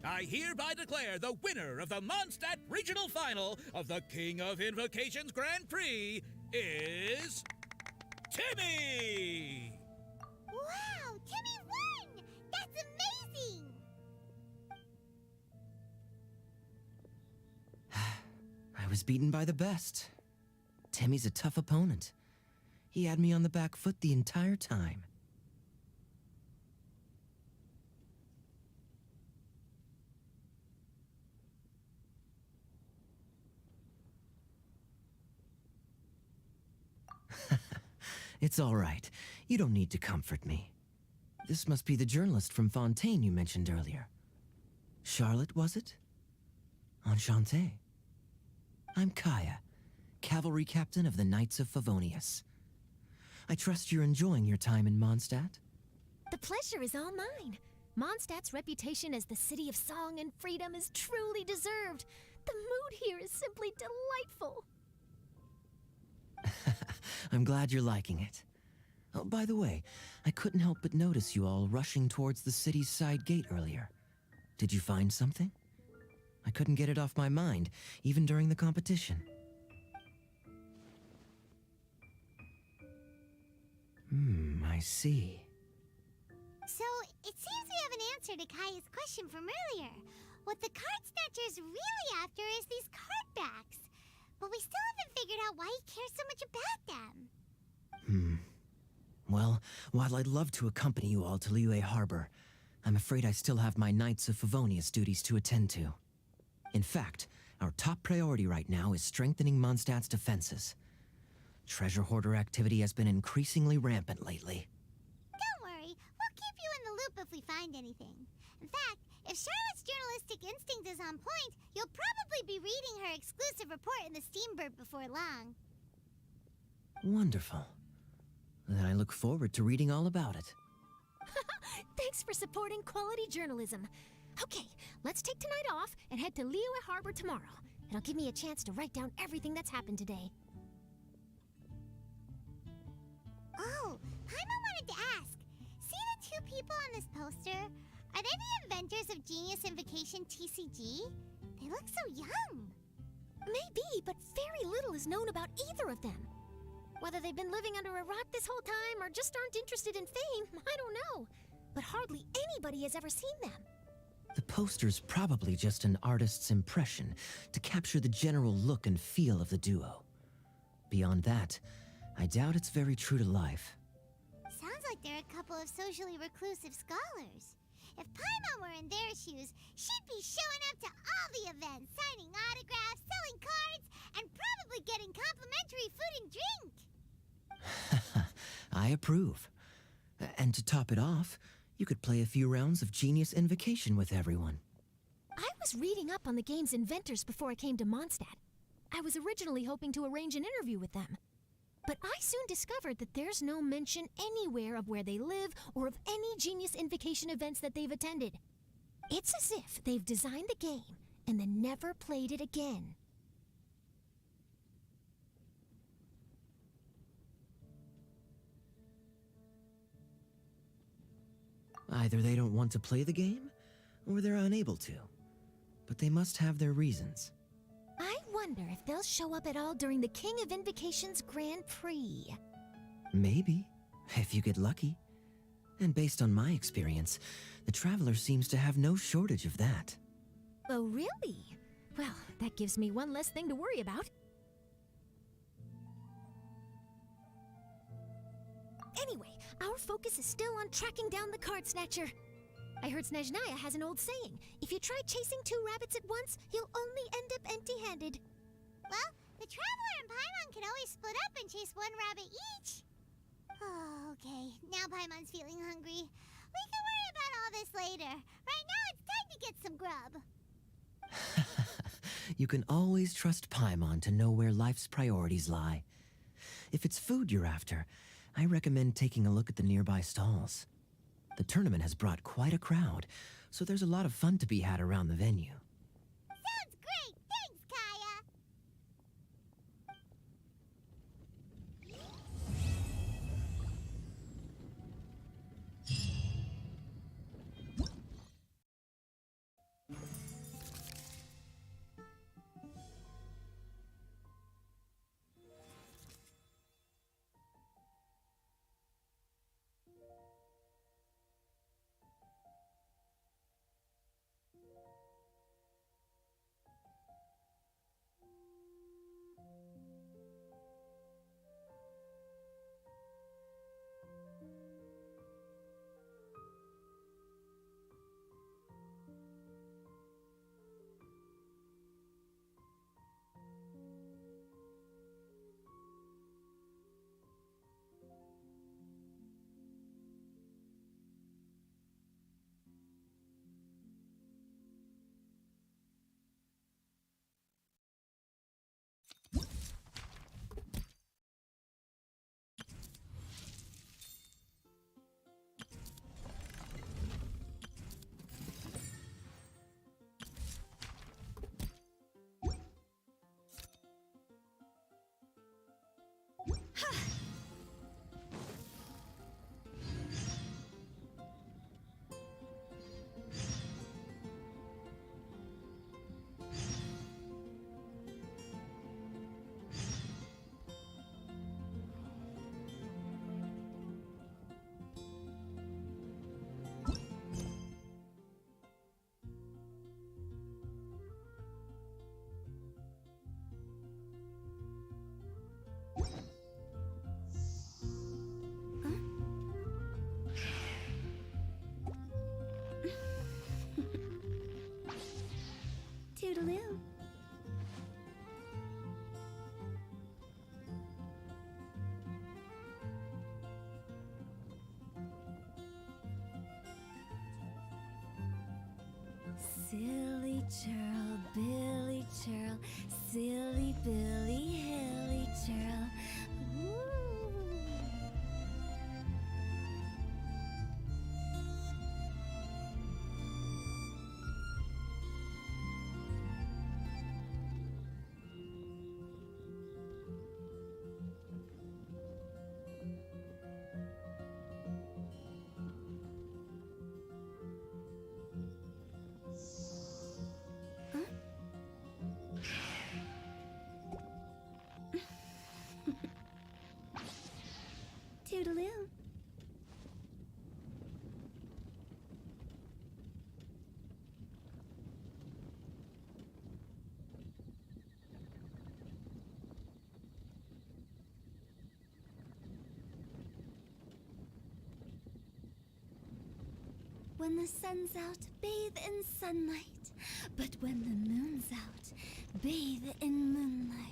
I hereby declare the winner of the Mondstadt Regional Final of the King of Invocations Grand Prix is Timmy! Wow, Timmy won! That's amazing! I was beaten by the best. Timmy's a tough opponent. He had me on the back foot the entire time. It's all right. You don't need to comfort me. This must be the journalist from Fontaine you mentioned earlier. Charlotte, was it? Enchanté. I'm Kaya, cavalry captain of the Knights of Favonius. I trust you're enjoying your time in Mondstadt? The pleasure is all mine. Mondstadt's reputation as the city of song and freedom is truly deserved. The mood here is simply delightful. I'm glad you're liking it. Oh, by the way, I couldn't help but notice you all rushing towards the city's side gate earlier. Did you find something? I couldn't get it off my mind, even during the competition. I see. So, it seems we have an answer to Kaya's question from earlier. What the card snatcher's really after is these card backs. But we still haven't figured out why he cares so much about them. Well, while I'd love to accompany you all to Liyue Harbor, I'm afraid I still have my Knights of Favonius duties to attend to. In fact, our top priority right now is strengthening Mondstadt's defenses. Treasure hoarder activity has been increasingly rampant lately. Don't worry, we'll keep you in the loop if we find anything. In fact, if Charlotte's journalistic instinct is on point, you'll probably be reading her exclusive report in the Steambird before long. Wonderful. Then I look forward to reading all about it. Thanks for supporting quality journalism. Okay, let's take tonight off and head to Liyue Harbor tomorrow. It'll give me a chance to write down everything that's happened today. Oh, Paimon wanted to ask. See the two people on this poster? Are they the inventors of Genius Invocation TCG? They look so young. Maybe, but very little is known about either of them. Whether they've been living under a rock this whole time or just aren't interested in fame, I don't know. But hardly anybody has ever seen them. The poster's probably just an artist's impression to capture the general look and feel of the duo. Beyond that, I doubt it's very true to life. Sounds like they're a couple of socially reclusive scholars. If Paimon were in their shoes, she'd be showing up to all the events, signing autographs, selling cards, and probably getting complimentary food and drink. I approve. And to top it off, you could play a few rounds of Genius Invocation with everyone. I was reading up on the game's inventors before I came to Mondstadt. I was originally hoping to arrange an interview with them. But I soon discovered that there's no mention anywhere of where they live or of any Genius Invocation events that they've attended. It's as if they've designed the game and then never played it again. Either they don't want to play the game, or they're unable to. But they must have their reasons. I wonder if they'll show up at all during the King of Invocation's Grand Prix. Maybe, if you get lucky. And based on my experience, the Traveler seems to have no shortage of that. Oh, really? Well, that gives me one less thing to worry about. Anyway, our focus is still on tracking down the card snatcher. I heard Snezhnaya has an old saying. If you try chasing two rabbits at once, you'll only end up empty-handed. Well, the Traveler and Paimon can always split up and chase one rabbit each. Oh, okay. Now Paimon's feeling hungry. We can worry about all this later. Right now, it's time to get some grub. You can always trust Paimon to know where life's priorities lie. If it's food you're after, I recommend taking a look at the nearby stalls. The tournament has brought quite a crowd, so there's a lot of fun to be had around the venue. Sounds great! Thanks, Kaya! Toodaloo. Silly churl, Billy churl, silly Billy, hilly churl. Ooh. Toodaloo. When the sun's out, bathe in sunlight. But when the moon's out, bathe in moonlight.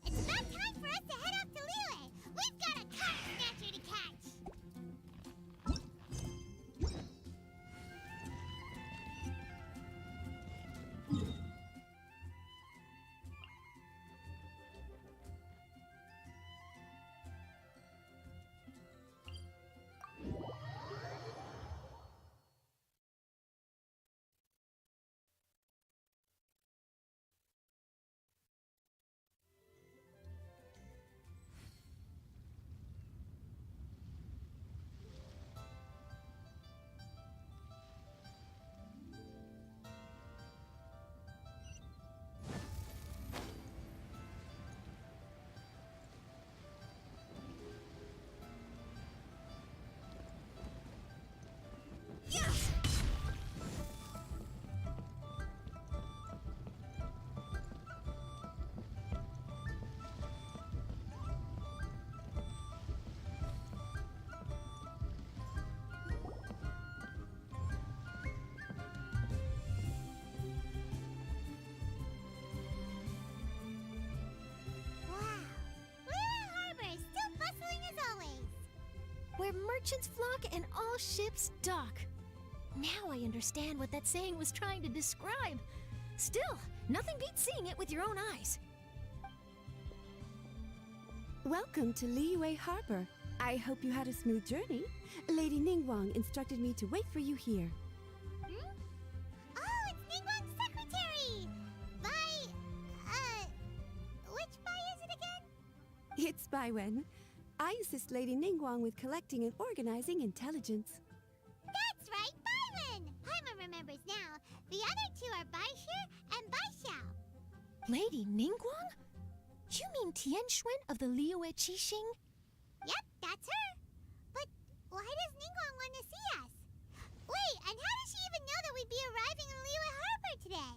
It's about time for us to head up to Liyue. We've got a card snatcher to catch. Where merchants flock and all ships dock. Now I understand what that saying was trying to describe. Still, nothing beats seeing it with your own eyes. Welcome to Liyue Harbor. I hope you had a smooth journey. Lady Ningguang instructed me to wait for you here. Hmm? Oh, it's Ningguang's secretary! Which Bai is it again? It's Baiwen. I assist Lady Ningguang with collecting and organizing intelligence. That's right, Baiwen! Paimon remembers now. The other two are Baishir and Baishao. Lady Ningguang? You mean Tianxuan of the Liyue Qixing? Yep, that's her. But why does Ningguang want to see us? Wait, and how does she even know that we'd be arriving in Liyue Harbor today?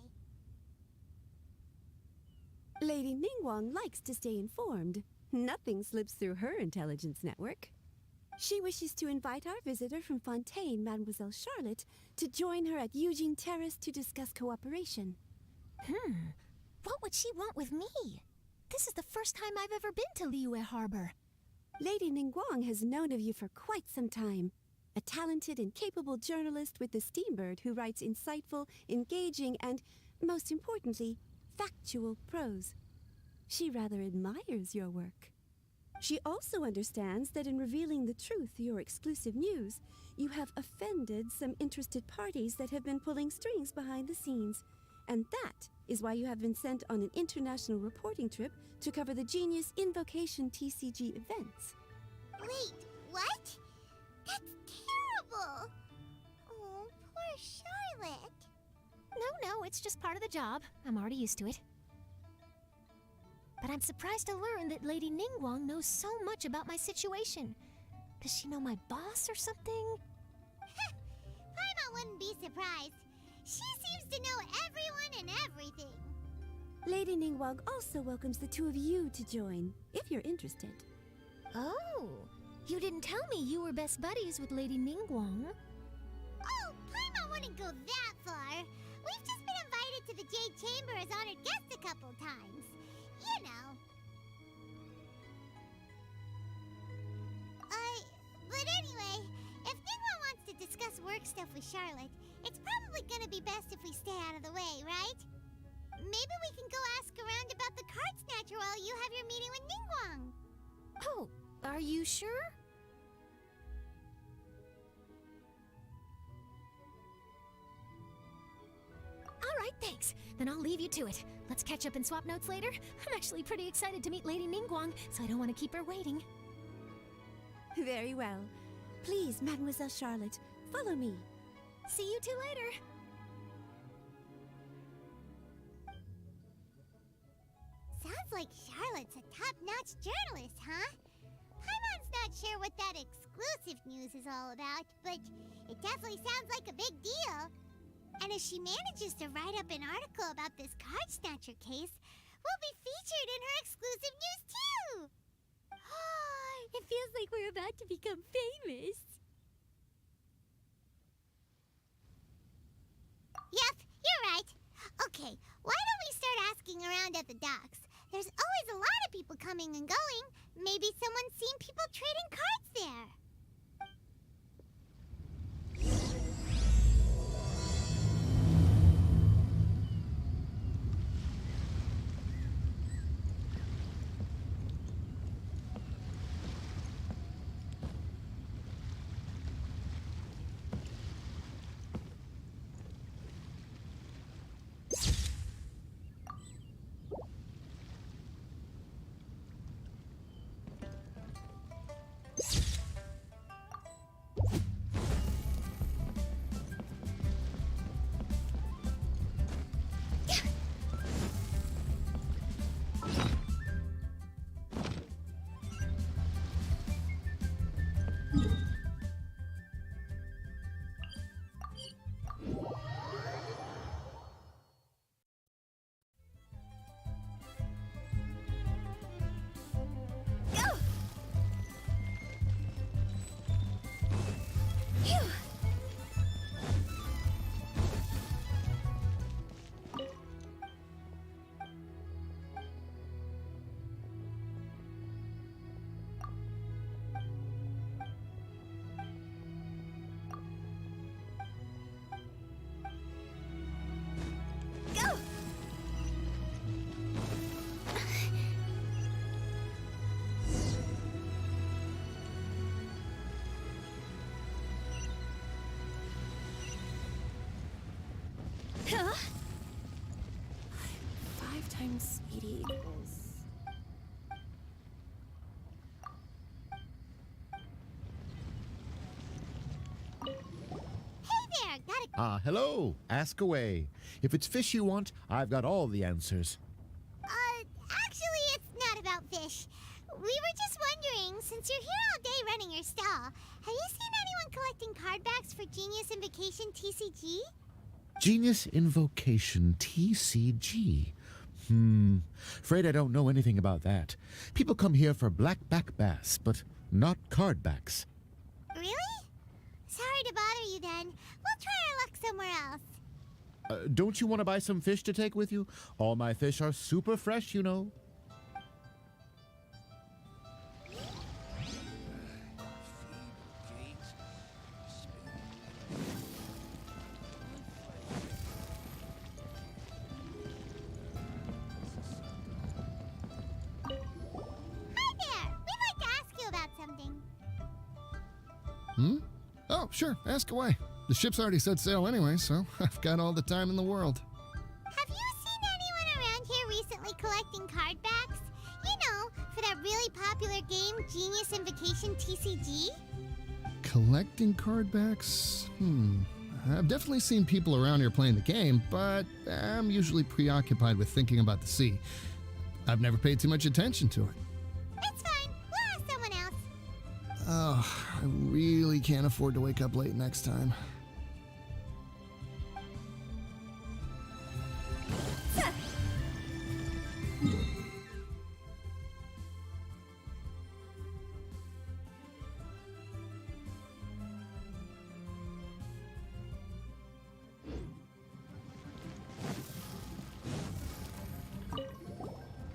Lady Ningguang likes to stay informed. Nothing slips through her intelligence network. She wishes to invite our visitor from Fontaine, Mademoiselle Charlotte, to join her at Eugene Terrace to discuss cooperation. What would she want with me? This is the first time I've ever been to Liyue Harbor. Lady Ningguang has known of you for quite some time. A talented and capable journalist with the Steambird who writes insightful, engaging, and, most importantly, factual prose. She rather admires your work. She also understands that in revealing the truth, your exclusive news, you have offended some interested parties that have been pulling strings behind the scenes. And that is why you have been sent on an international reporting trip to cover the Genius Invocation TCG events. Wait, what? That's terrible! Oh, poor Charlotte. No, it's just part of the job. I'm already used to it. But I'm surprised to learn that Lady Ningguang knows so much about my situation. Does she know my boss or something? Paimon wouldn't be surprised. She seems to know everyone and everything. Lady Ningguang also welcomes the two of you to join, if you're interested. Oh, you didn't tell me you were best buddies with Lady Ningguang. Oh, Paimon wouldn't go that far. We've just been invited to the Jade Chamber as honored guests a couple times. You know. But anyway, if Ningguang wants to discuss work stuff with Charlotte, it's probably gonna be best if we stay out of the way, right? Maybe we can go ask around about the card snatcher while you have your meeting with Ningguang. Oh, are you sure? All right, thanks. Then I'll leave you to it. Let's catch up and swap notes later. I'm actually pretty excited to meet Lady Ningguang, so I don't want to keep her waiting. Very well. Please, Mademoiselle Charlotte, follow me. See you two later. Sounds like Charlotte's a top-notch journalist, huh? Paimon's not sure what that exclusive news is all about, but it definitely sounds like a big deal. And if she manages to write up an article about this card snatcher case, we'll be featured in her exclusive news too! It feels like we're about to become famous. Yep, you're right. Okay, why don't we start asking around at the docks? There's always a lot of people coming and going. Maybe someone's seen people trading cards there. Huh? 5 times 80 equals... Hey there, got a... Hello. Ask away. If it's fish you want, I've got all the answers. Actually, it's not about fish. we were just wondering, since you're here all day running your stall, have you seen anyone collecting card backs for Genius Invocation TCG? Genius Invocation TCG. Afraid I don't know anything about that. People come here for blackback bass, but not card backs. Really? Sorry to bother you then. We'll try our luck somewhere else. Don't you want to buy some fish to take with you? All my fish are super fresh, you know. Oh, sure, ask away. The ship's already set sail anyway, so I've got all the time in the world. Have you seen anyone around here recently collecting card backs? You know, for that really popular game, Genius Invocation TCG? Collecting card backs? I've definitely seen people around here playing the game, but I'm usually preoccupied with thinking about the sea. I've never paid too much attention to it. That's fine. We'll ask someone else. Oh, I really can't afford to wake up late next time.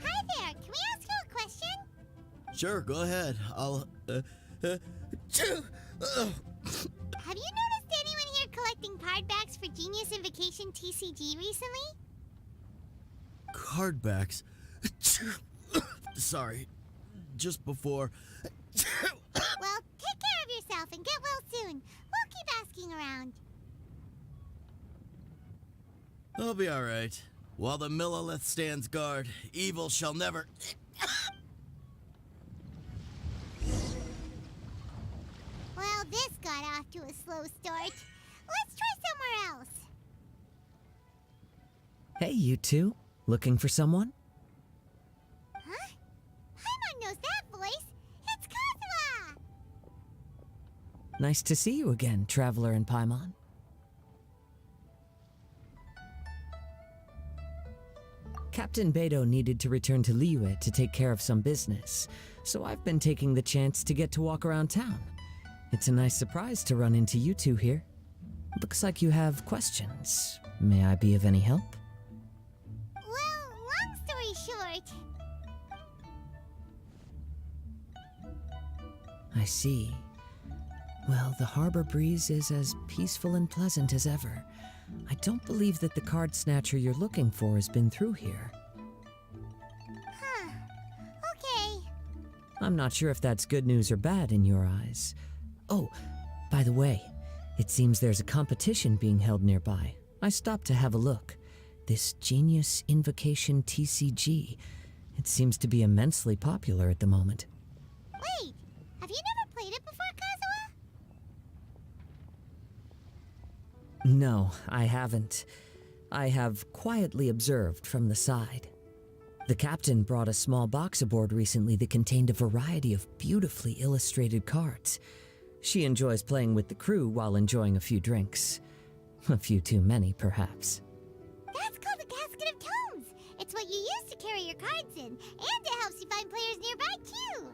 Hi there. Can we ask you a question? Sure, go ahead. Have you noticed anyone here collecting card backs for Genius Invocation TCG recently? Card backs. Sorry. Just before. Well, take care of yourself and get well soon. We'll keep asking around. I'll be alright. While the Millilith stands guard, evil shall never. Well, this got off to a slow start. Let's try somewhere else. Hey, you two. Looking for someone? Huh? Paimon knows that voice. It's Kazuha! Nice to see you again, Traveler and Paimon. Captain Beidou needed to return to Liyue to take care of some business, so I've been taking the chance to get to walk around town. It's a nice surprise to run into you two here. Looks like you have questions. May I be of any help? Well, long story short, I see. Well, the harbor breeze is as peaceful and pleasant as ever. I don't believe that the card snatcher you're looking for has been through here. huh. Okay. I'm not sure if that's good news or bad in your eyes. Oh, by the way, it seems there's a competition being held nearby. I stopped to have a look. This Genius Invocation TCG. It seems to be immensely popular at the moment. Wait, have you never played it before, Kazuha? No, I haven't. I have quietly observed from the side. The captain brought a small box aboard recently that contained a variety of beautifully illustrated cards. She enjoys playing with the crew while enjoying a few drinks. A few too many, perhaps. That's called a casket of tomes. It's what you use to carry your cards in, and it helps you find players nearby, too.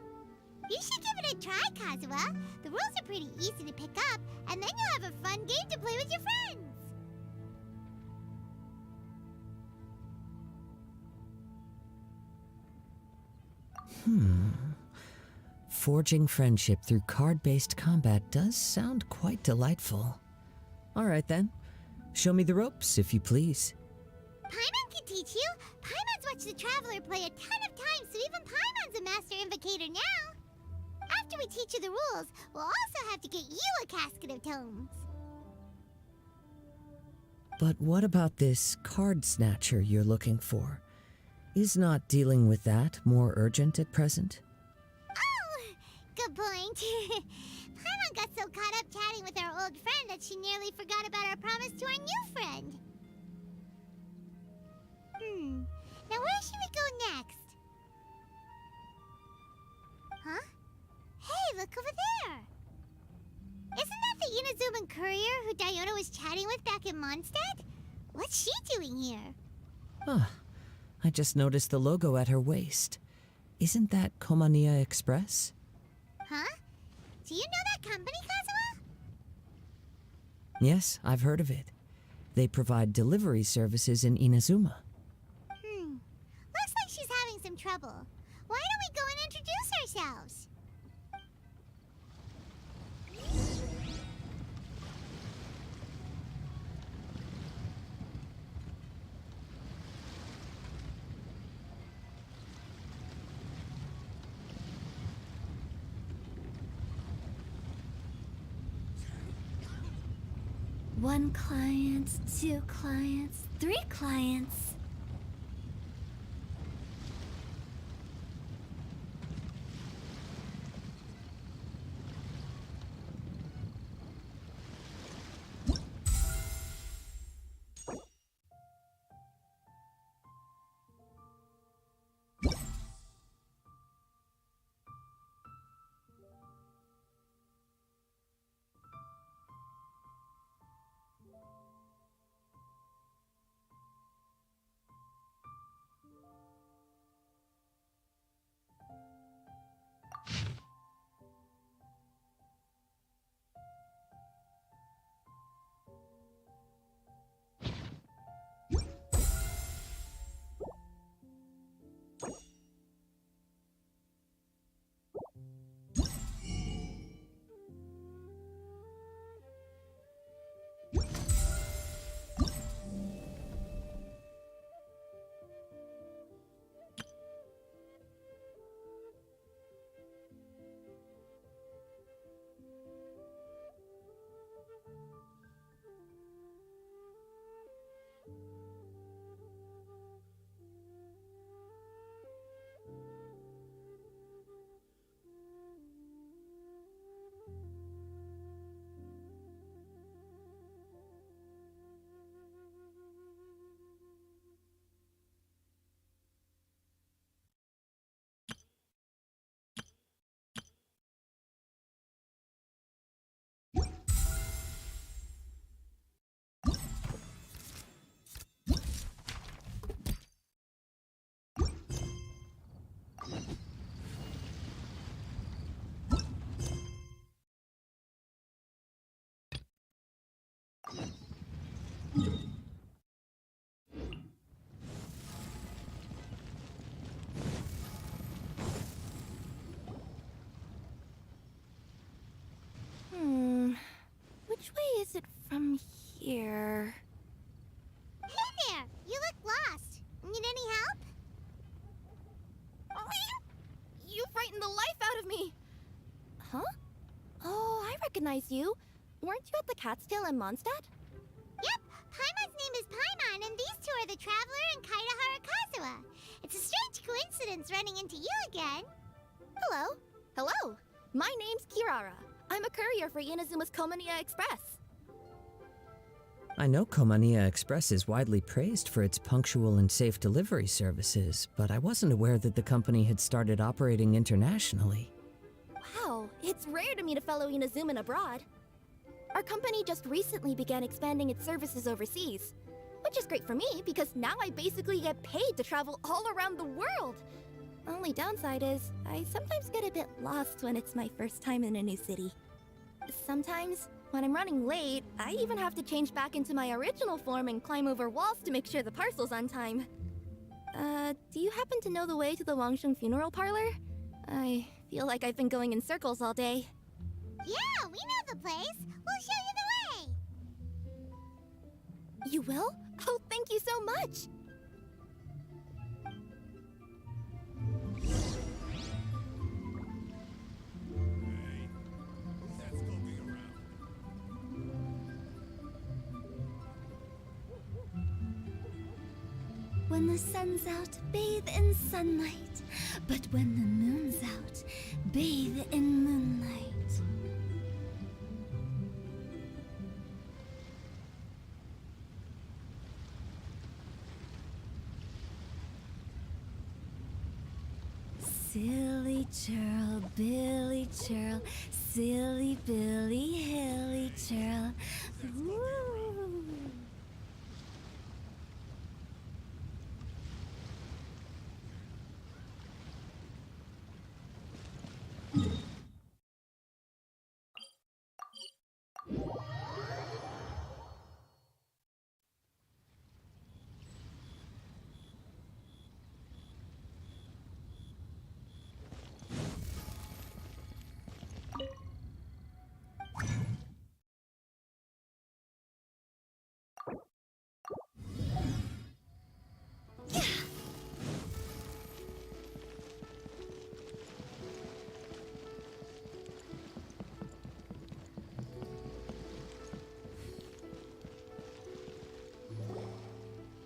You should give it a try, Kazuha. The rules are pretty easy to pick up, and then you'll have a fun game to play with your friends. Forging friendship through card-based combat does sound quite delightful. All right, then. Show me the ropes, if you please. Paimon can teach you. Paimon's watched the Traveler play a ton of times, so even Paimon's a master invocator now. After we teach you the rules, we'll also have to get you a casket of tomes. But what about this card snatcher you're looking for? Is not dealing with that more urgent at present? Oh, good point. Paimon got so caught up chatting with our old friend that she nearly forgot about our promise to our new friend. Now where should we go next? look over there. Isn't that the Inazuman courier who Diona was chatting with back in Mondstadt? What's she doing here? Ah, I just noticed the logo at her waist. Isn't that Komania Express? Huh? Do you know that company, Kazuha? Yes, I've heard of it. They provide delivery services in Inazuma. Looks like she's having some trouble. Why don't we go and introduce ourselves? One client, two clients, three clients. Which way is it from here? Hey there! You look lost. Need any help? You frightened the life out of me! Huh? Oh, I recognize you. Weren't you at the Cat's Tail in Mondstadt? Yep, Paimon's name is Paimon, and these two are the Traveler and Kaitahara Kazuha. It's a strange coincidence running into you again. Hello. Hello. My name's Kirara. I'm a courier for Inazuma's Komania Express. I know Komania Express is widely praised for its punctual and safe delivery services, but I wasn't aware that the company had started operating internationally. Wow, it's rare to meet a fellow Inazuman abroad. Our company just recently began expanding its services overseas, which is great for me because now I basically get paid to travel all around the world. Only downside is, I sometimes get a bit lost when it's my first time in a new city. Sometimes, when I'm running late, I even have to change back into my original form and climb over walls to make sure the parcel's on time. Do you happen to know the way to the Wangsheng funeral parlor? I feel like I've been going in circles all day. Yeah, we know the place. We'll show you the way. You will? Oh, thank you so much! When the sun's out, bathe in sunlight. But when the moon's out, bathe in moonlight. Silly churl, Billy hilly churl, silly Billy hilly churl. Woo.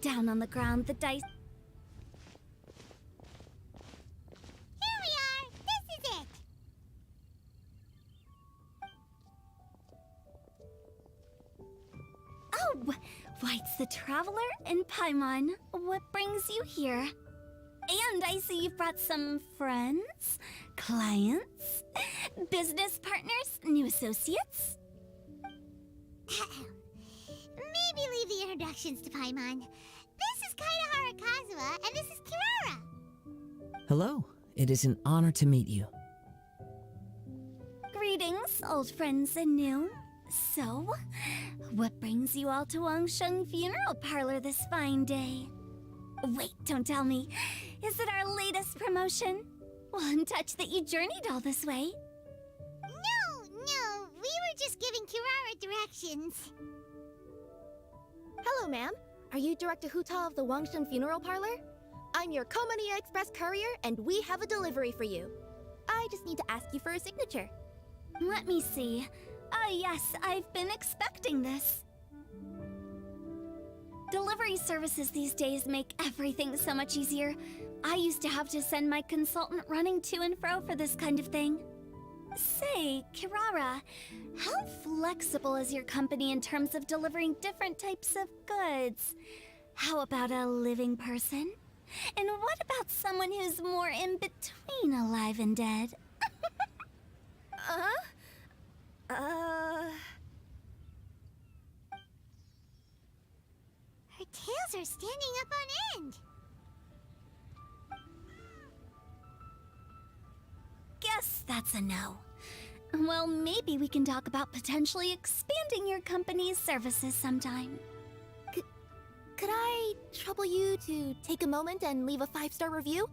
Down on the ground, the dice. Here we are! This is it! Oh, White's the Traveler and Paimon. What brings you here? And I see you've brought some friends, clients, business partners, new associates. Maybe leave the introductions to Paimon. This is Kaedahara Kazuha, and this is Kirara. Hello. It is an honor to meet you. Greetings, old friends and new. So, what brings you all to Wangsheng Funeral Parlor this fine day? Wait, don't tell me. Is it our latest promotion? Well, I'm touched that you journeyed all this way. No, we were just giving Kirara directions. Hello, ma'am. Are you Director Huta of the Wangsheng Funeral Parlor? I'm your Komani Express courier, and we have a delivery for you. I just need to ask you for a signature. Let me see. Ah, yes, I've been expecting this. Delivery services these days make everything so much easier. I used to have to send my consultant running to and fro for this kind of thing. Say, Kirara, how flexible is your company in terms of delivering different types of goods? How about a living person? And what about someone who's more in between alive and dead? Her tails are standing up on end. Guess that's a no. Well, maybe we can talk about potentially expanding your company's services sometime. Could I trouble you to take a moment and leave a 5-star review?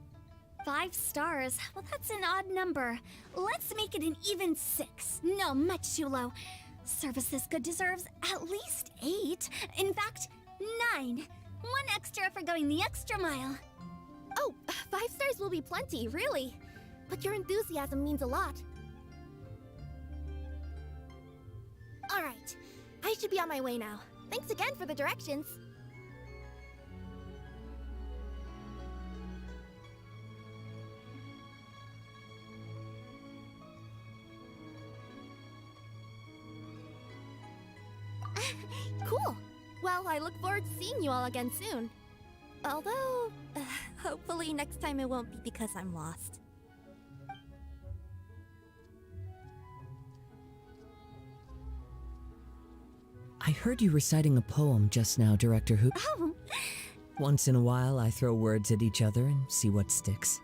5 stars? Well, that's an odd number. Let's make it an even 6. No, much too low. Service this good deserves at least 8. In fact, 9. 1 extra for going the extra mile. Oh, 5 stars will be plenty, really. But your enthusiasm means a lot. Alright, I should be on my way now. Thanks again for the directions. Cool. Well, I look forward to seeing you all again soon. Although, hopefully next time it won't be because I'm lost. I heard you reciting a poem just now, Director Who. Oh, Once in a while, I throw words at each other and see what sticks.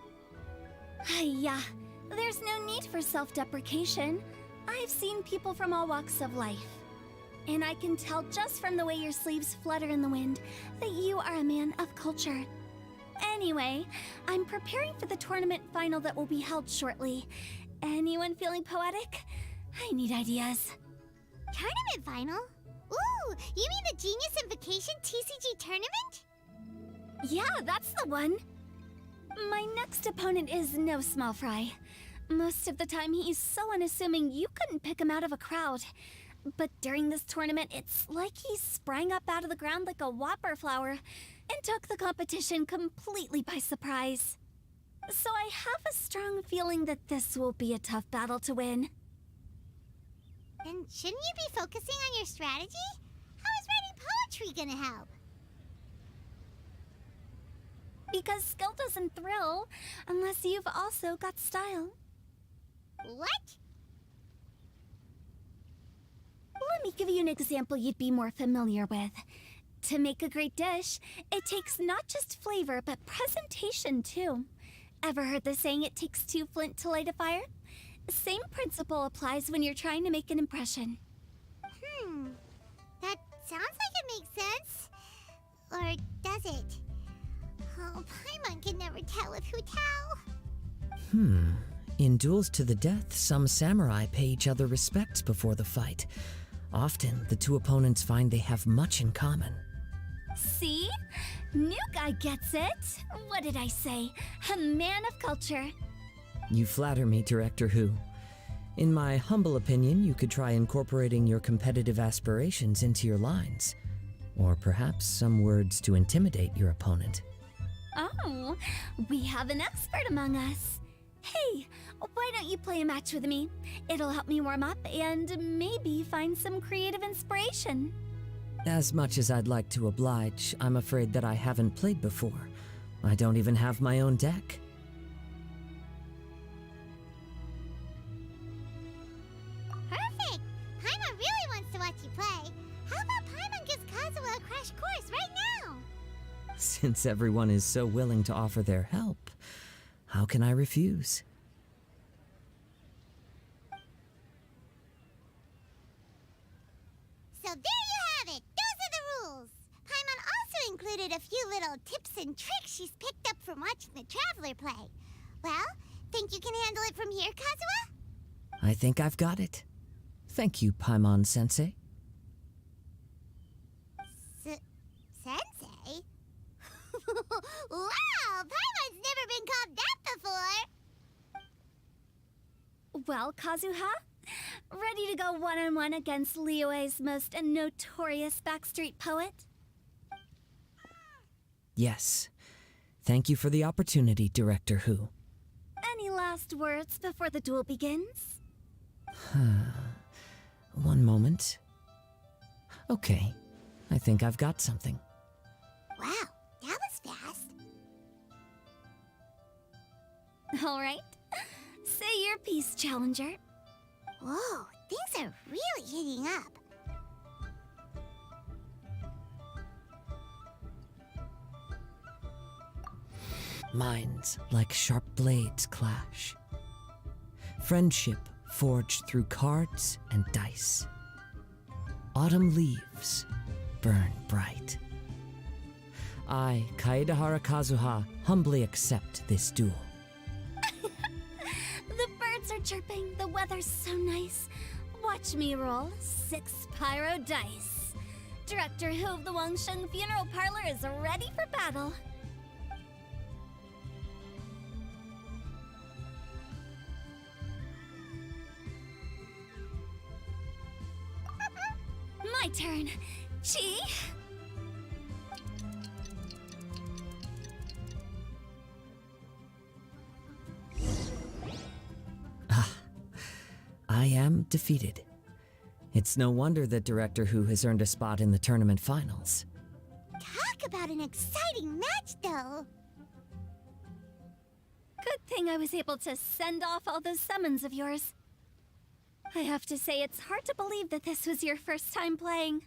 yeah. There's no need for self-deprecation. I've seen people from all walks of life. And I can tell just from the way your sleeves flutter in the wind that you are a man of culture. Anyway, I'm preparing for the tournament final that will be held shortly. Anyone feeling poetic? I need ideas. Tournament final? Ooh, you mean the Genius Invocation TCG tournament? Yeah, that's the one. My next opponent is no small fry. Most of the time he's so unassuming you couldn't pick him out of a crowd. But during this tournament, it's like he sprang up out of the ground like a whopper flower and took the competition completely by surprise. So I have a strong feeling that this will be a tough battle to win. Then shouldn't you be focusing on your strategy? How is writing poetry gonna help? Because skill doesn't thrill unless you've also got style. What? Let me give you an example you'd be more familiar with. To make a great dish, it takes not just flavor, but presentation too. Ever heard the saying, it takes two flint to light a fire? Same principle applies when you're trying to make an impression. That sounds like it makes sense. Or does it? Oh, Paimon can never tell with Hu Tao. In duels to the death, some samurai pay each other respects before the fight. Often, the two opponents find they have much in common. See? New guy gets it. What did I say? A man of culture. You flatter me, Director Who. In my humble opinion, you could try incorporating your competitive aspirations into your lines. Or perhaps some words to intimidate your opponent. Oh, we have an expert among us. Hey, why don't you play a match with me? It'll help me warm up and maybe find some creative inspiration. As much as I'd like to oblige, I'm afraid that I haven't played before. I don't even have my own deck. Perfect! Paimon really wants to watch you play. How about Paimon gives Kazuha a crash course right now? Since everyone is so willing to offer their help, how can I refuse? So there you have it! Those are the rules! Paimon also included a few little tips and tricks she's picked up from watching the Traveler play. Well, think you can handle it from here, Kazuha? I think I've got it. Thank you, Paimon-sensei. Sensei? Wow! Paimon's never been called that before! Well, Kazuha? Ready to go one-on-one against Liyue's most notorious backstreet poet? Yes. Thank you for the opportunity, Director Who. Any last words before the duel begins? One moment. Okay. I think I've got something. Wow, that was fast. All right. Say your piece, Challenger. Whoa, things are really heating up. Minds like sharp blades clash. Friendship forged through cards and dice. Autumn leaves burn bright. I, Kaedahara Kazuha, humbly accept this duel. The birds are chirping, the weather's so nice. Watch me roll 6 pyro dice. Director Who of the Wangsheng Funeral Parlor is ready for battle. My turn. Chi? I am defeated. It's no wonder that Director Who has earned a spot in the tournament finals. Talk about an exciting match, though. Good thing I was able to send off all those summons of yours. I have to say, it's hard to believe that this was your first time playing.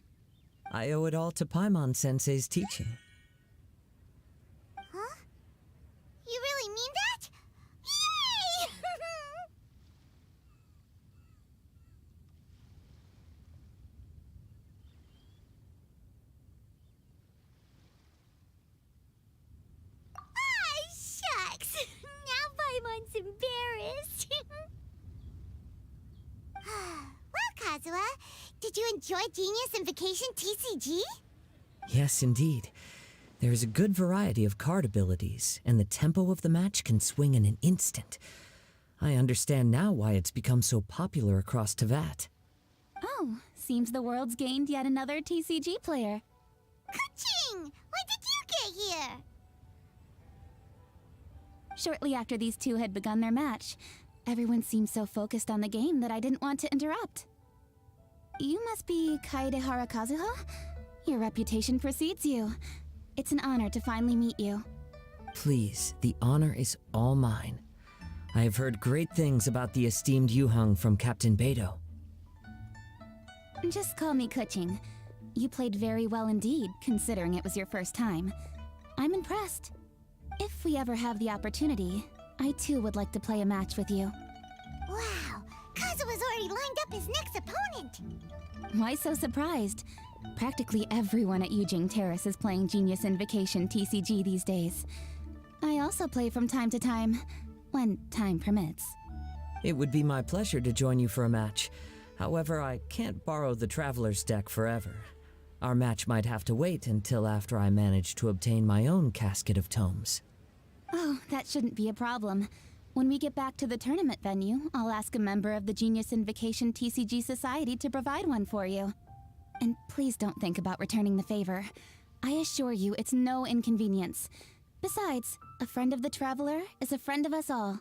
I owe it all to Paimon-sensei's teaching. Huh? You really mean that? Yay! Ah, shucks! Now Paimon's embarrassed. Well, Kazuha, did you enjoy Genius Invocation TCG? Yes, indeed. There is a good variety of card abilities, and the tempo of the match can swing in an instant. I understand now why it's become so popular across Teyvat. Oh, seems the world's gained yet another TCG player. Ka-ching! When did you get here? Shortly after these two had begun their match, everyone seemed so focused on the game that I didn't want to interrupt. You must be Kaedahara Kazuha? Your reputation precedes you. It's an honor to finally meet you. Please, the honor is all mine. I have heard great things about the esteemed Yuheng from Captain Beidou. Just call me Kuching. You played very well indeed, considering it was your first time. I'm impressed. If we ever have the opportunity, I too would like to play a match with you. Wow, Kazuha's already lined up his next opponent. Why so surprised? Practically everyone at Yujing Terrace is playing Genius Invocation TCG these days. I also play from time to time, when time permits. It would be my pleasure to join you for a match. However, I can't borrow the Traveler's deck forever. Our match might have to wait until after I manage to obtain my own casket of tomes. Oh, that shouldn't be a problem. When we get back to the tournament venue, I'll ask a member of the Genius Invocation TCG Society to provide one for you. And please don't think about returning the favor. I assure you it's no inconvenience. Besides, a friend of the Traveler is a friend of us all.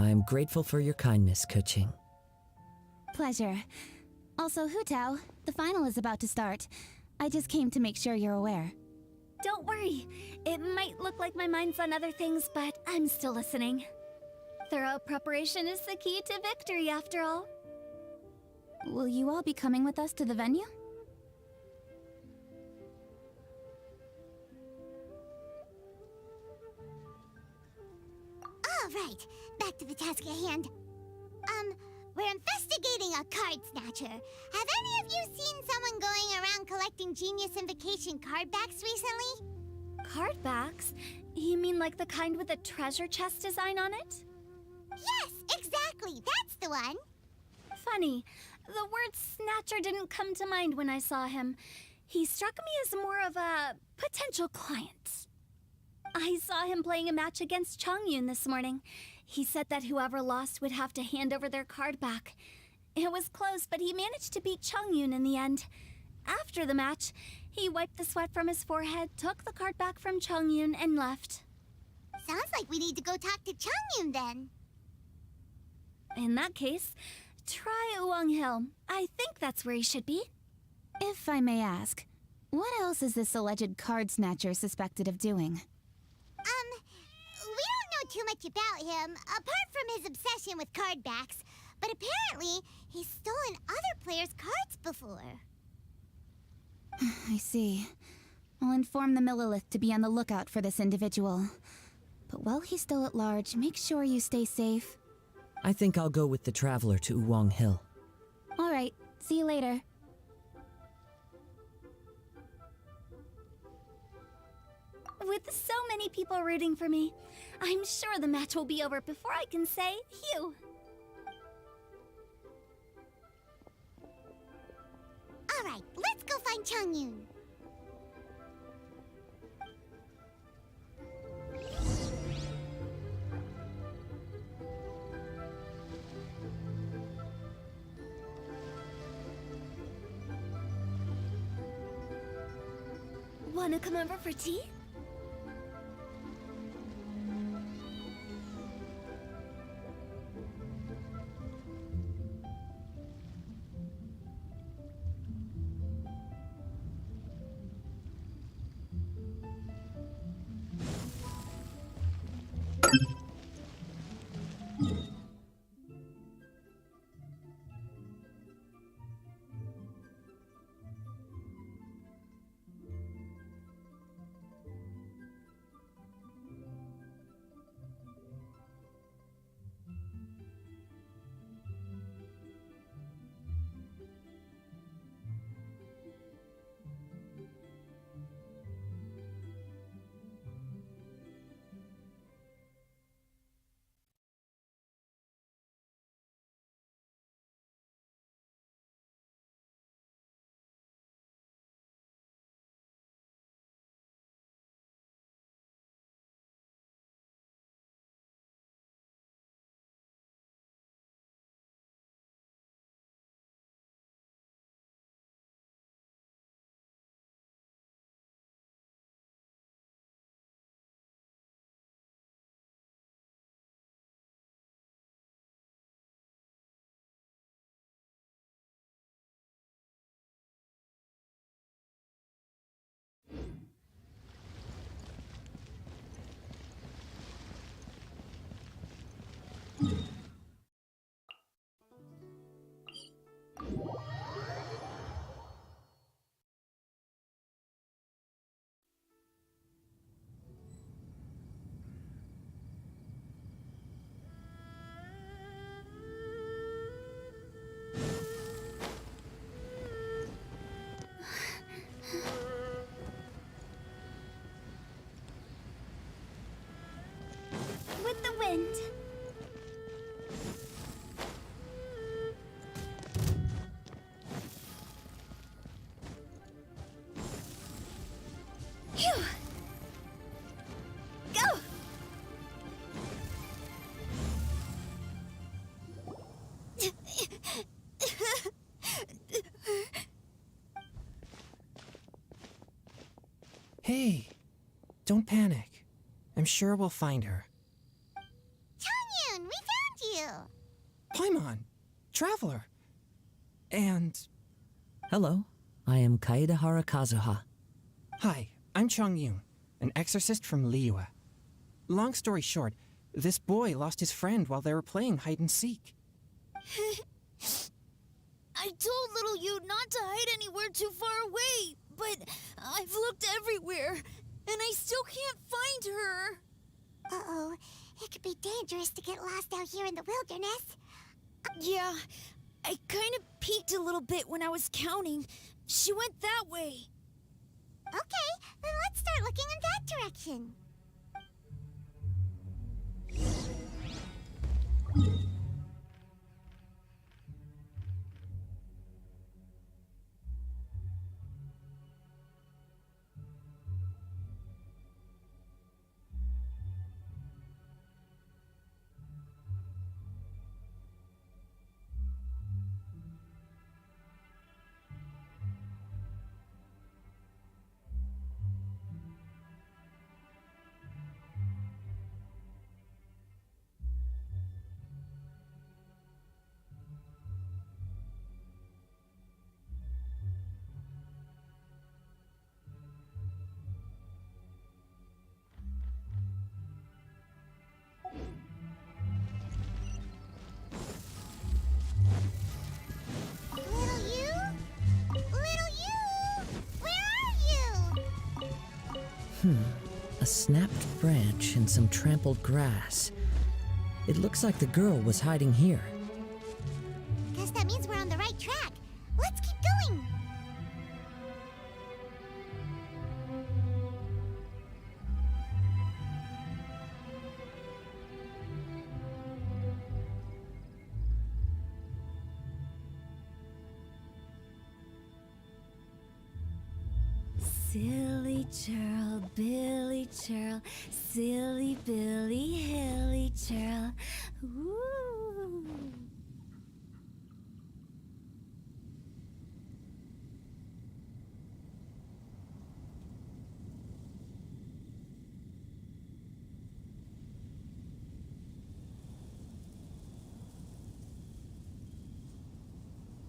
I am grateful for your kindness, Kuching. Pleasure. Also, Hutao, the final is about to start. I just came to make sure you're aware. Don't worry. It might look like my mind's on other things, but I'm still listening. Thorough preparation is the key to victory, after all. Will you all be coming with us to the venue? All right, back to the task at hand. We're investigating a card snatcher. Have any of you seen someone going around collecting Genius Invocation card backs recently? Card backs? You mean like the kind with a treasure chest design on it? Yes, exactly, that's the one. Funny, the word snatcher didn't come to mind when I saw him. He struck me as more of a potential client. I saw him playing a match against Chongyun this morning. He said that whoever lost would have to hand over their card back. It was close, but he managed to beat Chongyun in the end. After the match, he wiped the sweat from his forehead, took the card back from Chongyun, and left. Sounds like we need to go talk to Chongyun then. In that case, try Uwang Hill. I think that's where he should be. If I may ask, what else is this alleged card snatcher suspected of doing? We don't know too much about him, apart from his obsession with card backs. But apparently, he's stolen other players' cards before. I see. I'll inform the Millilith to be on the lookout for this individual. But while he's still at large, make sure you stay safe. I think I'll go with the Traveler to Uwang Hill. All right, see you later. With so many people rooting for me, I'm sure the match will be over before I can say phew. All right, let's go find Chongyun. Wanna come over for tea? with the wind. Phew! Go! Hey, don't panic. I'm sure we'll find her. Changyun, we found you! Paimon, traveler. And... Hello, I am Kaedahara Kazuha. Hi, I'm Changyun, an exorcist from Liyue. Long story short, this boy lost his friend while they were playing hide and seek. I told little you not to hide anywhere too far away, but I've looked everywhere, and I still can't find her. Uh-oh, it could be dangerous to get lost out here in the wilderness. Yeah, I kind of peeked a little bit when I was counting. She went that way. Okay, then let's start looking in that direction. A snapped branch and some trampled grass. It looks like the girl was hiding here. Guess that means we're on the right track. Let's keep going. Silly churl, Billy churl, silly Billy, hilly churl. Ooh.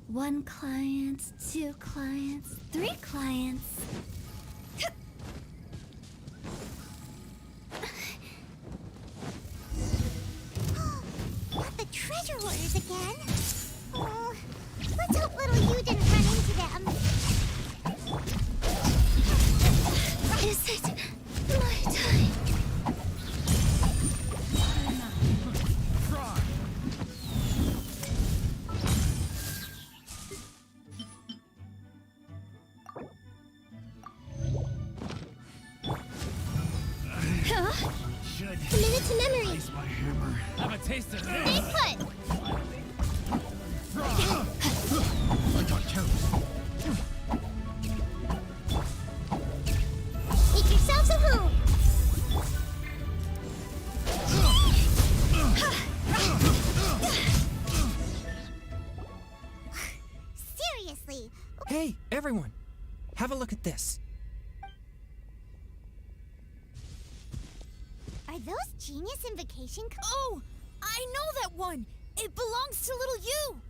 One client, two clients, three clients. Not the treasure hoarders again. Oh, let's hope little you didn't run into them. Is it my time? Committed to memory. My hammer. Have a taste of this. Stay put. I got toast. Make yourselves at home. Seriously. Hey, everyone! Have a look at this. Are those genius invocation cards? Oh, I know that one. It belongs to little you.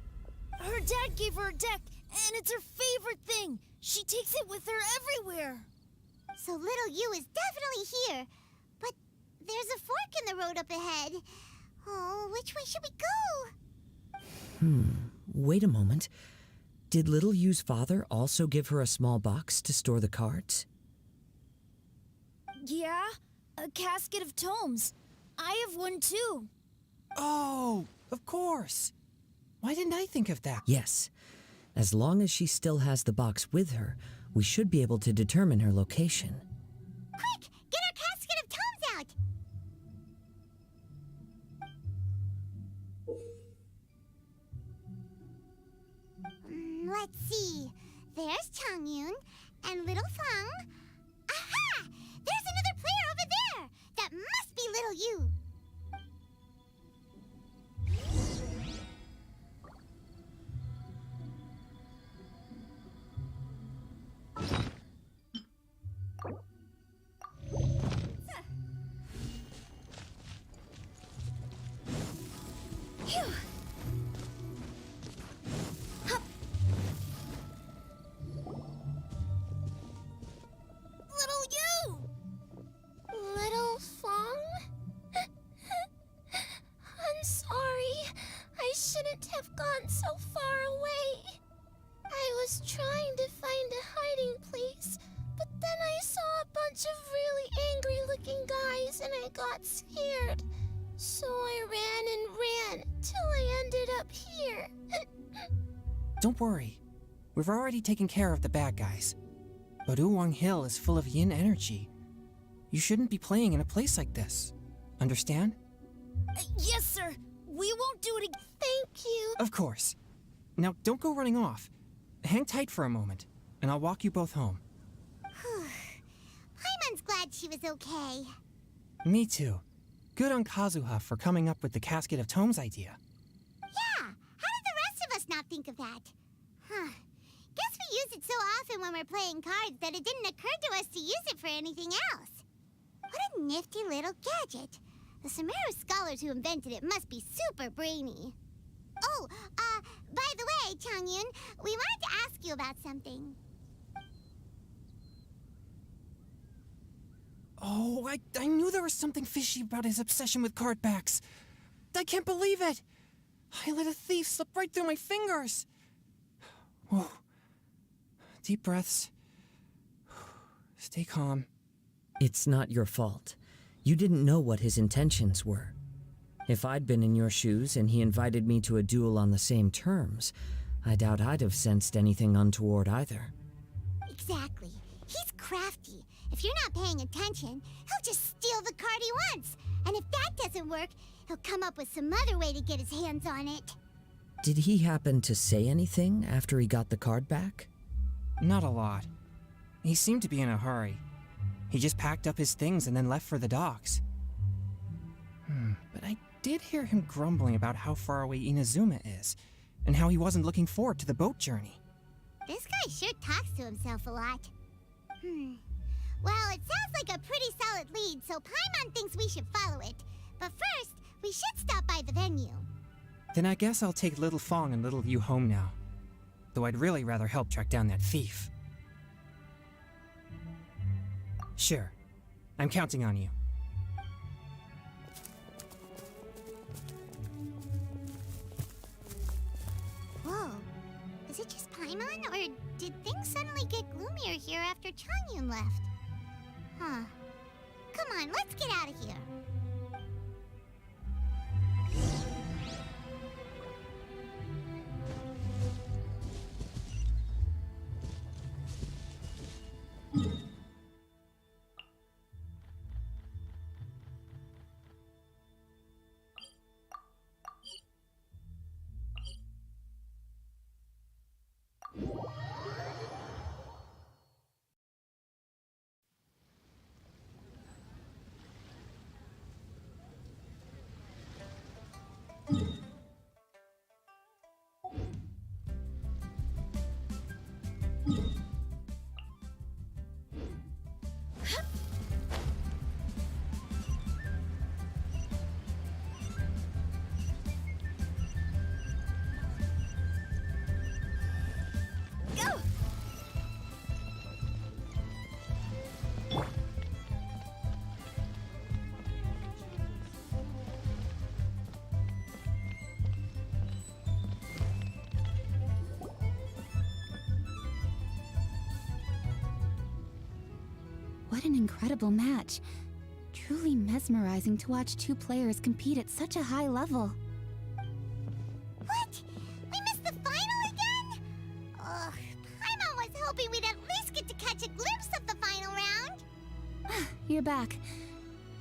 Her dad gave her a deck, and it's her favorite thing. She takes it with her everywhere. So little you is definitely here. But there's a fork in the road up ahead. Oh, which way should we go? Wait a moment. Did little Yu's father also give her a small box to store the cards? Yeah, a casket of tomes. I have one too. Oh, of course. Why didn't I think of that? Yes. As long as she still has the box with her, we should be able to determine her location. Quick, get our casket of tomes out. There's Changyun and little Fang. Aha! There's another player over there! That must be little you. Phew. Hup. Little you! Little Fong? I'm sorry. I shouldn't have gone so far away. I was trying to find a hiding place, but then I saw a bunch of really angry-looking guys and I got scared. So I ran till I ended up here. Don't worry. We've already taken care of the bad guys. But Uwang Hill is full of yin energy. You shouldn't be playing in a place like this. Understand? Yes, sir. We won't do it again. Thank you. Of course. Now, don't go running off. Hang tight for a moment, and I'll walk you both home. Paimon's glad she was okay. Me too. Good on Kazuha for coming up with the Casket of Tomes idea. Yeah, how did the rest of us not think of that? Huh. Guess we use it so often when we're playing cards that it didn't occur to us to use it for anything else. What a nifty little gadget. The Sumeru scholars who invented it must be super brainy. Oh, by the way, Changyun, we wanted to ask you about something. Oh, I knew there was something fishy about his obsession with card backs. I can't believe it! I let a thief slip right through my fingers! Whoa. Deep breaths. Stay calm. It's not your fault. You didn't know what his intentions were. If I'd been in your shoes and he invited me to a duel on the same terms, I doubt I'd have sensed anything untoward either. Exactly. He's crafty. If you're not paying attention, he'll just steal the card he wants. And if that doesn't work, he'll come up with some other way to get his hands on it. Did he happen to say anything after he got the card back? Not a lot. He seemed to be in a hurry. He just packed up his things and then left for the docks. But I did hear him grumbling about how far away Inazuma is, and how he wasn't looking forward to the boat journey. This guy sure talks to himself a lot. Well, it sounds like a pretty solid lead, so Paimon thinks we should follow it. But first, we should stop by the venue. Then I guess I'll take Little Fong and Little Yu home now. Though I'd really rather help track down that thief. Sure. I'm counting on you. Whoa. Is it just Paimon, or did things suddenly get gloomier here after Changyun left? Huh. Come on, let's get out of here. What an incredible match. Truly mesmerizing to watch two players compete at such a high level. What? We missed the final again? Ugh, Paimon was hoping we'd at least get to catch a glimpse of the final round. You're back.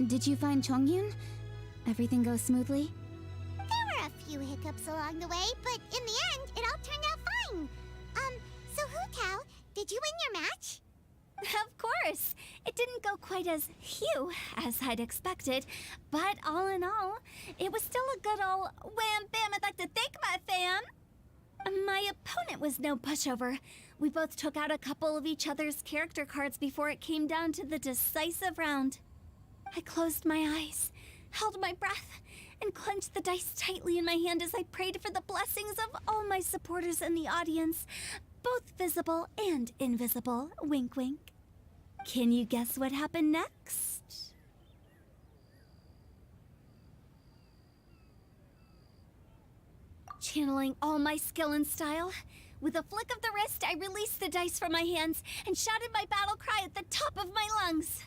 Did you find Chongyun? Everything goes smoothly? There were a few hiccups along the way, but in the end, it all turned out fine. So Hu Tao, did you win your match? Of course! It didn't go quite as phew as I'd expected, but all in all, it was still a good ol' wham bam I'd like to thank my fam! My opponent was no pushover. We both took out a couple of each other's character cards before it came down to the decisive round. I closed my eyes, held my breath, and clenched the dice tightly in my hand as I prayed for the blessings of all my supporters in the audience, both visible and invisible, wink wink. Can you guess what happened next? Channeling all my skill and style, with a flick of the wrist, I released the dice from my hands and shouted my battle cry at the top of my lungs.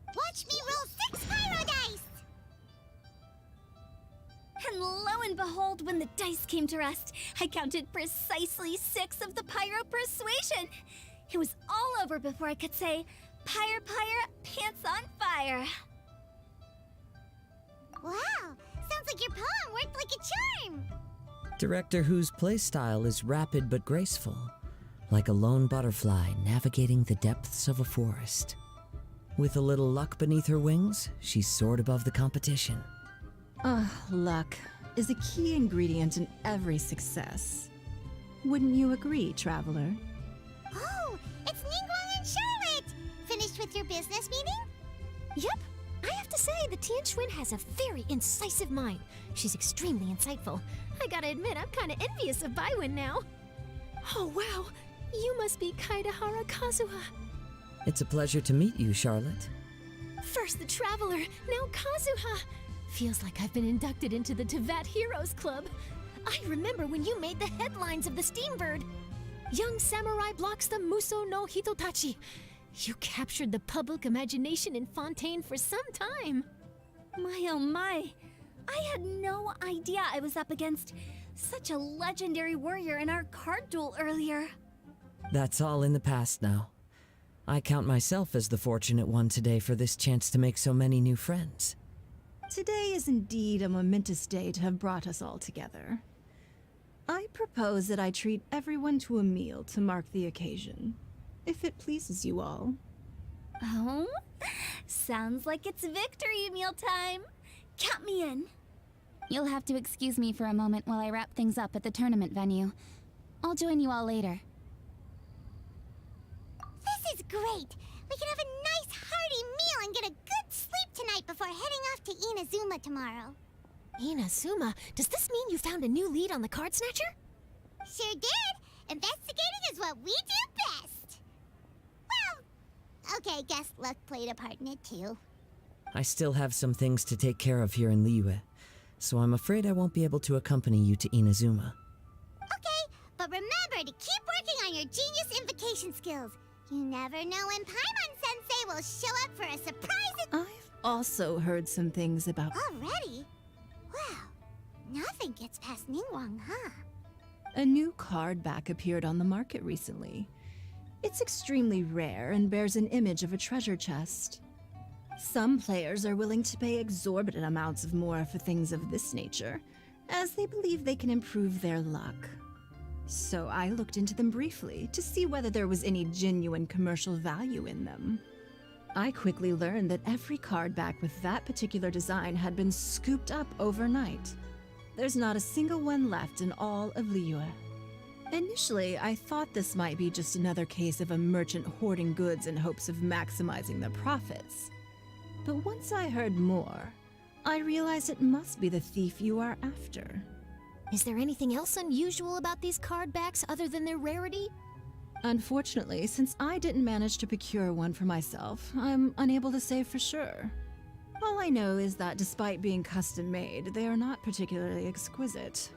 Watch me roll 6 pyro dice! And lo and behold, when the dice came to rest, I counted precisely 6 of the pyro persuasion. It was all over before I could say, pyre, pants on fire. Wow, sounds like your poem worked like a charm. Director whose playstyle is rapid but graceful, like a lone butterfly navigating the depths of a forest. With a little luck beneath her wings, she soared above the competition. Luck is a key ingredient in every success. Wouldn't you agree, traveler? Oh, it's Ningguang and Charlotte! Finished with your business meeting? Yep. I have to say, the Tianquan has a very incisive mind. She's extremely insightful. I gotta admit, I'm kinda envious of Baiwen now. Oh, wow. You must be Kaidahara Kazuha. It's a pleasure to meet you, Charlotte. First the Traveler, now Kazuha. Feels like I've been inducted into the Tevat Heroes Club. I remember when you made the headlines of the Steambird. Young samurai blocks the Muso no Hitotachi. You captured the public imagination in Fontaine for some time. My oh my, I had no idea I was up against such a legendary warrior in our card duel earlier. That's all in the past now. I count myself as the fortunate one today for this chance to make so many new friends. Today is indeed a momentous day to have brought us all together. I propose that I treat everyone to a meal to mark the occasion, if it pleases you all. Oh? Sounds like it's victory meal time. Count me in. You'll have to excuse me for a moment while I wrap things up at the tournament venue. I'll join you all later. This is great! We can have a nice hearty meal and get a good sleep tonight before heading off to Inazuma tomorrow. Inazuma? Does this mean you found a new lead on the Card Snatcher? Sure did! Investigating is what we do best! Well, okay, guess luck played a part in it too. I still have some things to take care of here in Liyue, so I'm afraid I won't be able to accompany you to Inazuma. Okay, but remember to keep working on your genius invocation skills. You never know when Paimon-sensei will show up for a surprise. I've also heard some things about... Already? Well, nothing gets past Ningguang, huh? A new card back appeared on the market recently. It's extremely rare and bears an image of a treasure chest. Some players are willing to pay exorbitant amounts of more for things of this nature, as they believe they can improve their luck. So I looked into them briefly to see whether there was any genuine commercial value in them. I quickly learned that every card back with that particular design had been scooped up overnight. There's not a single one left in all of Liyue. Initially, I thought this might be just another case of a merchant hoarding goods in hopes of maximizing their profits. But once I heard more, I realized it must be the thief you are after. Is there anything else unusual about these card backs other than their rarity? Unfortunately, since I didn't manage to procure one for myself, I'm unable to say for sure. All I know is that despite being custom-made, they are not particularly exquisite.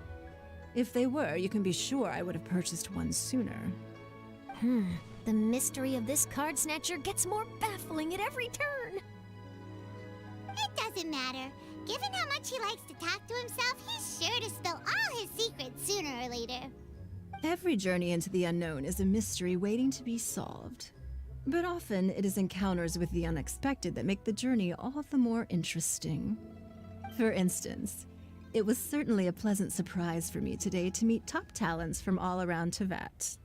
If they were, you can be sure I would have purchased one sooner. The mystery of this Card Snatcher gets more baffling at every turn. It doesn't matter. Given how much he likes to talk to himself, he's sure to spill all his secrets sooner or later. Every journey into the unknown is a mystery waiting to be solved. But often it is encounters with the unexpected that make the journey all the more interesting. For instance, it was certainly a pleasant surprise for me today to meet top talents from all around Tevat.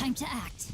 Time to act.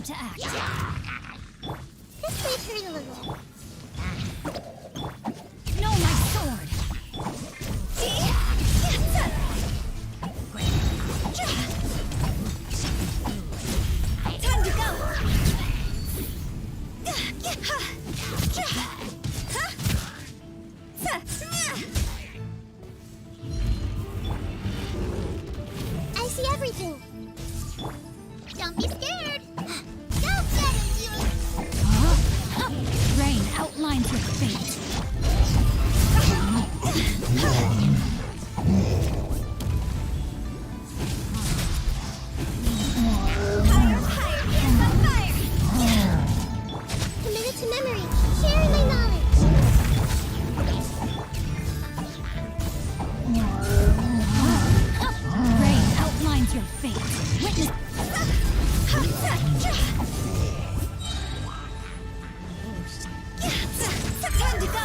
time to act. This may hurt a little. No, my sword! Time to go! I see everything. Don't be scared. Go get it, you. Rain outlines your fate. Commit it to memory. Sharing my knowledge. Rain outlines your fate. Witness. Time to go.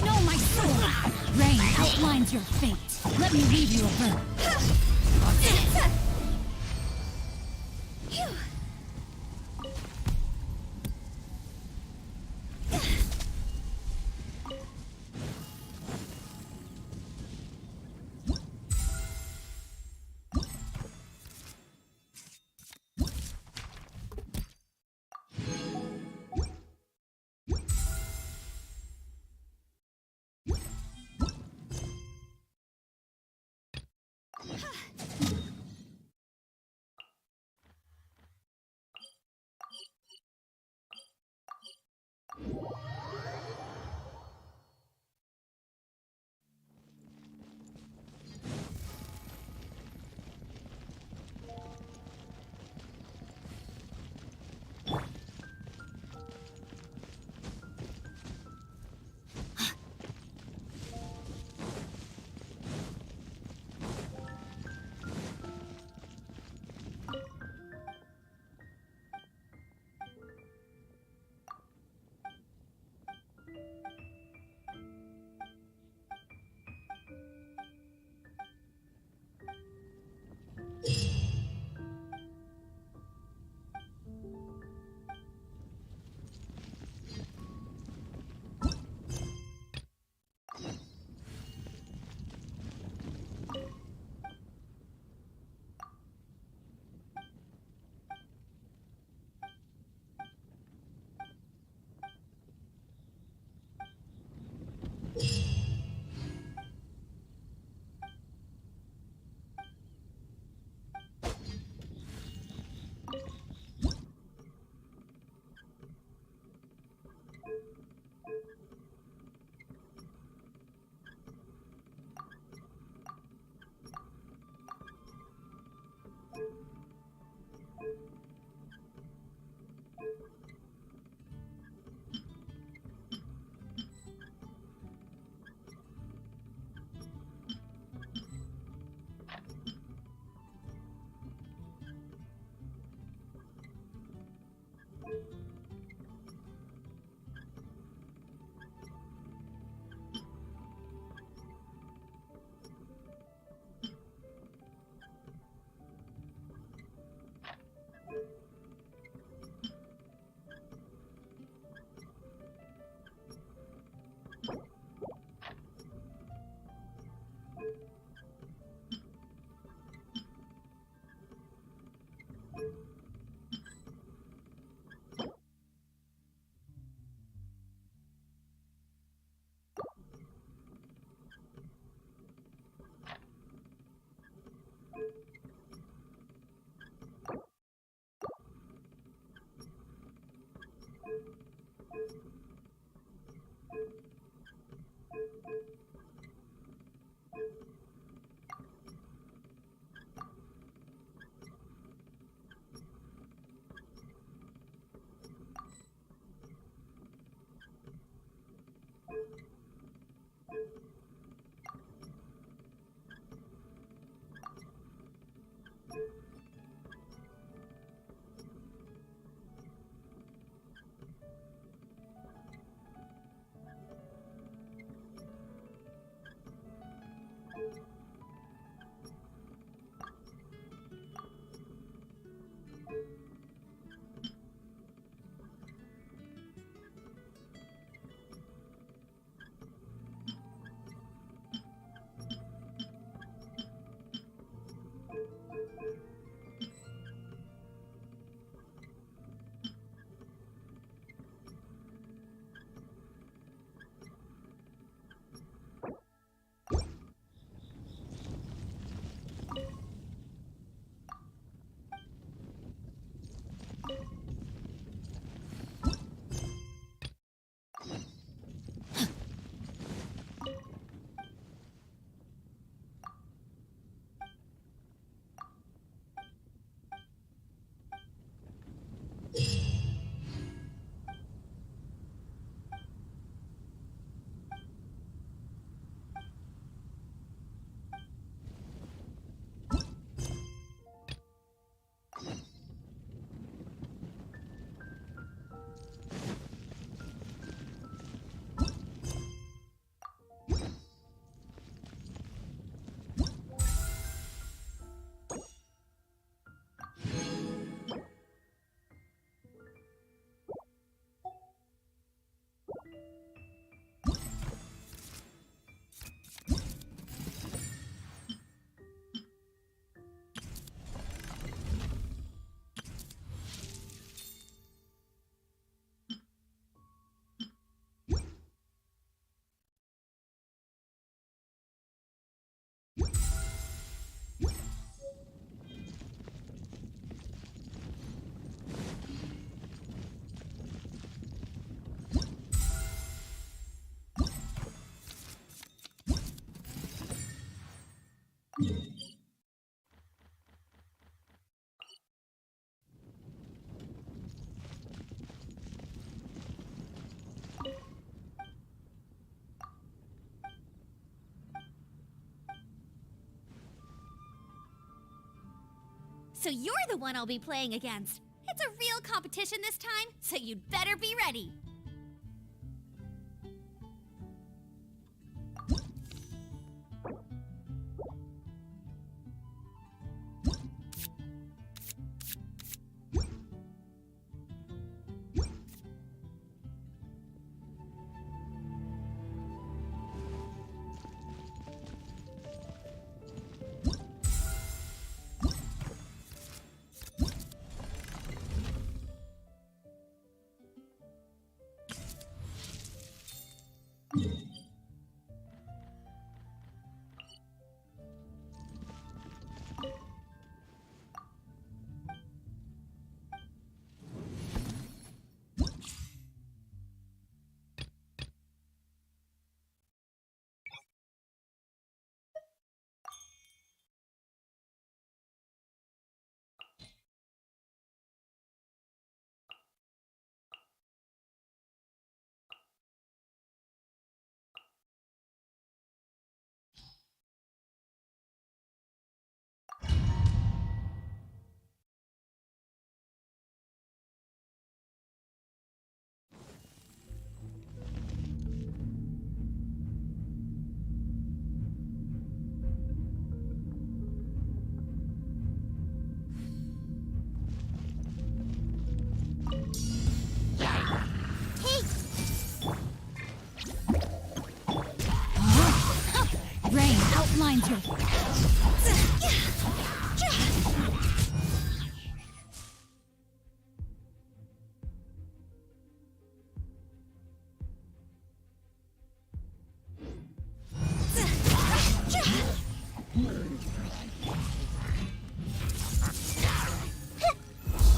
No, my sword. Rain outlines your fate. Let me read you a verb. so you're the one I'll be playing against. It's a real competition this time, so you'd better be ready. Rain outlines your...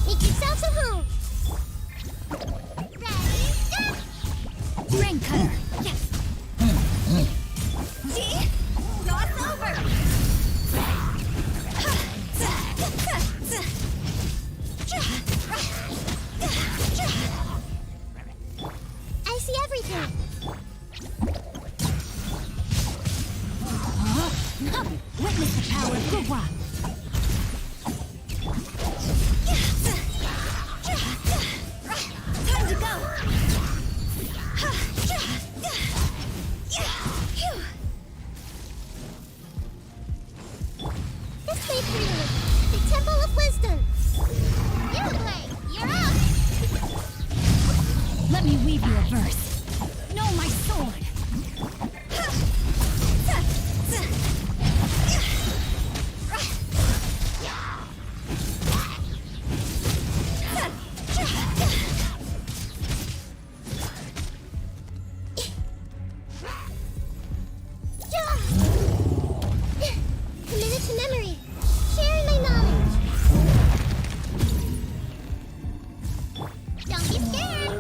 Make yourselves at home. Ready, go! Rain cutter. Yes! See? Cross over! I see everything. Witness the power of Gugwa. Time to go! This way through. The Temple of Wisdom. You play. You're up. Let me weave you a verse. Know my sword. Committed to memory. Sharing my knowledge. Don't be scared.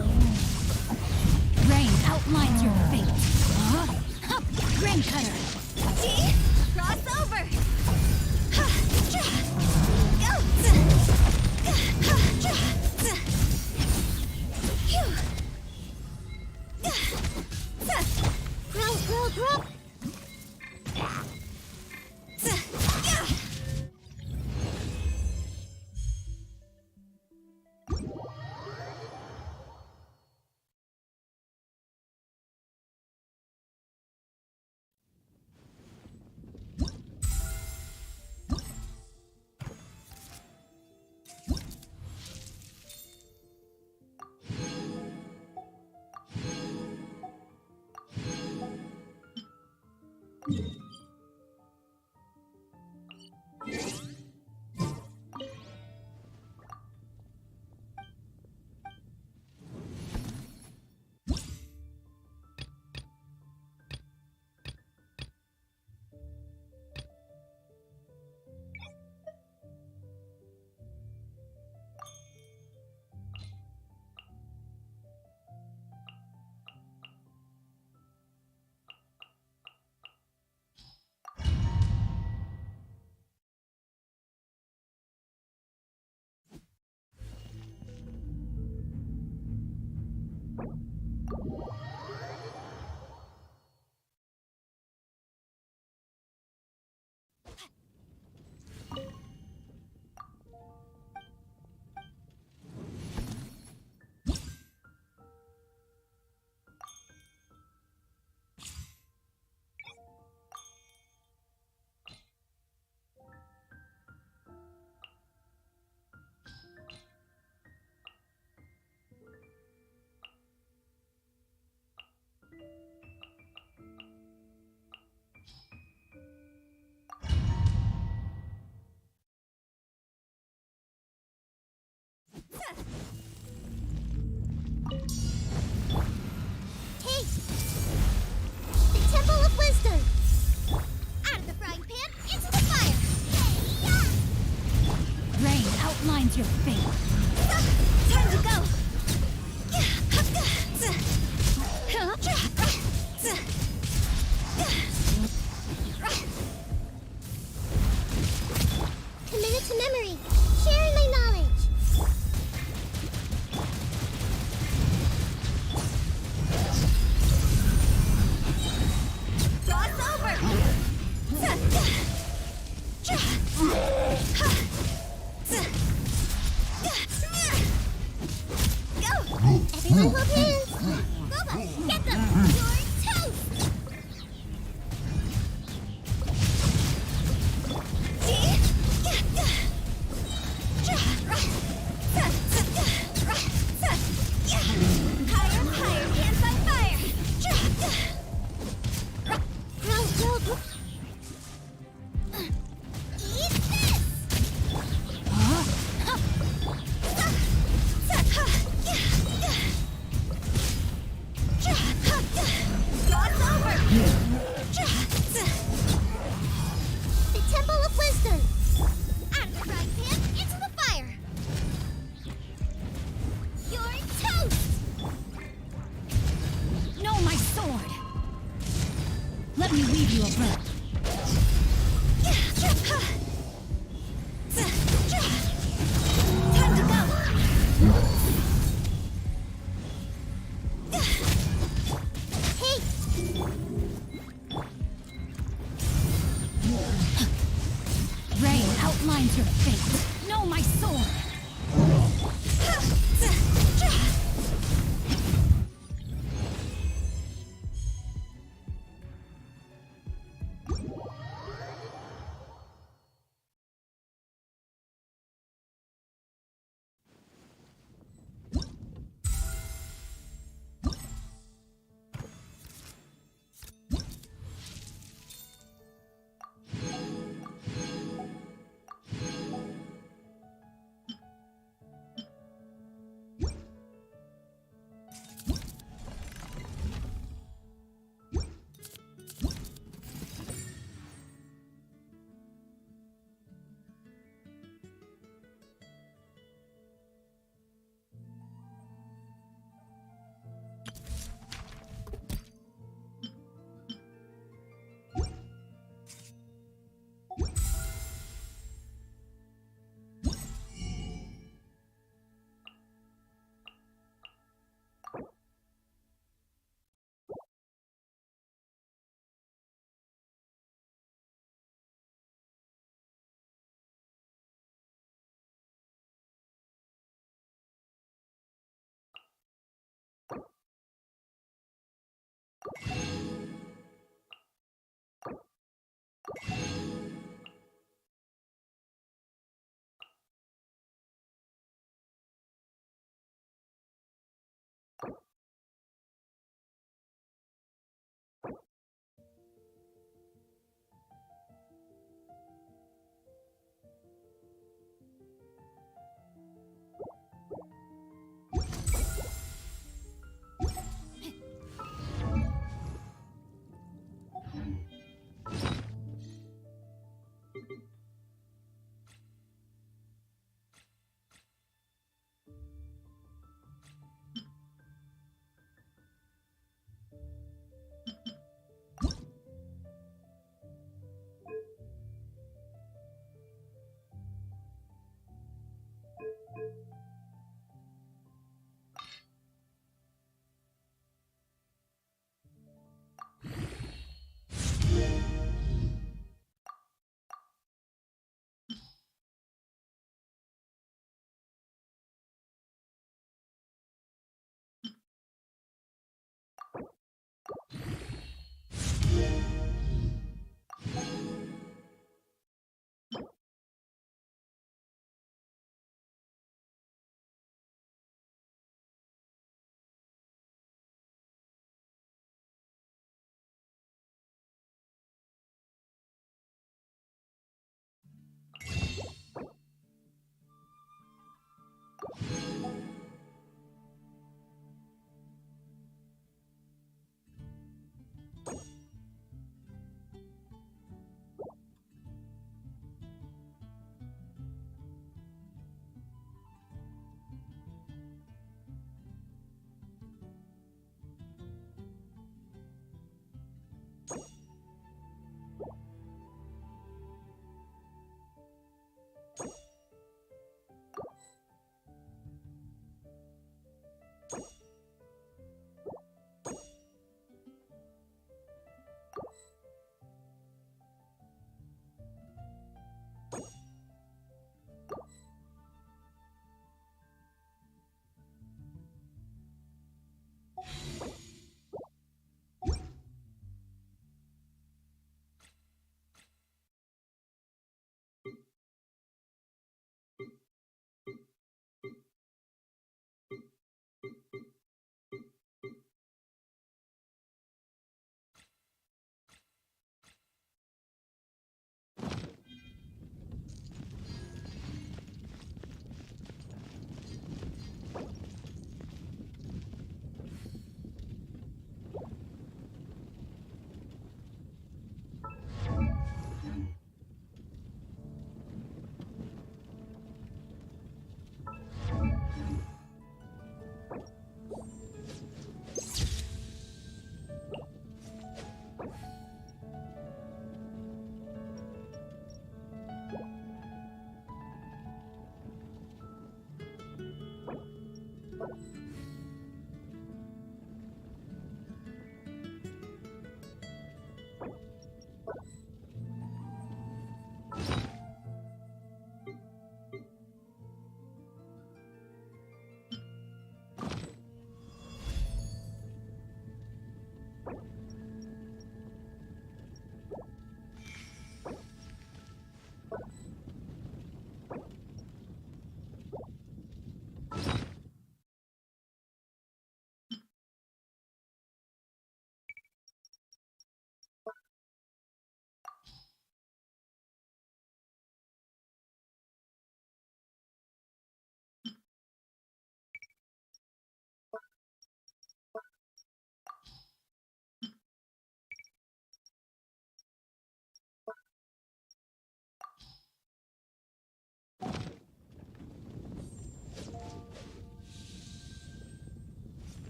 Rain outlines your fate. Rain cutter. See? Cross over! Grow. your fate. Time to go. Committed to memory. Sharing my knowledge. Cross over. Everyone hold hands. Boba, get them! You're toast! Higher, higher, hands on fire! Grow, grow, grow. Eat this! Cross over! The Temple of Wisdom. Out of the frying pan, into the fire! You're toast! No, my sword! Let me weave you a rope. Time to go! Hey, Rain outlines your fate. Know my sword!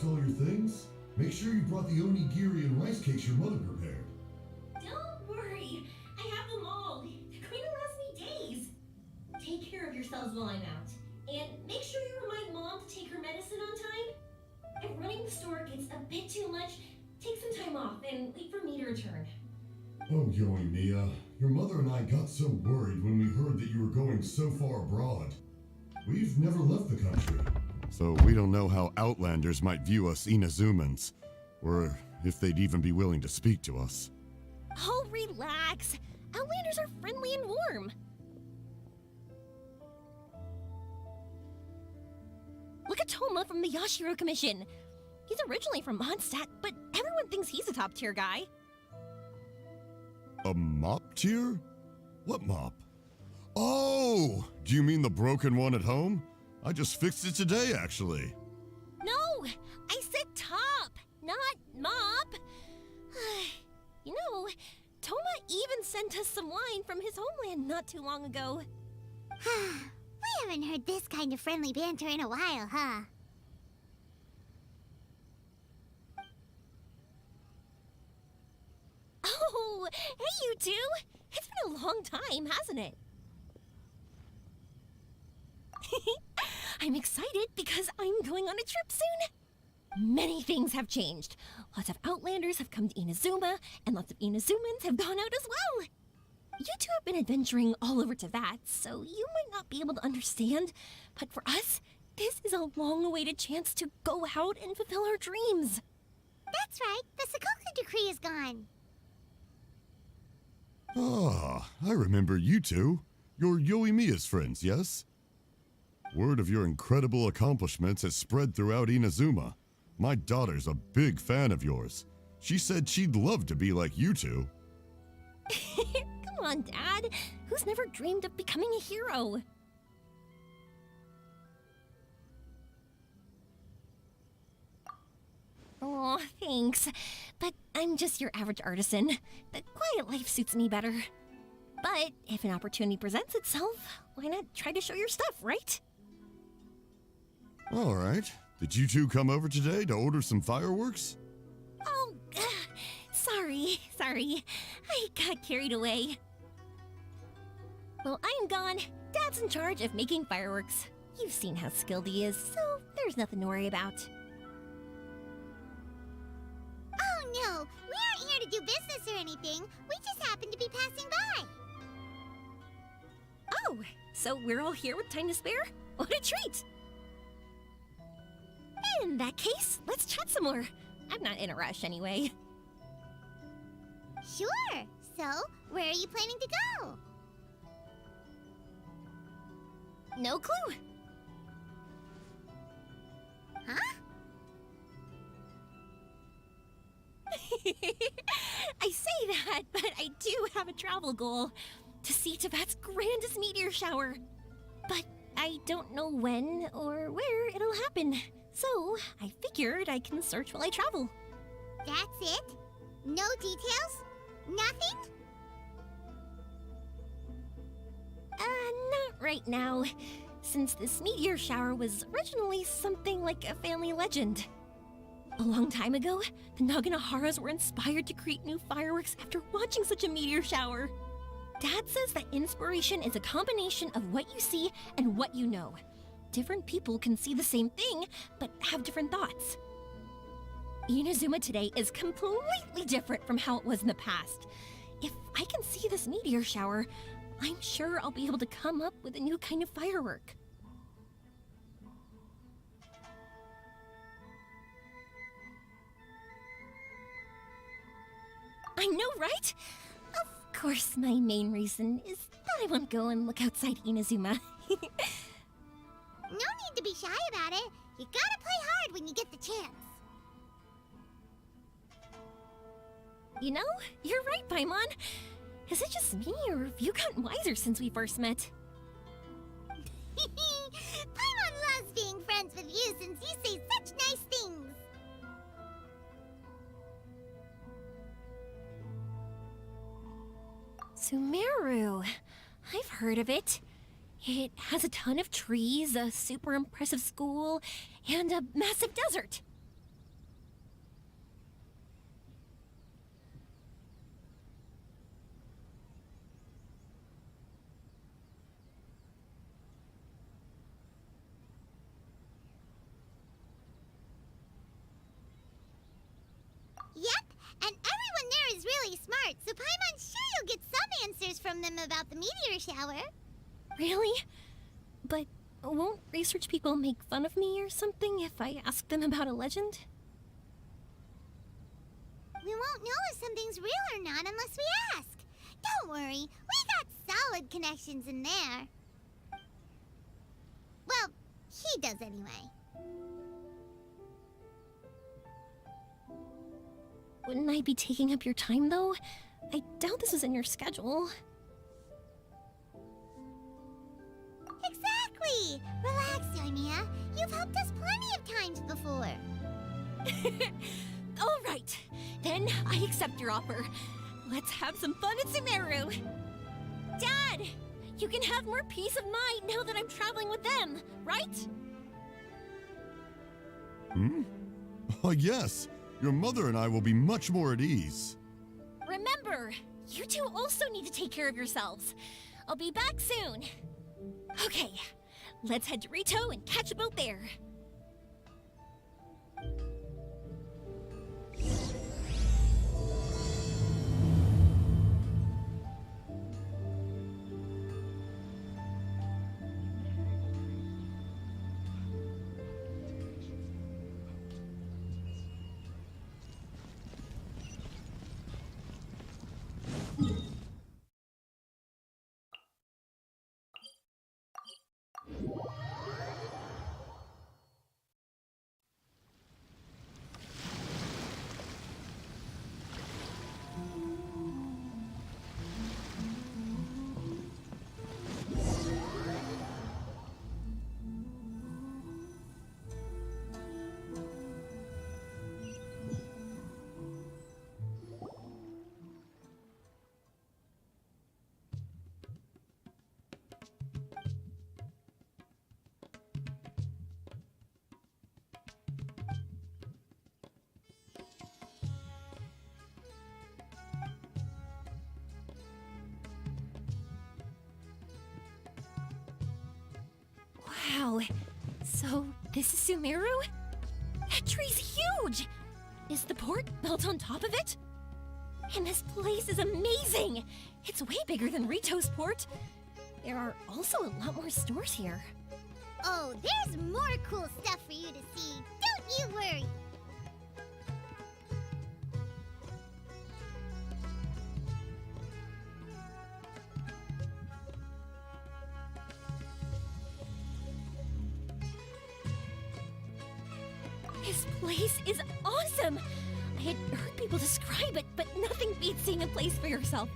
packed all your things? Make sure you brought the onigiri and rice cakes your mother prepared. Don't worry. I have them all. They're going to last me days. Take care of yourselves while I'm out. And make sure you remind Mom to take her medicine on time. If running the store gets a bit too much, take some time off and wait for me to return. Oh, Yoimiya, your mother and I got so worried when we heard that you were going so far abroad. We've never left the country. So we don't know how Outlanders might view us Inazumans, or if they'd even be willing to speak to us. Oh, relax. Outlanders are friendly and warm. Look at Toma from the Yashiro Commission. He's originally from Mondstadt, but everyone thinks he's a top-tier guy. A mop tier? What mop? Oh! Do you mean the broken one at home? I just fixed it today, actually. No! I said top, not mop. You know, Toma even sent us some wine from his homeland not too long ago. We haven't heard this kind of friendly banter in a while, huh? Oh, hey you two! It's been a long time, hasn't it? I'm excited because I'm going on a trip soon. Many things have changed. Lots of Outlanders have come to Inazuma, and lots of Inazumans have gone out as well. You two have been adventuring all over Teyvat, so you might not be able to understand, but for us, this is a long-awaited chance to go out and fulfill our dreams. That's right, the Sakoku decree is gone. Ah, I remember you two. You're Yoimiya's friends, yes? Word of your incredible accomplishments has spread throughout Inazuma. My daughter's a big fan of yours. She said she'd love to be like you two. Come on, Dad. Who's never dreamed of becoming a hero? Oh, thanks. But I'm just your average artisan. The quiet life suits me better. But if an opportunity presents itself, why not try to show your stuff, right? All right. Did you two come over today to order some fireworks? Oh, sorry. I got carried away. Well, I'm gone. Dad's in charge of making fireworks. You've seen how skilled he is, so there's nothing to worry about. Oh no, we aren't here to do business or anything. We just happen to be passing by. Oh, so we're all here with time to spare? What a treat! In that case, let's chat some more. I'm not in a rush anyway. Sure. So, where are you planning to go? No clue. Huh? I say that, but I do have a travel goal. To see Teyvat's grandest meteor shower. But I don't know when or where it'll happen. So, I figured I can search while I travel. That's it? No details? Nothing? Not right now. Since this meteor shower was originally something like a family legend. A long time ago, the Naganaharas were inspired to create new fireworks after watching such a meteor shower. Dad says that inspiration is a combination of what you see and what you know. Different people can see the same thing, but have different thoughts. Inazuma today is completely different from how it was in the past. If I can see this meteor shower, I'm sure I'll be able to come up with a new kind of firework. I know, right? Of course, my main reason is that I want to go and look outside Inazuma. No need to be shy about it. You gotta play hard when you get the chance. You know, you're right, Paimon. Is it just me, or have you gotten wiser since we first met? Paimon loves being friends with you since you say such nice things. Sumeru. I've heard of it. It has a ton of trees, a super impressive school, and a massive desert. smart, so Paimon's sure you'll get some answers from them about the meteor shower. Really? But won't research people make fun of me or something if I ask them about a legend? We won't know if something's real or not unless we ask. Don't worry, we got solid connections in there. Well, he does anyway. Wouldn't I be taking up your time, though? I doubt this is in your schedule. Exactly! Relax, Yoimiya. You've helped us plenty of times before. All right, then I accept your offer. Let's have some fun at Sumeru. Dad, you can have more peace of mind now that I'm traveling with them, right? Oh, yes. Your mother and I will be much more at ease. Remember, you two also need to take care of yourselves. I'll be back soon. Okay, let's head to Rito and catch a boat there. Wow, so this is Sumeru? That tree's huge! Is the port built on top of it? And this place is amazing! It's way bigger than Rito's port. There are also a lot more stores here. Oh, there's more cool stuff for you to see. Don't you worry. This place is awesome! I had heard people describe it, but nothing beats seeing a place for yourself.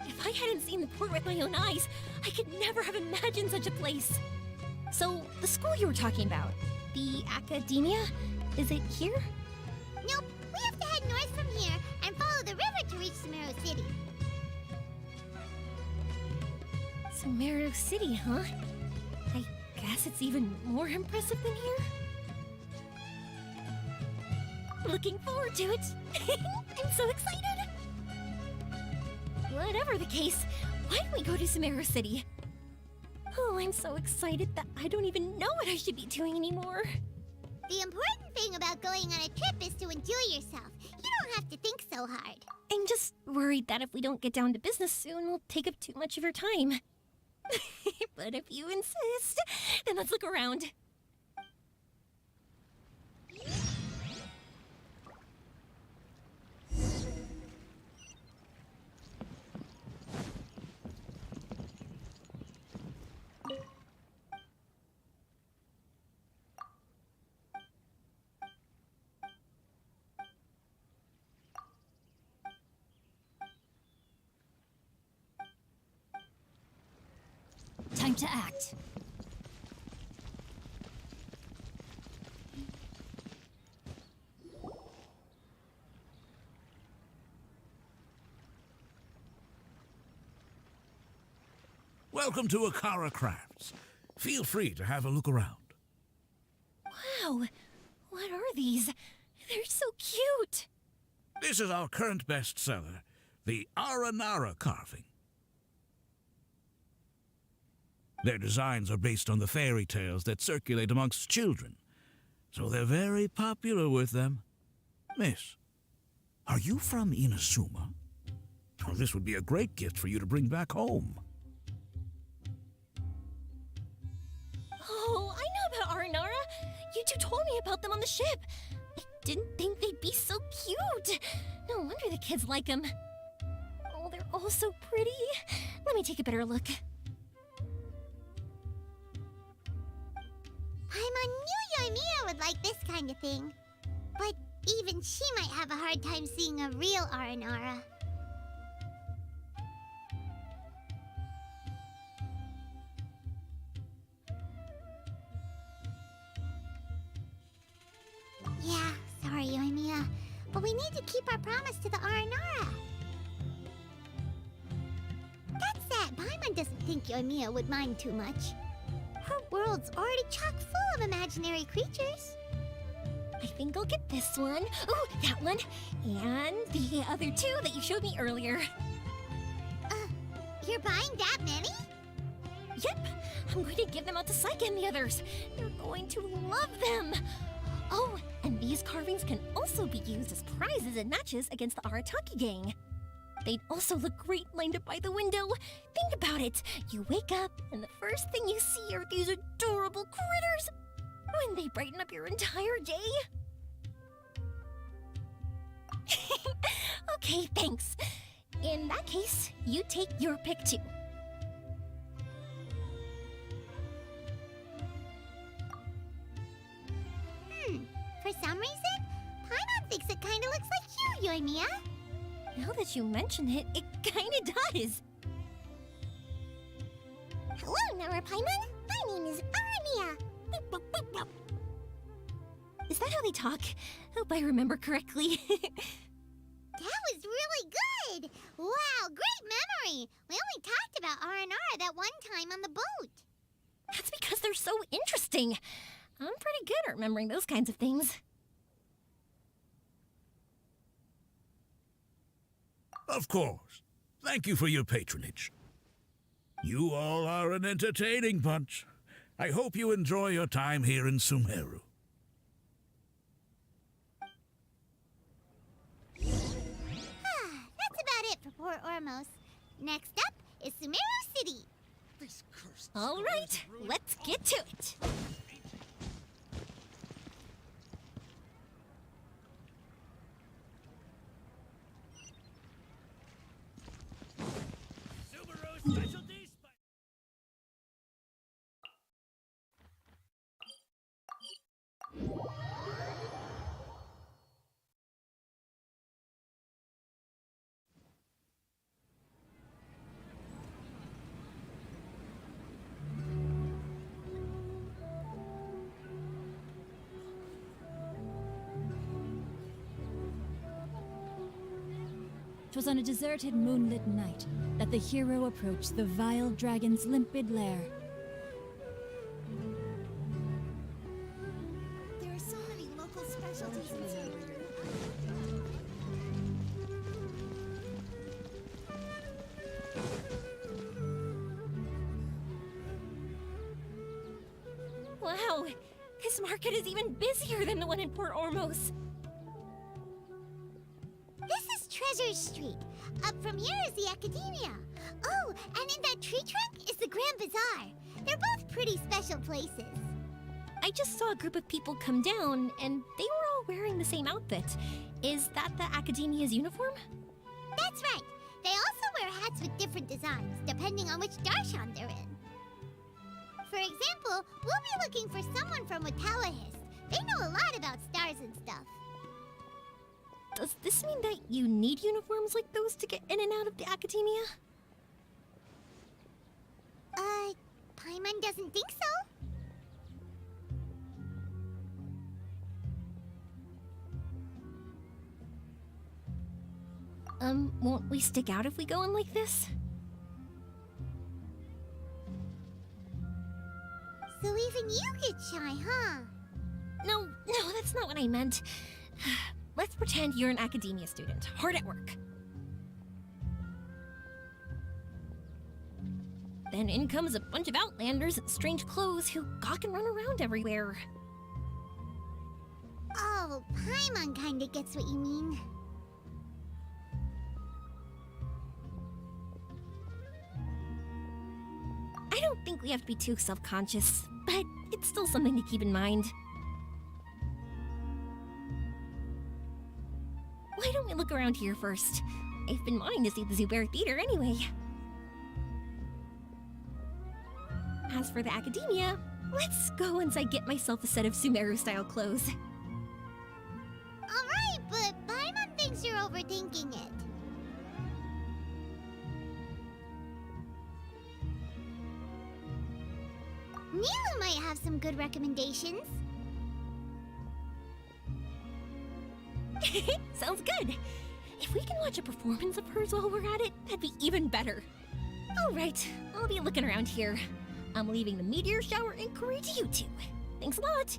If I hadn't seen the port with my own eyes, I could never have imagined such a place. So, the school you were talking about, the academia, is it here? Nope, we have to head north from here and follow the river to reach Sumeru City. Sumeru City, huh? I guess it's even more impressive than here. Looking forward to it. I'm so excited. Whatever the case, why don't we go to Sumeru City? Oh, I'm so excited that I don't even know what I should be doing anymore. The important thing about going on a trip is to enjoy yourself. You don't have to think so hard. I'm just worried that if we don't get down to business soon, we'll take up too much of your time. But if you insist, then let's look around. Time to act. Welcome to Akara Crafts. Feel free to have a look around. Wow, what are these? They're so cute. This is our current bestseller, the Aranara carving. Their designs are based on the fairy tales that circulate amongst children, so they're very popular with them. Miss, are you from Inazuma? This would be a great gift for you to bring back home. Oh, I know about Aranara. You two told me about them on the ship. I didn't think they'd be so cute. No wonder the kids like them. Oh, they're all so pretty. Let me take a better look. Paimon knew Yoimiya would like this kind of thing. But even she might have a hard time seeing a real Aranara. Yeah, sorry, Yoimiya, but we need to keep our promise to the Aranara. That said, Paimon doesn't think Yoimiya would mind too much. Her world's already chock full of imaginary creatures. I think I'll get this one. Oh, that one. And the other two that you showed me earlier. You're buying that many? Yep. I'm going to give them out to Saika and the others. They're going to love them. Oh, and these carvings can also be used as prizes in matches against the Arataki gang. They'd also look great lined up by the window. Think about it. You wake up, and the first thing you see are these adorable critters. Wouldn't they brighten up your entire day? Okay, thanks. In that case, you take your pick too. For some reason, Paimon thinks it kinda looks like you, Yoimiya. Now that you mention it, it kinda does. Hello, Nara Paimon. My name is Arania. Is that how they talk? Hope I remember correctly. That was really good! Wow, great memory! We only talked about Aranara that one time on the boat. That's because they're so interesting. I'm pretty good at remembering those kinds of things. Of course. Thank you for your patronage. You all are an entertaining bunch. I hope you enjoy your time here in Sumeru. That's about it for Port Ormos. Next up is Sumeru City. All right, let's get to it. It was on a deserted moonlit night that the hero approached the vile dragon's limpid lair. There are so many local specialties in Sumeru. Wow, this market is even busier than the one in Port Ormos. This is Treasure Street. Up from here is the Academia. Oh, and in that tree trunk is the Grand Bazaar. They're both pretty special places. I just saw a group of people come down, and they were all wearing the same outfit. Is that the Academia's uniform? That's right. They also wear hats with different designs, depending on which darshan they're in. For example, we'll be looking for someone from Watawahis. They know a lot about stars and stuff. Does this mean that you need uniforms like those to get in and out of the Academia? Paimon doesn't think so. Won't we stick out if we go in like this? So even you get shy, huh? No, that's not what I meant. Let's pretend you're an Academia student, hard at work. Then in comes a bunch of Outlanders in strange clothes who gawk and run around everywhere. Oh, Paimon kinda gets what you mean. we have to be too self-conscious, but it's still something to keep in mind. Why don't we look around here first? I've been wanting to see the Zubair Theater anyway. As for the academia, let's go once I get myself a set of Sumeru-style clothes. Alright, but Paimon thinks you're overthinking it. Nilu might have some good recommendations. Sounds good. If we can watch a performance of hers while we're at it, that'd be even better. Alright, I'll be looking around here. I'm leaving the meteor shower inquiry to you two. Thanks a lot.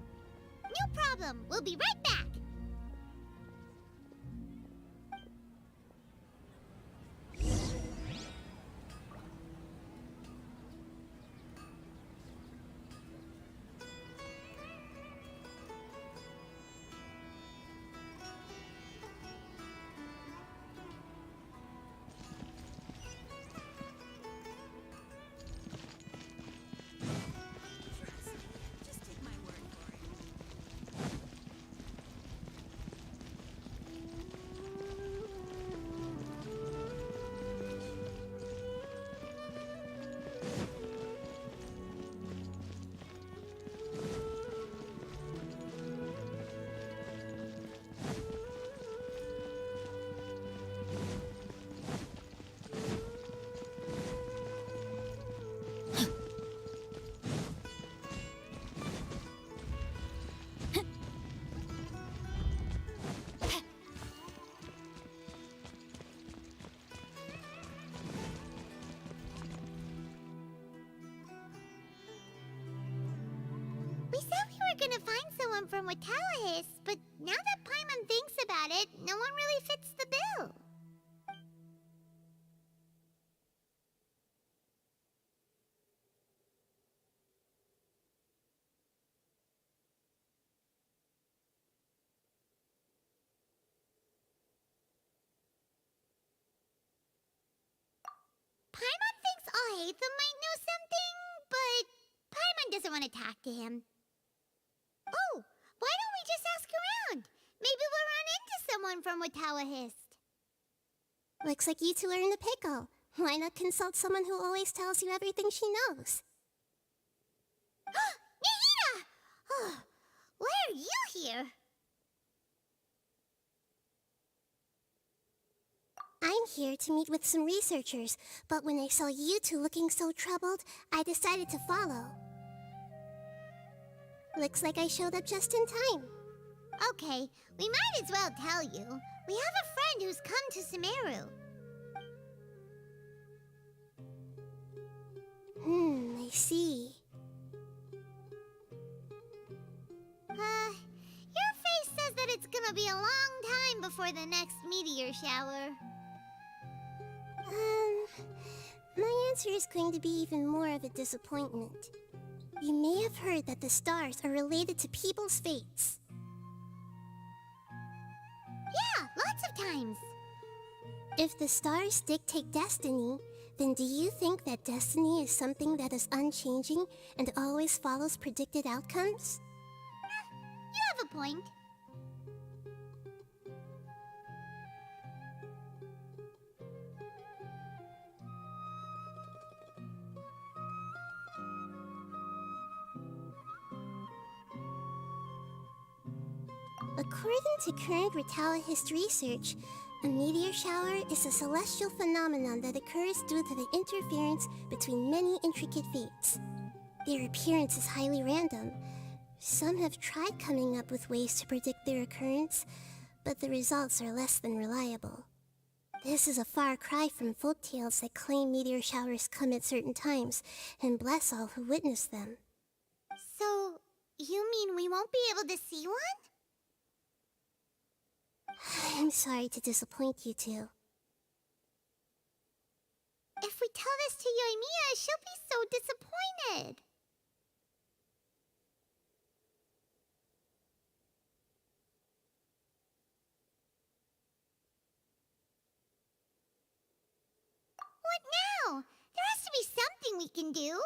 No problem. We'll be right back. We said we were gonna find someone from Watawahis, but now that Paimon thinks about it, no one really fits the bill. Paimon thinks Alhaitham might know something, but Paimon doesn't want to talk to him. Oh, why don't we just ask around? Maybe we'll run into someone from Watawahis. Looks like you two are in a pickle. Why not consult someone who always tells you everything she knows? Nahida! Oh, why are you here? I'm here to meet with some researchers, but when I saw you two looking so troubled, I decided to follow. Looks like I showed up just in time. Okay, we might as well tell you. We have a friend who's come to Sumeru. I see. Your face says that it's gonna be a long time before the next meteor shower. My answer is going to be even more of a disappointment. You may have heard that the stars are related to people's fates. Yeah, lots of times. If the stars dictate destiny, then do you think that destiny is something that is unchanging and always follows predicted outcomes? You have a point. According to current Watawahist research, a meteor shower is a celestial phenomenon that occurs due to the interference between many intricate fates. Their appearance is highly random. Some have tried coming up with ways to predict their occurrence, but the results are less than reliable. This is a far cry from folktales that claim meteor showers come at certain times and bless all who witness them. So, you mean we won't be able to see one? I'm sorry to disappoint you two. If we tell this to Yoimiya, she'll be so disappointed. What now? There has to be something we can do.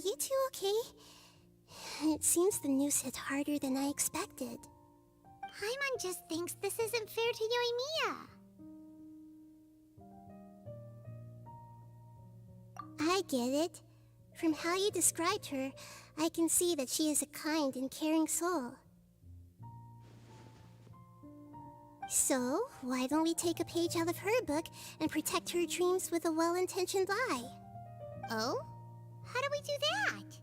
you two okay? It seems the news hit harder than I expected. Paimon just thinks this isn't fair to Yoimiya. I get it. From how you described her, I can see that she is a kind and caring soul. So, why don't we take a page out of her book and protect her dreams with a well-intentioned lie? Oh? How do we do that?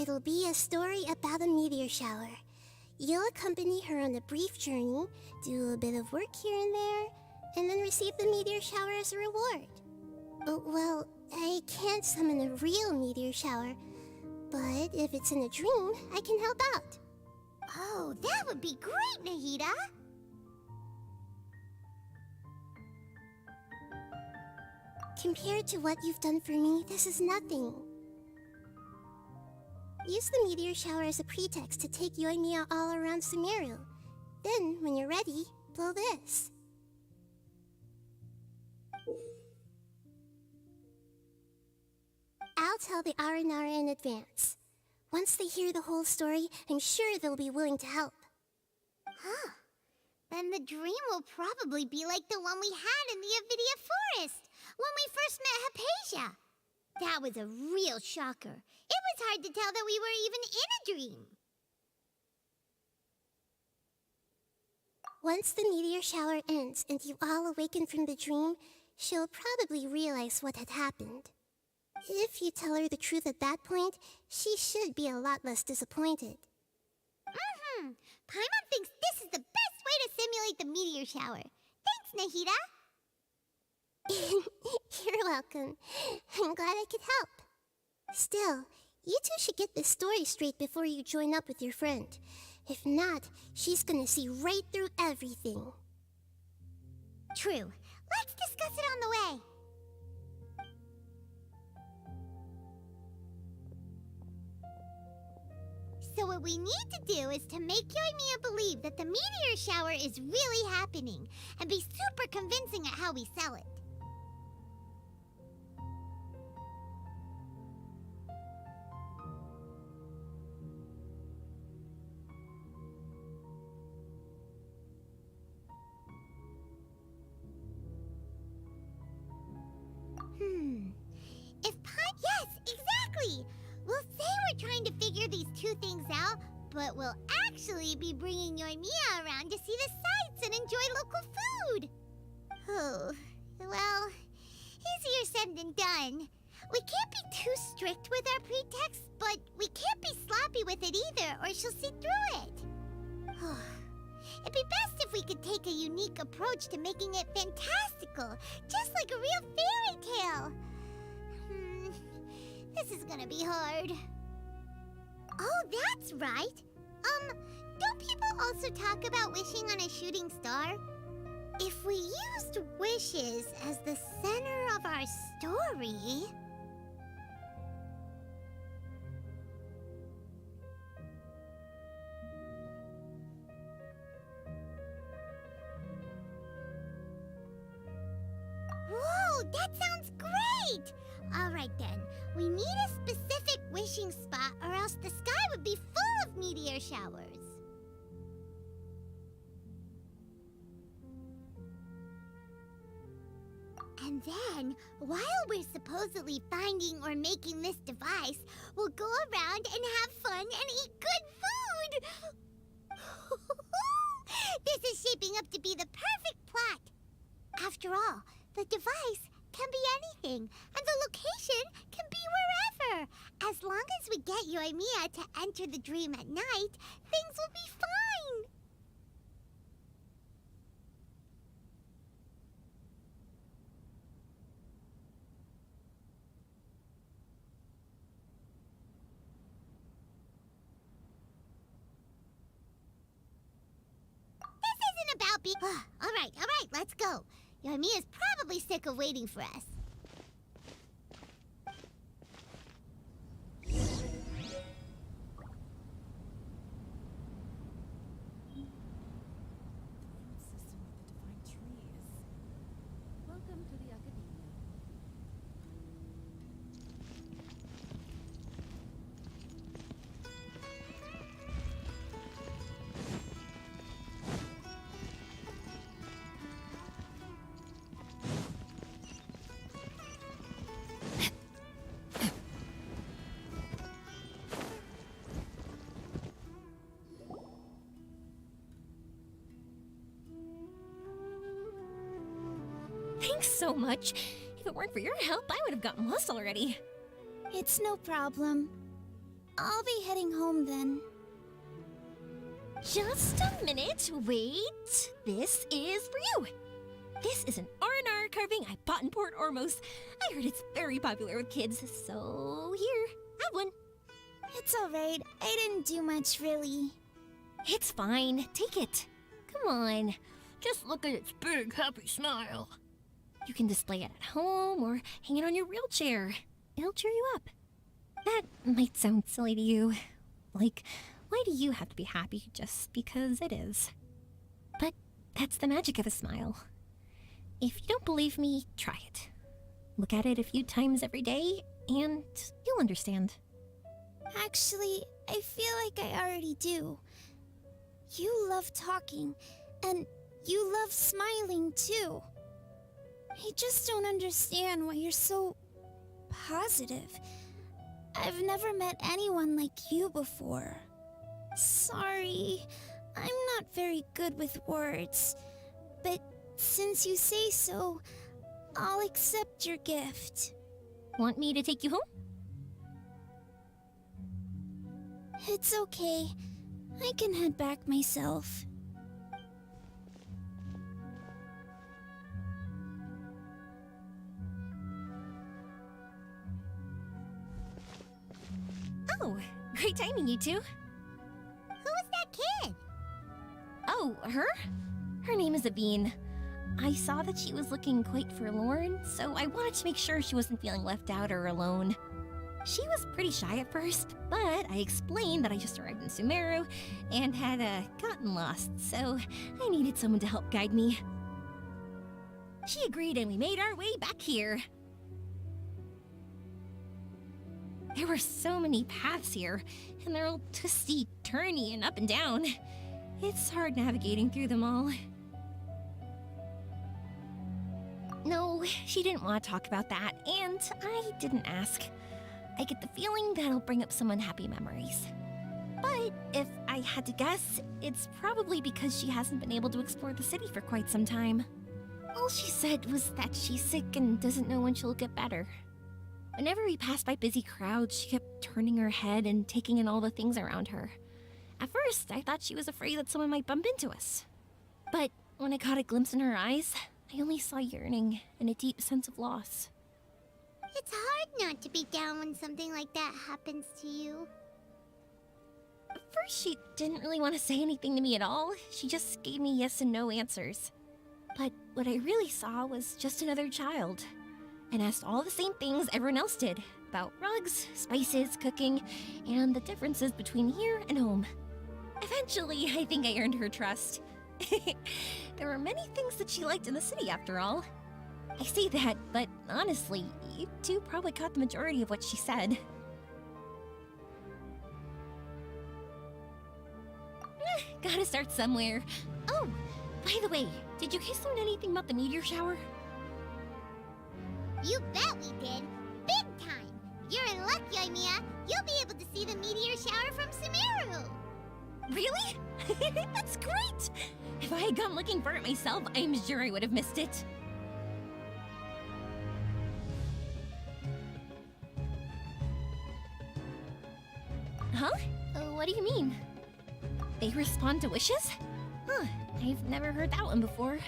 It'll be a story about a meteor shower. You'll accompany her on a brief journey, do a bit of work here and there, and then receive the meteor shower as a reward. Well, I can't summon a real meteor shower, but if it's in a dream, I can help out. Oh, that would be great, Nahida! Compared to what you've done for me, this is nothing. Use the meteor shower as a pretext to take Yoimiya all around Sumeru. Then, when you're ready, blow this. I'll tell the Aranara in advance. Once they hear the whole story, I'm sure they'll be willing to help. Huh. Then the dream will probably be like the one we had in the Avidia Forest, when we first met Hypatia. That was a real shocker. It was hard to tell that we were even in a dream. Once the meteor shower ends and you all awaken from the dream, she'll probably realize what had happened. If you tell her the truth at that point, she should be a lot less disappointed. Paimon thinks this is the best way to simulate the meteor shower. Thanks, Nahida. You're welcome. I'm glad I could help. Still, you two should get this story straight before you join up with your friend. If not, she's gonna see right through everything. True. Let's discuss it on the way. So what we need to do is to make Yoimiya believe that the meteor shower is really happening, and be super convincing at how we sell it. Yes, exactly! We'll say we're trying to figure these two things out, but we'll actually be bringing Yoimiya around to see the sights and enjoy local food. Oh, well, easier said than done. We can't be too strict with our pretexts, but we can't be sloppy with it either, or she'll see through it. It'd be best if we could take a unique approach to making it fantastical, just like a real fairy tale. This is gonna be hard. Oh, that's right. Don't people also talk about wishing on a shooting star? If we used wishes as the center of our story... Whoa, that sounds great! Alright then, we need a specific wishing spot or else the sky would be full of meteor showers. And then, while we're supposedly finding or making this device, we'll go around and have fun and eat good food! This is shaping up to be the perfect plot. After all, the device can be anything, and the location can be wherever. As long as we get Yoimiya to enter the dream at night, things will be fine. This isn't about being... All right, let's go. Yoimiya's probably sick of waiting for us. Welcome to the Academia. so much. If it weren't for your help, I would have gotten lost already. It's no problem. I'll be heading home then. Just a minute, wait. This is for you. This is an R&R carving I bought in Port Ormos. I heard it's very popular with kids, so here, have one. It's alright. I didn't do much, really. It's fine. Take it. Come on. Just look at its big, happy smile. You can display it at home or hang it on your wheelchair. It'll cheer you up. That might sound silly to you. Like, why do you have to be happy just because it is? But that's the magic of a smile. If you don't believe me, try it. Look at it a few times every day, and you'll understand. Actually, I feel like I already do. You love talking, and you love smiling too. I just don't understand why you're so positive. I've never met anyone like you before. Sorry, I'm not very good with words, but since you say so, I'll accept your gift. Want me to take you home? It's okay. I can head back myself. Oh, great timing, you two. Who was that kid? Oh, her? Her name is Abine. I saw that she was looking quite forlorn, so I wanted to make sure she wasn't feeling left out or alone. She was pretty shy at first, but I explained that I just arrived in Sumeru and had gotten lost, so I needed someone to help guide me. She agreed and we made our way back here. There were so many paths here, and they're all twisty, turny, and up and down. It's hard navigating through them all. No, she didn't want to talk about that, and I didn't ask. I get the feeling that'll bring up some unhappy memories. But if I had to guess, it's probably because she hasn't been able to explore the city for quite some time. All she said was that she's sick and doesn't know when she'll get better. Whenever we passed by busy crowds, she kept turning her head and taking in all the things around her. At first, I thought she was afraid that someone might bump into us. But when I caught a glimpse in her eyes, I only saw yearning and a deep sense of loss. It's hard not to be down when something like that happens to you. At first, she didn't really want to say anything to me at all. She just gave me yes and no answers. But what I really saw was just another child, and asked all the same things everyone else did, about rugs, spices, cooking, and the differences between here and home. Eventually, I think I earned her trust. There were many things that she liked in the city, after all. I say that, but honestly, you two probably caught the majority of what she said. Gotta start somewhere. Oh, by the way, did you guys learn anything about the meteor shower? You bet we did. Big time. You're in luck, Yoimiya. You'll be able to see the meteor shower from Sumeru. Really? That's great! If I had gone looking for it myself, I'm sure I would have missed it. Huh? What do you mean? They respond to wishes? Huh, I've never heard that one before.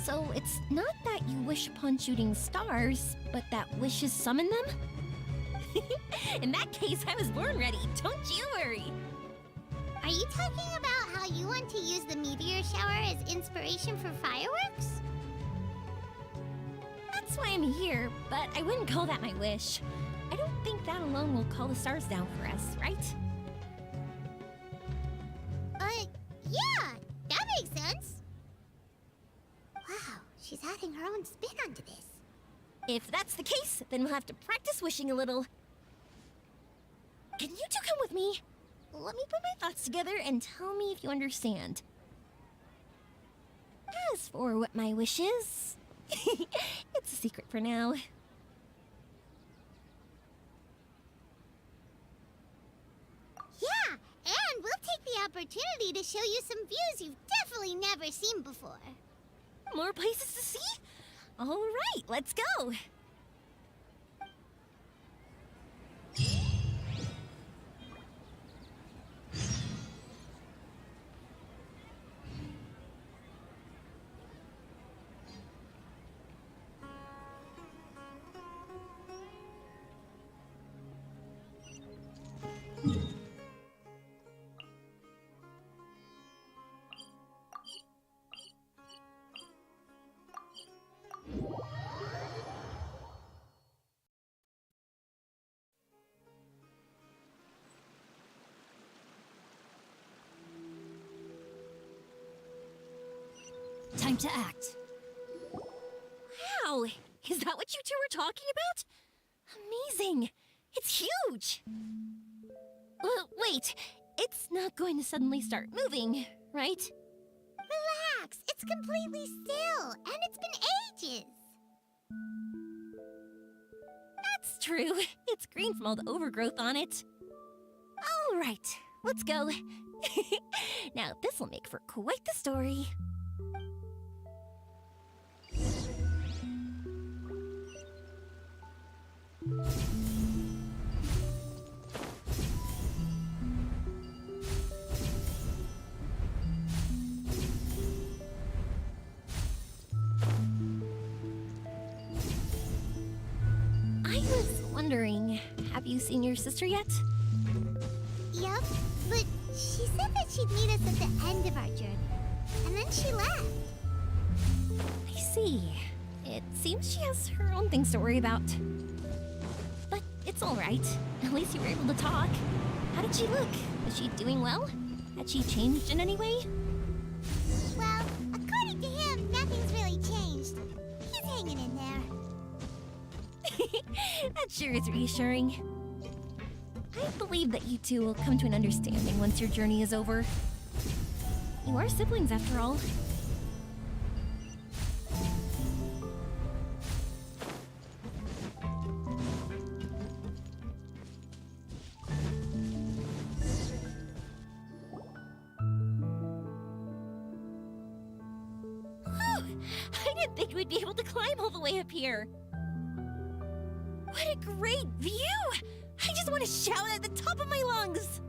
So it's not that you wish upon shooting stars, but that wishes summon them? In that case, I was born ready, don't you worry. Are you talking about how you want to use the meteor shower as inspiration for fireworks? That's why I'm here, but I wouldn't call that my wish. I don't think that alone will call the stars down for us, right? Yeah, that makes sense. Wow, she's adding her own spin onto this. If that's the case, then we'll have to practice wishing a little. Can you two come with me? Let me put my thoughts together and tell me if you understand. As for what my wish is, it's a secret for now. Yeah, and we'll take the opportunity to show you some views you've definitely never seen before. More places to see? All right, let's go. Time to act. Wow, is that what you two were talking about? Amazing! It's huge! Wait, it's not going to suddenly start moving, right? Relax, it's completely still, and it's been ages. That's true. It's green from all the overgrowth on it. All right, let's go. Now, this'll make for quite the story. I was wondering, have you seen your sister yet? Yup, but she said that she'd meet us at the end of our journey, and then she left. I see. It seems she has her own things to worry about. But it's all right. At least you were able to talk. How did she look? Was she doing well? Had she changed in any way? Well, according to him, nothing's really changed. He's hanging in there. That sure is reassuring. I believe that you two will come to an understanding once your journey is over. You are siblings, after all. I didn't think we'd be able to climb all the way up here. What a great view! I just want to shout at the top of my lungs!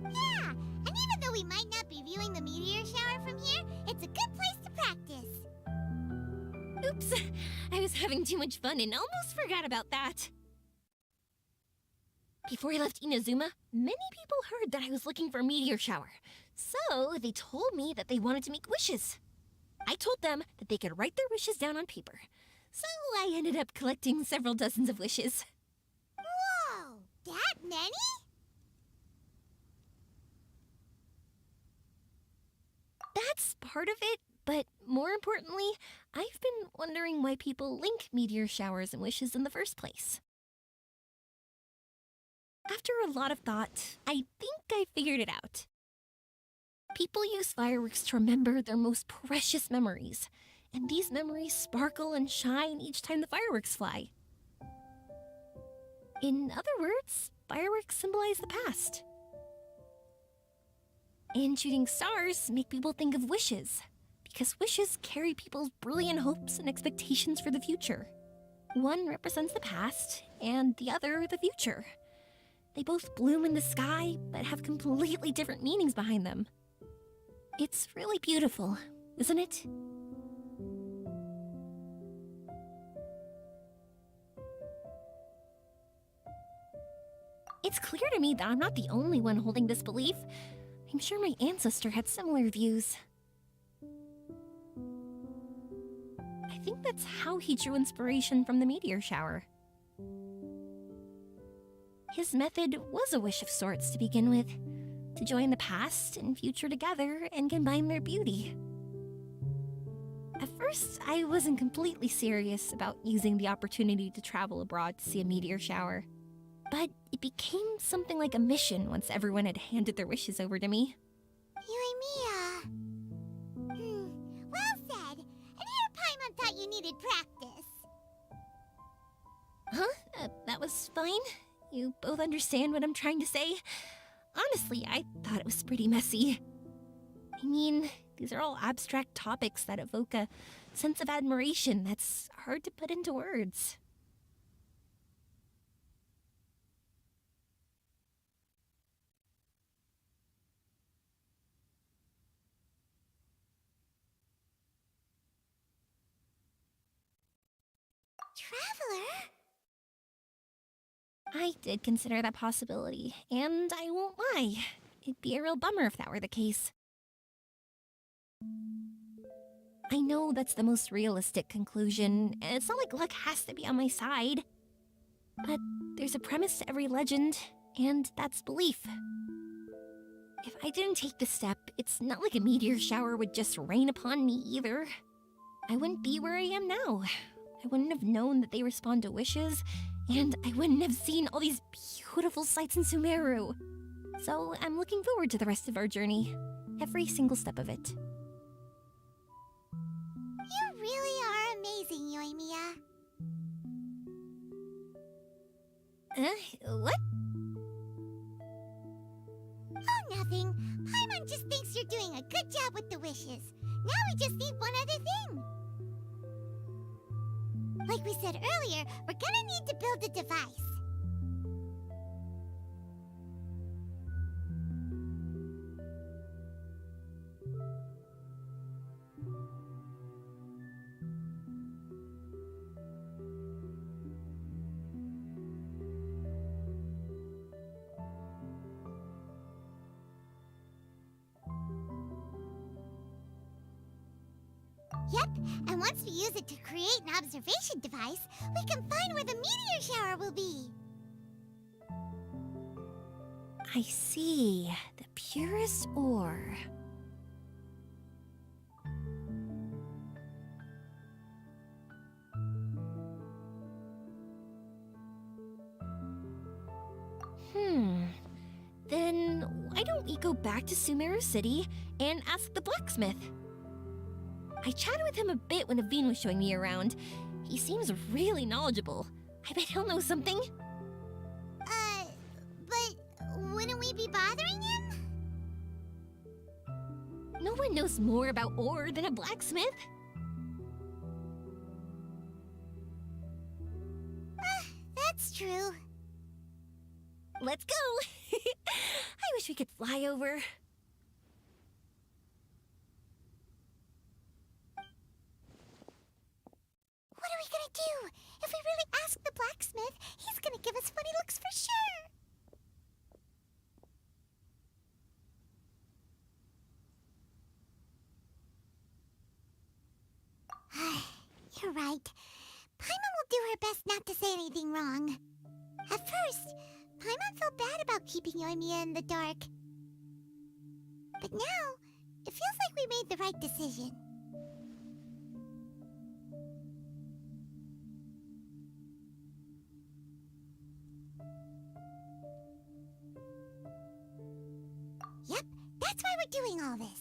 Yeah, and even though we might not be viewing the meteor shower from here, it's a good place to practice. Oops, I was having too much fun and almost forgot about that. Before I left Inazuma, many people heard that I was looking for a meteor shower. So they told me that they wanted to make wishes. I told them that they could write their wishes down on paper. So I ended up collecting several dozens of wishes. Whoa, that many? That's part of it, but more importantly, I've been wondering why people link meteor showers and wishes in the first place. After a lot of thought, I think I figured it out. People use fireworks to remember their most precious memories, and these memories sparkle and shine each time the fireworks fly. In other words, fireworks symbolize the past. And shooting stars make people think of wishes, because wishes carry people's brilliant hopes and expectations for the future. One represents the past, and the other the future. They both bloom in the sky, but have completely different meanings behind them. It's really beautiful, isn't it? It's clear to me that I'm not the only one holding this belief. I'm sure my ancestor had similar views. I think that's how he drew inspiration from the meteor shower. His method was a wish of sorts to begin with, to join the past and future together and combine their beauty. At first, I wasn't completely serious about using the opportunity to travel abroad to see a meteor shower. But it became something like a mission once everyone had handed their wishes over to me. Well said. And here Paimon thought you needed practice. Huh? That was fine? You both understand what I'm trying to say? Honestly, I thought it was pretty messy. I mean, These are all abstract topics that evoke a sense of admiration that's hard to put into words. Traveler? I did consider that possibility, and I won't lie. It'd be a real bummer if that were the case. I know that's the most realistic conclusion, and it's not like luck has to be on my side. But there's a premise to every legend, and that's belief. If I didn't take this step, it's not like a meteor shower would just rain upon me either. I wouldn't be where I am now. I wouldn't have known that they respond to wishes, and I wouldn't have seen all these beautiful sights in Sumeru. So I'm looking forward to the rest of our journey. Every single step of it. You really are amazing, Yoimiya. What? Oh, nothing. Paimon just thinks you're doing a good job with the wishes. Now we just need one other thing. Like we said earlier, we're gonna need to build a device. Yep, and once we use it to create an observation device, we can find where the meteor shower will be. I see. The purest ore. Then why don't we go back to Sumeru City and ask the blacksmith? I chatted with him a bit when Aveen was showing me around. He seems really knowledgeable. I bet he'll know something. But wouldn't we be bothering him? No one knows more about ore than a blacksmith. That's true. Let's go! I wish we could fly over. What are we gonna do? If we really ask the blacksmith, he's gonna give us funny looks for sure. You're right. Paimon will do her best not to say anything wrong. At first, Paimon felt bad about keeping Yoimiya in the dark. But now, it feels like we made the right decision. Yep, that's why we're doing all this.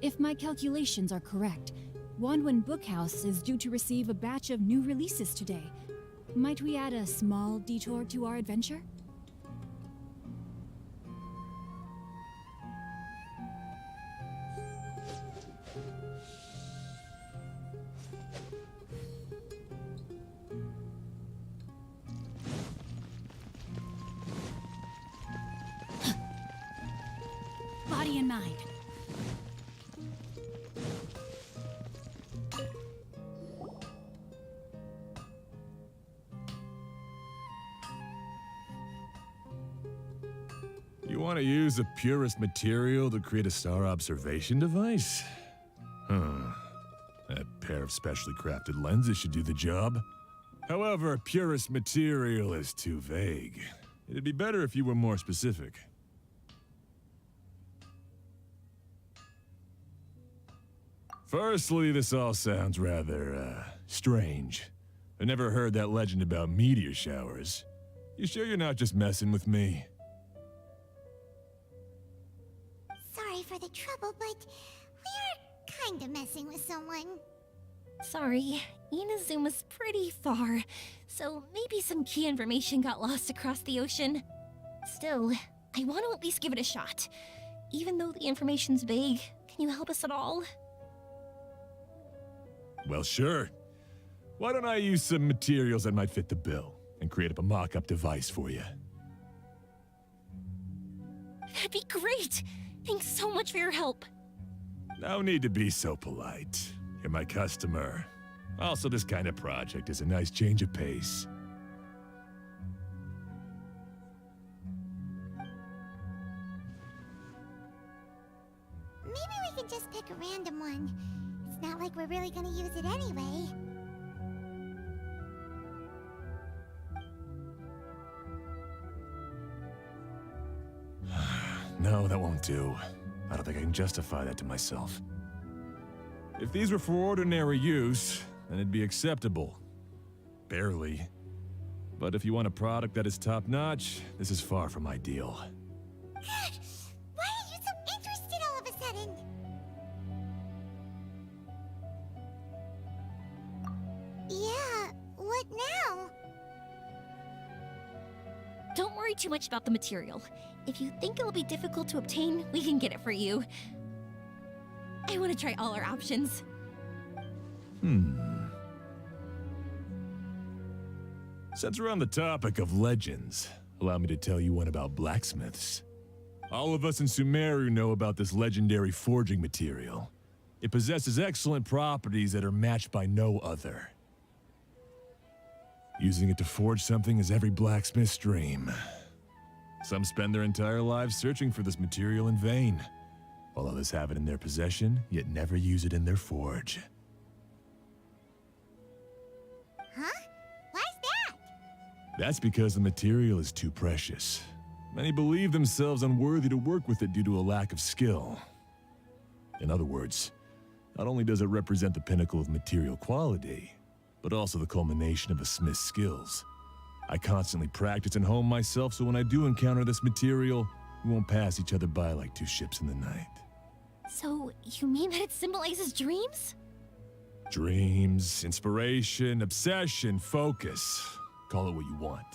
If my calculations are correct, Wanwen Bookhouse is due to receive a batch of new releases today. Might we add a small detour to our adventure? Body and mind. want to use the purest material to create a star observation device? Huh. A pair of specially crafted lenses should do the job. However, purest material is too vague. It'd be better if you were more specific. Firstly, this all sounds rather, strange. I never heard that legend about meteor showers. You sure you're not just messing with me? Sorry for the trouble, but we are kinda messing with someone. Sorry, Inazuma's pretty far, so maybe some key information got lost across the ocean. Still, I want to at least give it a shot. Even though the information's vague, can you help us at all? Well, sure. Why don't I use some materials that might fit the bill and create up a mock-up device for you? That'd be great! Thanks so much for your help. No need to be so polite. You're my customer. Also, this kind of project is a nice change of pace. Maybe we can just pick a random one. It's not like we're really gonna use it anyway. No, that won't do. I don't think I can justify that to myself. If these were for ordinary use, then it'd be acceptable. Barely. But if you want a product that is top-notch, this is far from ideal. Why are you so interested all of a sudden? Yeah, what now? Don't worry too much about the material. If you think it'll be difficult to obtain, we can get it for you. I want to try all our options. Since we're on the topic of legends, allow me to tell you one about blacksmiths. All of us in Sumeru know about this legendary forging material. It possesses excellent properties that are matched by no other. Using it to forge something is every blacksmith's dream. Some spend their entire lives searching for this material in vain, while others have it in their possession, yet never use it in their forge. Huh? Why's that? That's because the material is too precious. Many believe themselves unworthy to work with it due to a lack of skill. In other words, not only does it represent the pinnacle of material quality, but also the culmination of a smith's skills. I constantly practice and hone myself, so when I do encounter this material, we won't pass each other by like two ships in the night. So, you mean that it symbolizes dreams? Dreams, inspiration, obsession, focus. Call it what you want.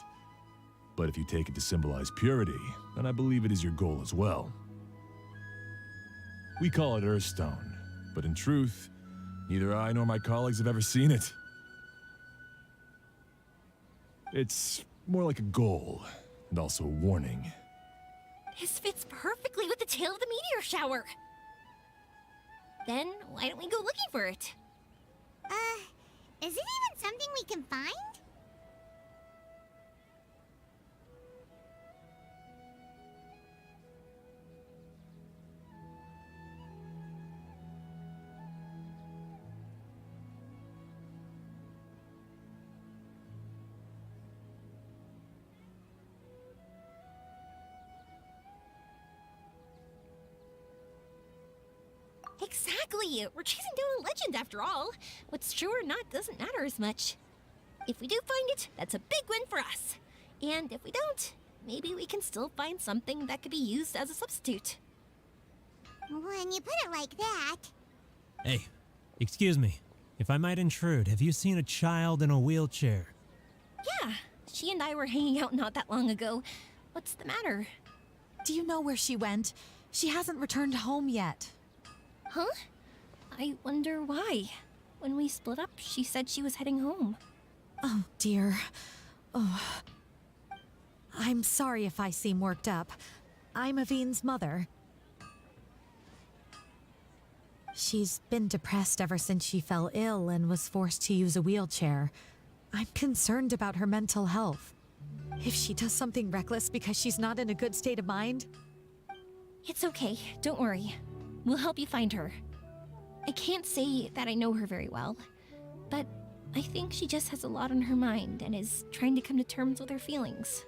But if you take it to symbolize purity, then I believe it is your goal as well. We call it Earthstone, but in truth, neither I nor my colleagues have ever seen it. It's more like a goal, and also a warning. This fits perfectly with the tale of the meteor shower. Then, why don't we go looking for it? Is it even something we can find? Exactly! We're chasing down a legend after all. What's true or not doesn't matter as much. If we do find it, that's a big win for us. And if we don't, maybe we can still find something that could be used as a substitute. When you put it like that... Hey, excuse me. If I might intrude, have you seen a child in a wheelchair? Yeah, she and I were hanging out not that long ago. What's the matter? Do you know where she went? She hasn't returned home yet. Huh? I wonder why. When we split up, she said she was heading home. Oh, dear. Oh. I'm sorry if I seem worked up. I'm Avine's mother. She's been depressed ever since she fell ill and was forced to use a wheelchair. I'm concerned about her mental health. If she does something reckless because she's not in a good state of mind, It's okay, don't worry. We'll help you find her. I can't say that I know her very well, but I think she just has a lot on her mind and is trying to come to terms with her feelings.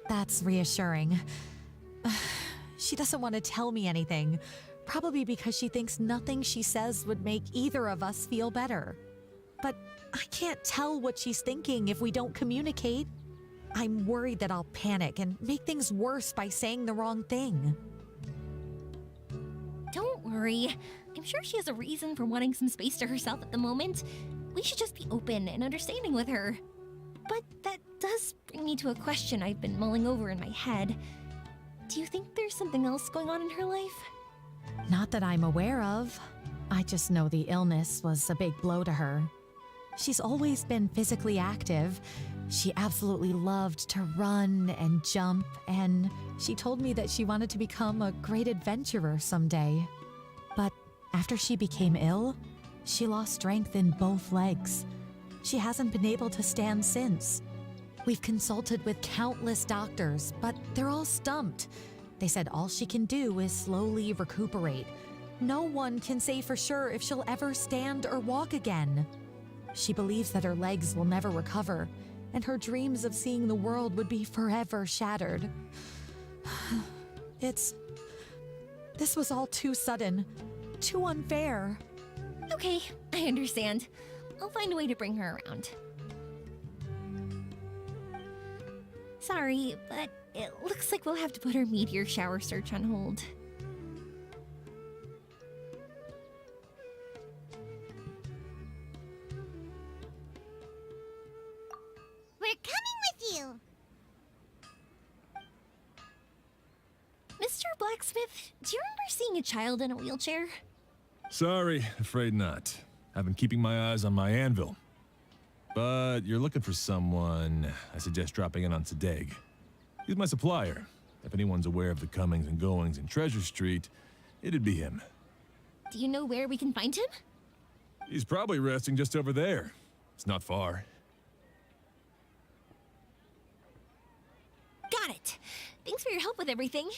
That's reassuring. She doesn't want to tell me anything, probably because she thinks nothing she says would make either of us feel better. But I can't tell what she's thinking if we don't communicate. I'm worried that I'll panic and make things worse by saying the wrong thing. Don't worry. I'm sure she has a reason for wanting some space to herself at the moment. We should just be open and understanding with her. But that does bring me to a question I've been mulling over in my head. Do you think there's something else going on in her life? Not that I'm aware of. I just know the illness was a big blow to her. She's always been physically active. She absolutely loved to run and jump, and she told me that she wanted to become a great adventurer someday. But after she became ill, she lost strength in both legs. She hasn't been able to stand since. We've consulted with countless doctors, but they're all stumped. They said all she can do is slowly recuperate. No one can say for sure if she'll ever stand or walk again. She believes that her legs will never recover, and her dreams of seeing the world would be forever shattered. This was all too sudden, too unfair. Okay, I understand. I'll find a way to bring her around. Sorry, but it looks like we'll have to put our meteor shower search on hold. We're coming with you! Mr. Blacksmith, do you remember seeing a child in a wheelchair? Sorry, afraid not. I've been keeping my eyes on my anvil. But you're looking for someone, I suggest dropping in on Sadeg. He's my supplier. If anyone's aware of the comings and goings in Treasure Street, it'd be him. Do you know where we can find him? He's probably resting just over there. It's not far. Got it. Thanks for your help with everything.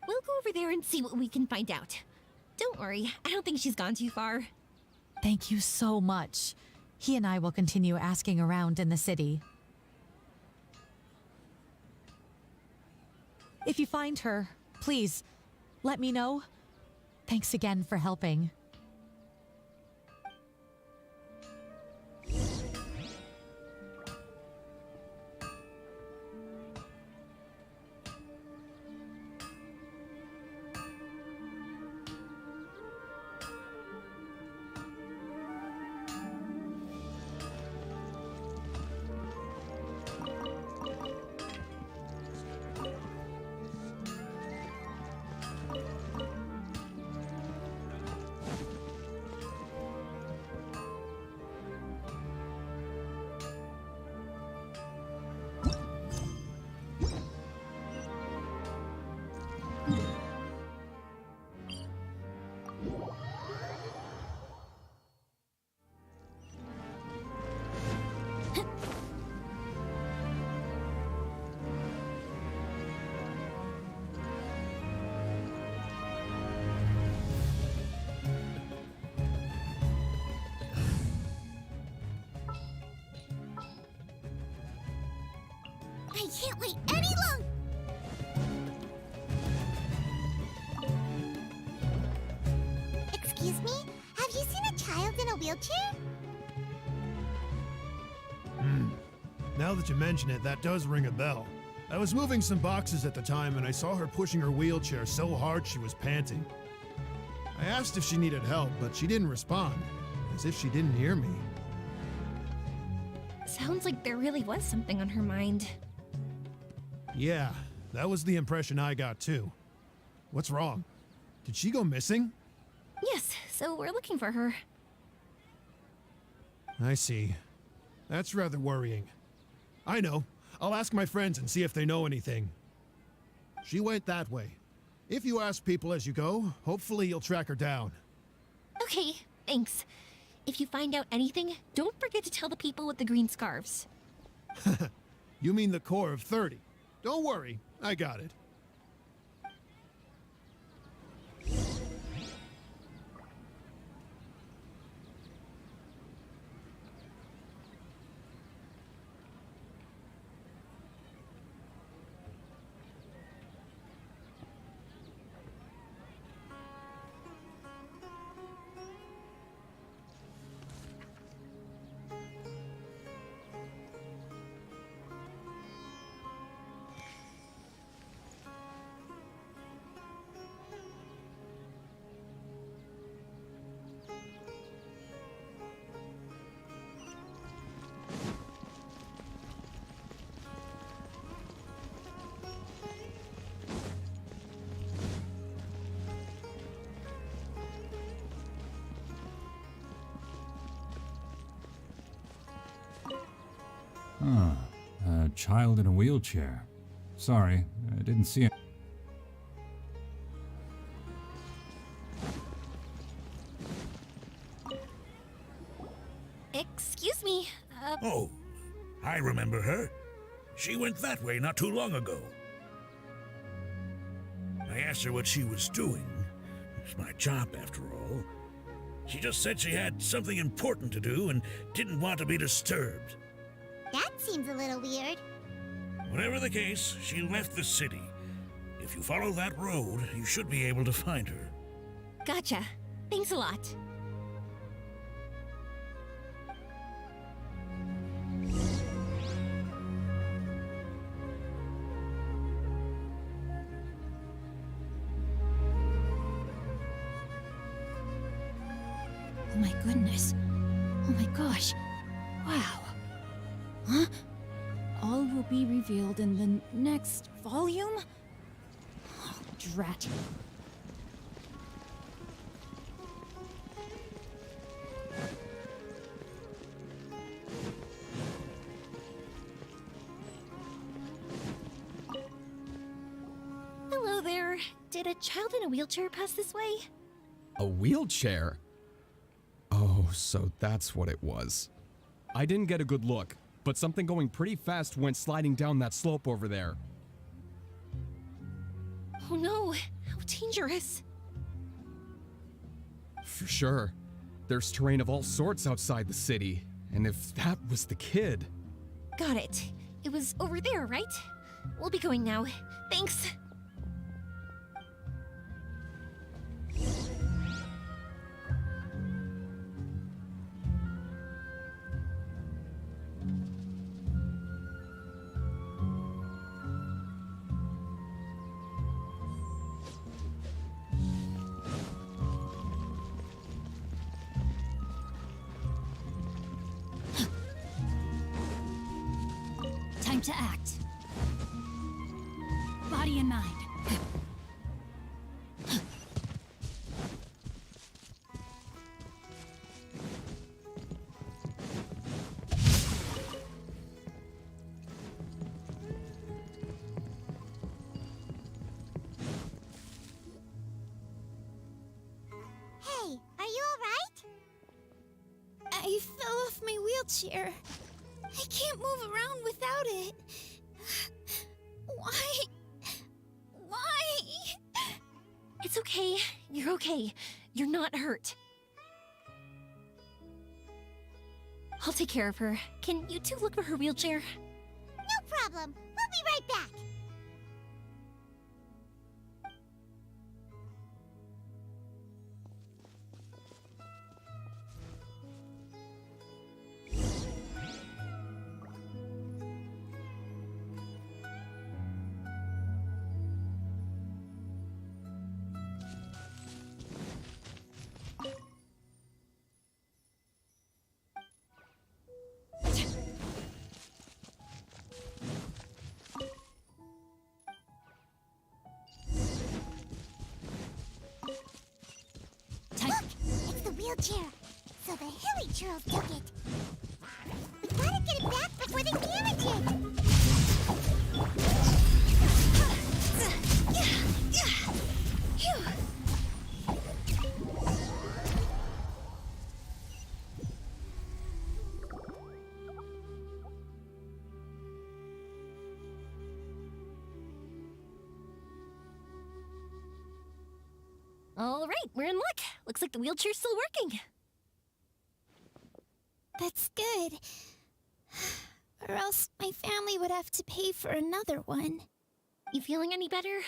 We'll go over there and see what we can find out. Don't worry, I don't think she's gone too far. Thank you so much. He and I will continue asking around in the city. If you find her, please, let me know. Thanks again for helping. I can't wait any longer! Excuse me? Have you seen a child in a wheelchair? Now that you mention it, that does ring a bell. I was moving some boxes at the time and I saw her pushing her wheelchair so hard she was panting. I asked if she needed help, but she didn't respond, as if she didn't hear me. Sounds like there really was something on her mind. Yeah, that was the impression I got too. What's wrong? Did she go missing? Yes, so we're looking for her. I see. That's rather worrying. I know. I'll ask my friends and see if they know anything. She went that way. If you ask people as you go, hopefully you'll track her down. Okay, thanks. If you find out anything, don't forget to tell the people with the green scarves. You mean the core of 30. Don't worry, I got it. Huh. A child in a wheelchair. Sorry, I didn't see it. Excuse me, Oh, I remember her. She went that way not too long ago. I asked her what she was doing. It's my job, after all. She just said she had something important to do and didn't want to be disturbed. That seems a little weird. Whatever the case, she left the city. If you follow that road, you should be able to find her. Gotcha. Thanks a lot. Oh my goodness. Oh my gosh. Wow. Huh? All will be revealed in the next volume? Oh, drat. Hello there. Did a child in a wheelchair pass this way? A wheelchair? Oh, so that's what it was. I didn't get a good look, but something going pretty fast went sliding down that slope over there. Oh no, how dangerous. For sure. There's terrain of all sorts outside the city, and if that was the kid... Got it. It was over there, right? We'll be going now. Thanks. Time to act. Body and mind. Hey, are you alright? I fell off my wheelchair. I can't move around without it. Why? Why? It's okay. You're okay. You're not hurt. I'll take care of her. Can you two look for her wheelchair? No problem. We'll be right back. Wheelchair. So the hilly churls took it. We gotta get it back before they damage it. All right, we're in luck. Looks like the wheelchair's still working. That's good. Or else my family would have to pay for another one. You feeling any better?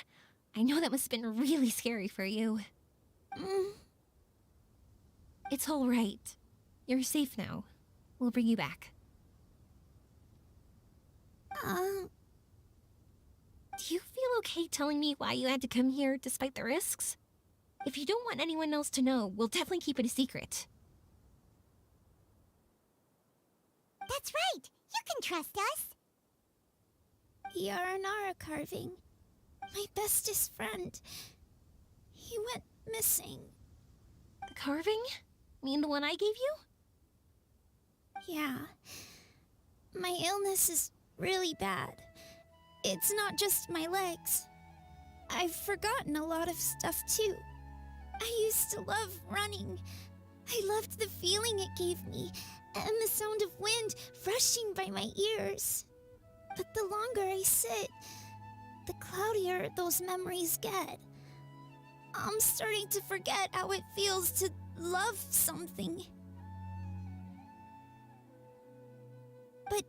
I know that must have been really scary for you. It's all right. You're safe now. We'll bring you back. Do you feel okay telling me why you had to come here despite the risks? If you don't want anyone else to know, we'll definitely keep it a secret. That's right. You can trust us. Yaranara carving. My bestest friend. He went missing. The carving? Mean the one I gave you? Yeah. my illness is really bad. It's not just my legs. I've forgotten a lot of stuff too. I used to love running. I loved the feeling it gave me, and the sound of wind rushing by my ears. But the longer I sit, the cloudier those memories get. I'm starting to forget how it feels to love something. But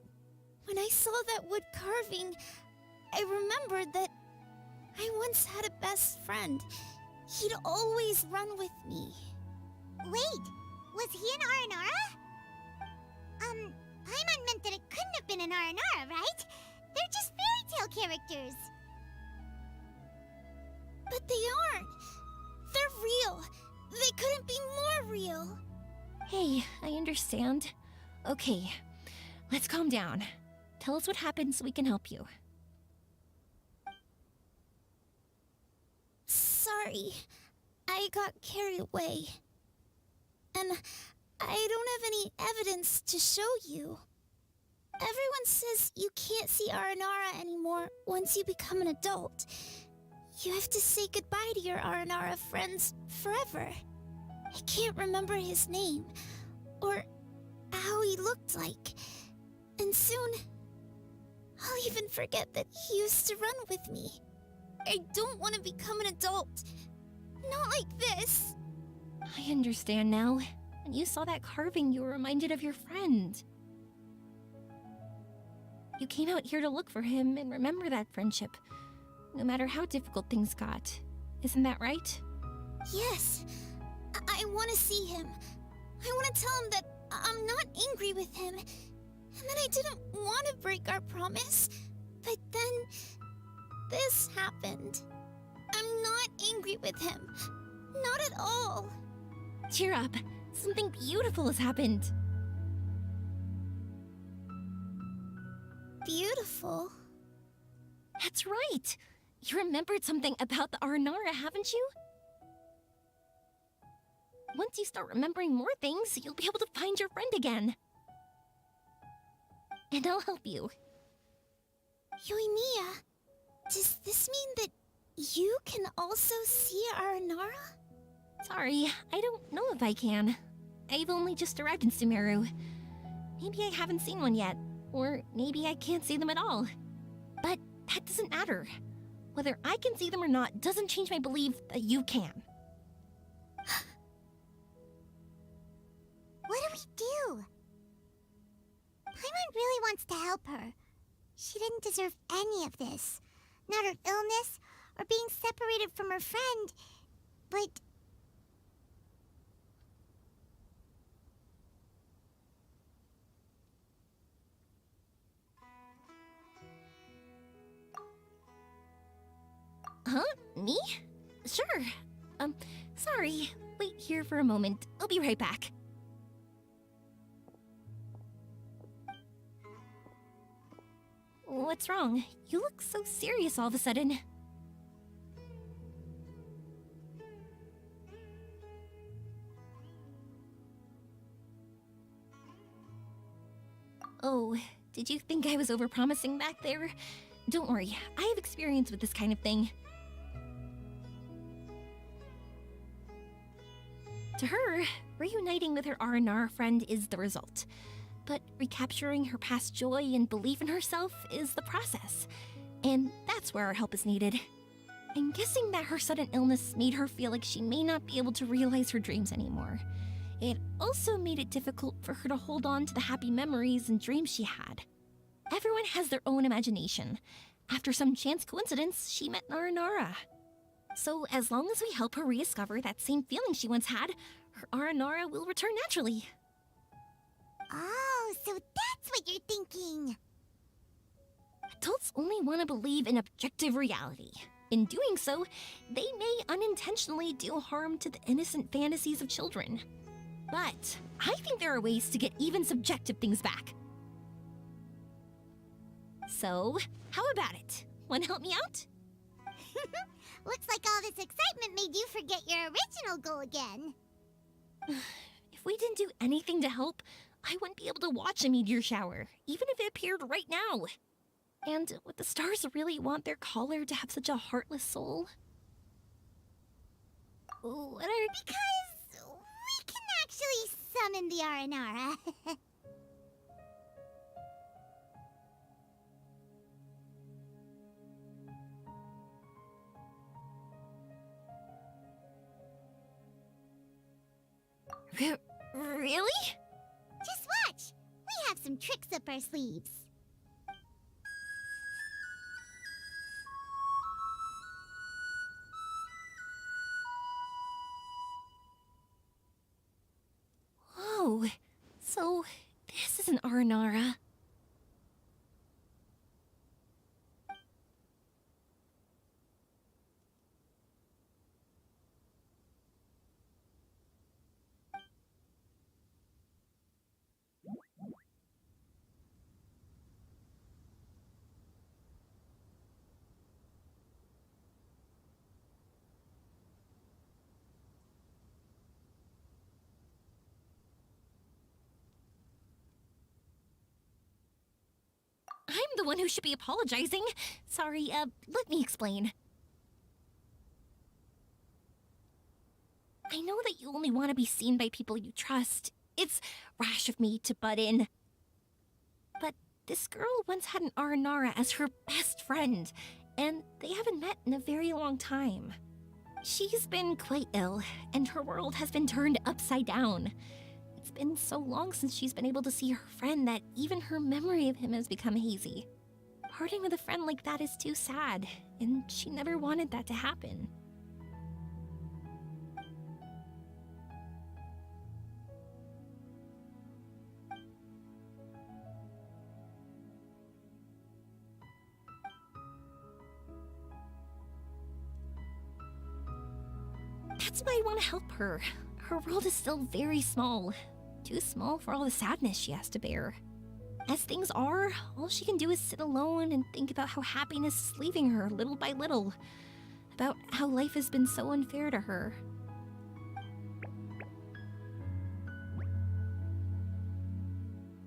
when I saw that wood carving, I remembered that I once had a best friend. He'd always run with me. Wait, was he an Aranara? Paimon meant that it couldn't have been an Aranara, right? They're just fairy tale characters. But they aren't. They're real. They couldn't be more real. Hey, I understand. Okay, let's calm down. Tell us what happened so we can help you. Sorry, I got carried away. And I don't have any evidence to show you. Everyone says you can't see Aranara anymore once you become an adult. You have to say goodbye to your Aranara friends forever. I can't remember his name, or how he looked like. And soon, I'll even forget that he used to run with me. I don't want to become an adult. Not like this. I understand now. When you saw that carving, you were reminded of your friend. You came out here to look for him and remember that friendship, no matter how difficult things got. Isn't that right? Yes. I want to see him. I want to tell him that I'm not angry with him, and that I didn't want to break our promise. But then, this happened. I'm not angry with him. Not at all. Cheer up. Something beautiful has happened. Beautiful? That's right. You remembered something about the Aranara, haven't you? Once you start remembering more things, you'll be able to find your friend again. And I'll help you. Yoimiya, does this mean that you can also see Aranara? Sorry, I don't know if I can. I've only just arrived in Sumeru. Maybe I haven't seen one yet, or maybe I can't see them at all. But that doesn't matter. Whether I can see them or not doesn't change my belief that you can. What do we do? Paimon really wants to help her. She didn't deserve any of this. Not her illness, or being separated from her friend, but... Huh? Me? Sure. Sorry. Wait here for a moment. I'll be right back. What's wrong? You look so serious all of a sudden. Oh, did you think I was overpromising back there? Don't worry, I have experience with this kind of thing. To her, reuniting with her Aranara friend is the result. But recapturing her past joy and belief in herself is the process. And that's where our help is needed. I'm guessing that her sudden illness made her feel like she may not be able to realize her dreams anymore. It also made it difficult for her to hold on to the happy memories and dreams she had. Everyone has their own imagination. After some chance coincidence, she met Aranara. So as long as we help her rediscover that same feeling she once had, her Aranara will return naturally. Oh, so that's what you're thinking. Adults only want to believe in objective reality. In doing so, they may unintentionally do harm to the innocent fantasies of children. But I think there are ways to get even subjective things back. So, how about it? Want to help me out? Looks like all this excitement made you forget your original goal again. If we didn't do anything to help, I wouldn't be able to watch a meteor shower, even if it appeared right now. And would the stars really want their caller to have such a heartless soul? Because we can actually summon the Aranara. Really? Just watch! We have some tricks up our sleeves. Whoa, so this is an Aranara. I'm the one who should be apologizing. Sorry, let me explain. I know that you only want to be seen by people you trust. It's rash of me to butt in. But this girl once had an Aranara as her best friend, and they haven't met in a very long time. She's been quite ill, and her world has been turned upside down. It's been so long since she's been able to see her friend that even her memory of him has become hazy. Parting with a friend like that is too sad, and she never wanted that to happen. That's why I want to help her. Her world is still very small. Too small for all the sadness she has to bear. As things are, all she can do is sit alone and think about how happiness is leaving her little by little. About how life has been so unfair to her.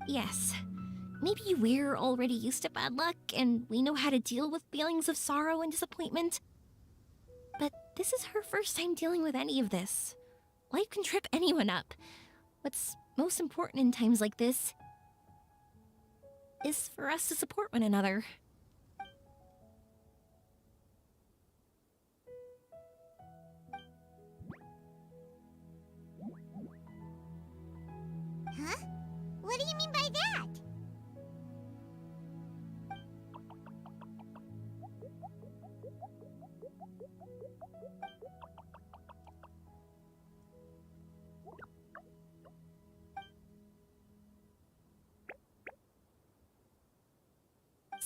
Yes, maybe we're already used to bad luck and we know how to deal with feelings of sorrow and disappointment. But this is her first time dealing with any of this. Life can trip anyone up. What's most important in times like this is for us to support one another. Huh? What do you mean by that?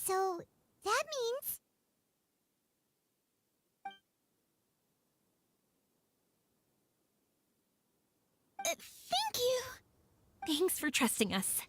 So, that means... Thank you! Thanks for trusting us.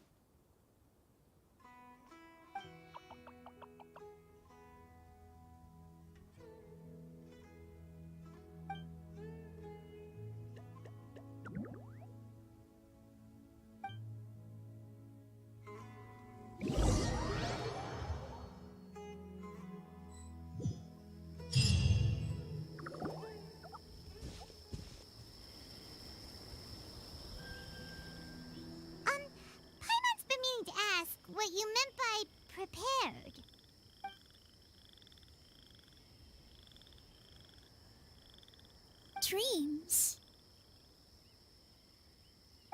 Paimon's been meaning to ask what you meant by prepared. Dreams.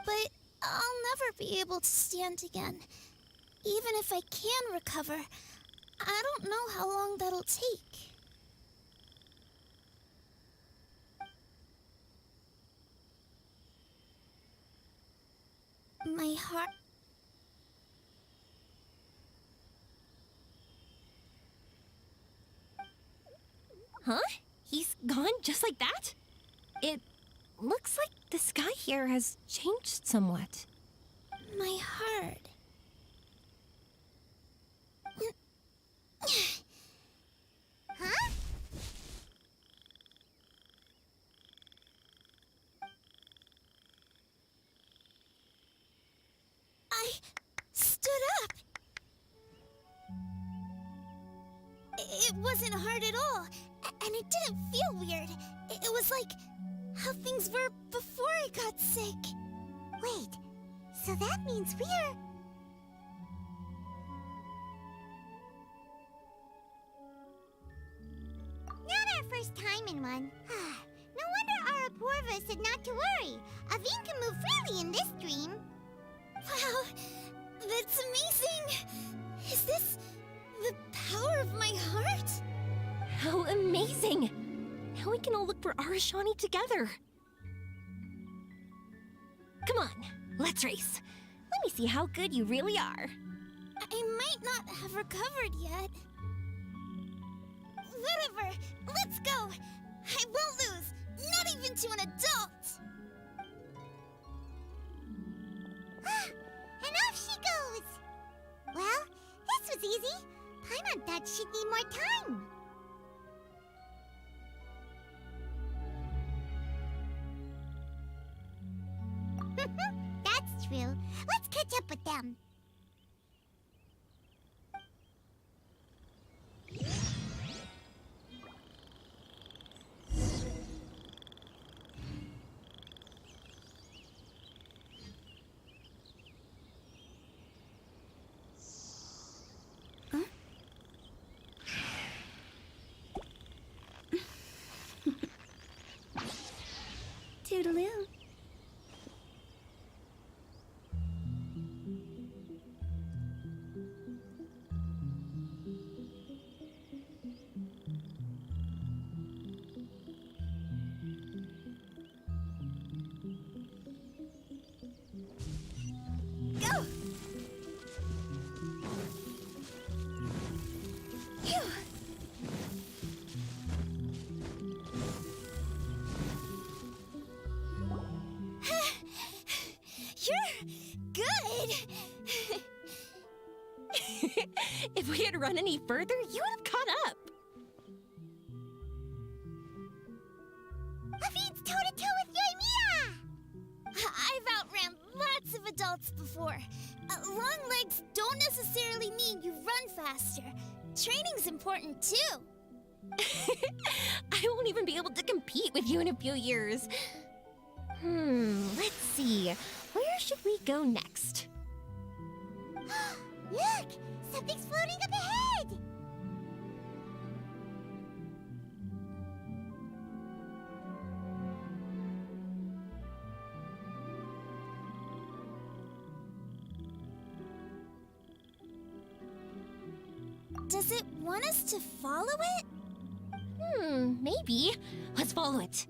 But I'll never be able to stand again. Even if I can recover, I don't know how long that'll take. My heart... Huh? He's gone just like that? It looks like the sky here has changed somewhat. My heart... Huh? I stood up. It wasn't hard at all, and it didn't feel weird. It was like how things were before I got sick. Wait, so that means we're... Not our first time in one. No wonder our Aporva said not to worry. Aveen can move freely in this dream. Wow, that's amazing! Is this the power of my heart? How amazing! Now we can all look for Arashani together. Come on, let's race. Let me see how good you really are. I might not have recovered yet. Whatever, let's go! I won't lose, not even to an adult! And off she goes! Well, this was easy. Paimon thought she'd need more time. That's true. Let's catch up with them. Toodaloo. Go! Phew. You're good! If we had run any further, you would have caught up. Aveen's toe-to-toe with Yoimiya! I've outran lots of adults before. Long legs don't necessarily mean you run faster. Training's important too. I won't even be able to compete with you in a few years. Let's see. Where should we go next? Look! Something's floating up ahead! Does it want us to follow it? Maybe. Let's follow it.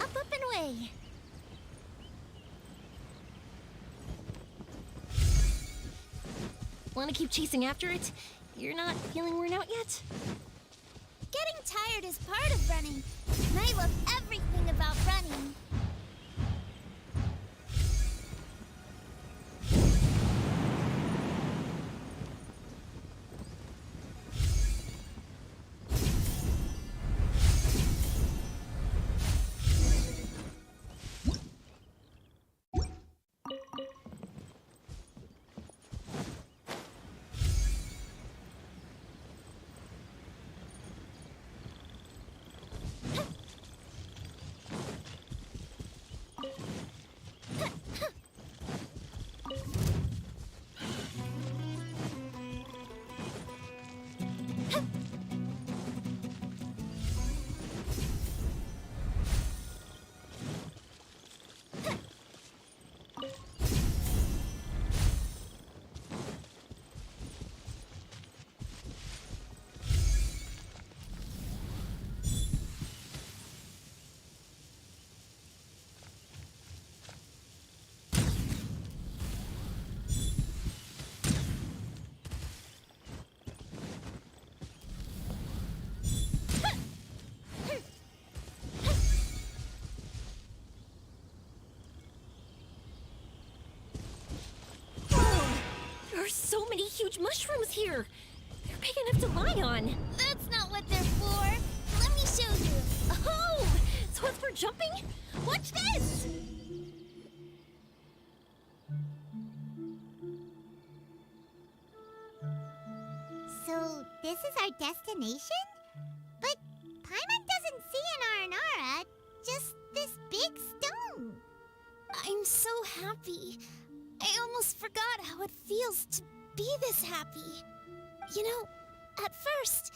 Up and away! Want to keep chasing after it? You're not feeling worn out yet? Getting tired is part of running, and I love everything about running. huge mushrooms here. They're big enough to lie on. That's not what they're for. Let me show you. Oh! So it's for jumping? Watch this! So, this is our destination? But Paimon doesn't see an Aranara, just this big stone. I'm so happy. I almost forgot how it feels to be this happy. You know, at first,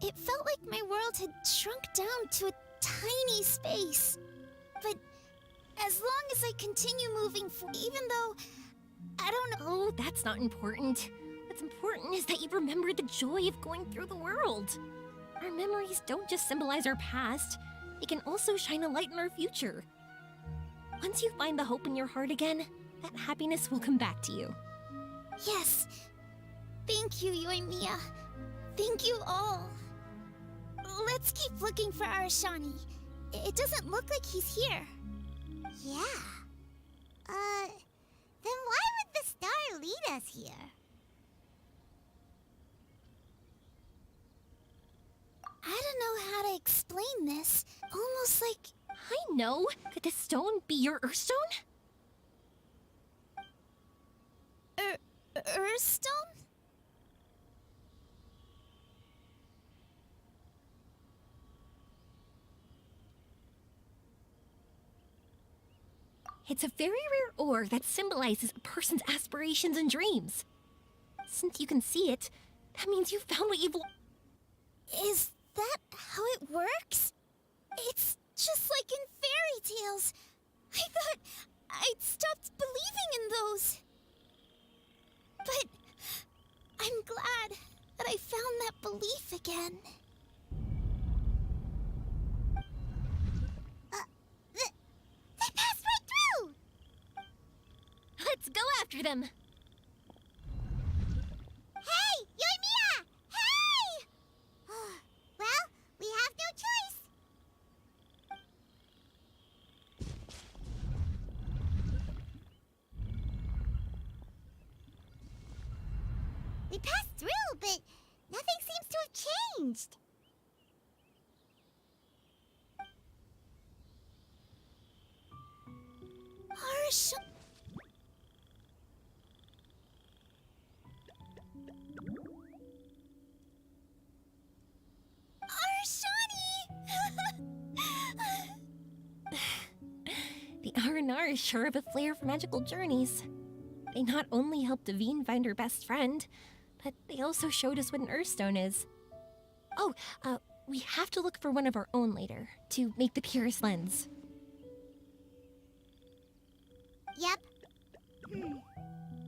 it felt like my world had shrunk down to a tiny space. But as long as I continue moving forward, even though I don't know. Oh, that's not important. What's important is that you remember the joy of going through the world. Our memories don't just symbolize our past, they can also shine a light in our future. Once you find the hope in your heart again, that happiness will come back to you. Yes. Thank you, Yoimiya. Thank you all. Let's keep looking for Arashani. It doesn't look like he's here. Yeah. Then why would the star lead us here? I don't know how to explain this. Almost like... I know! Could this stone be your Earthstone? Earthstone? It's a very rare ore that symbolizes a person's aspirations and dreams. Since you can see it, that means you found what you've... Is that how it works? It's just like in fairy tales. I thought I'd stopped believing in those. But I'm glad that I found that belief again. They passed right through! Let's go after them! Hey! Yoimiya! Hey! Well, we have no choice. We passed through, but nothing seems to have changed. The R&R is sure of a flair for magical journeys. They not only helped Davine find her best friend, but they also showed us what an Earthstone is. Oh, we have to look for one of our own later, to make the purest lens. Yep.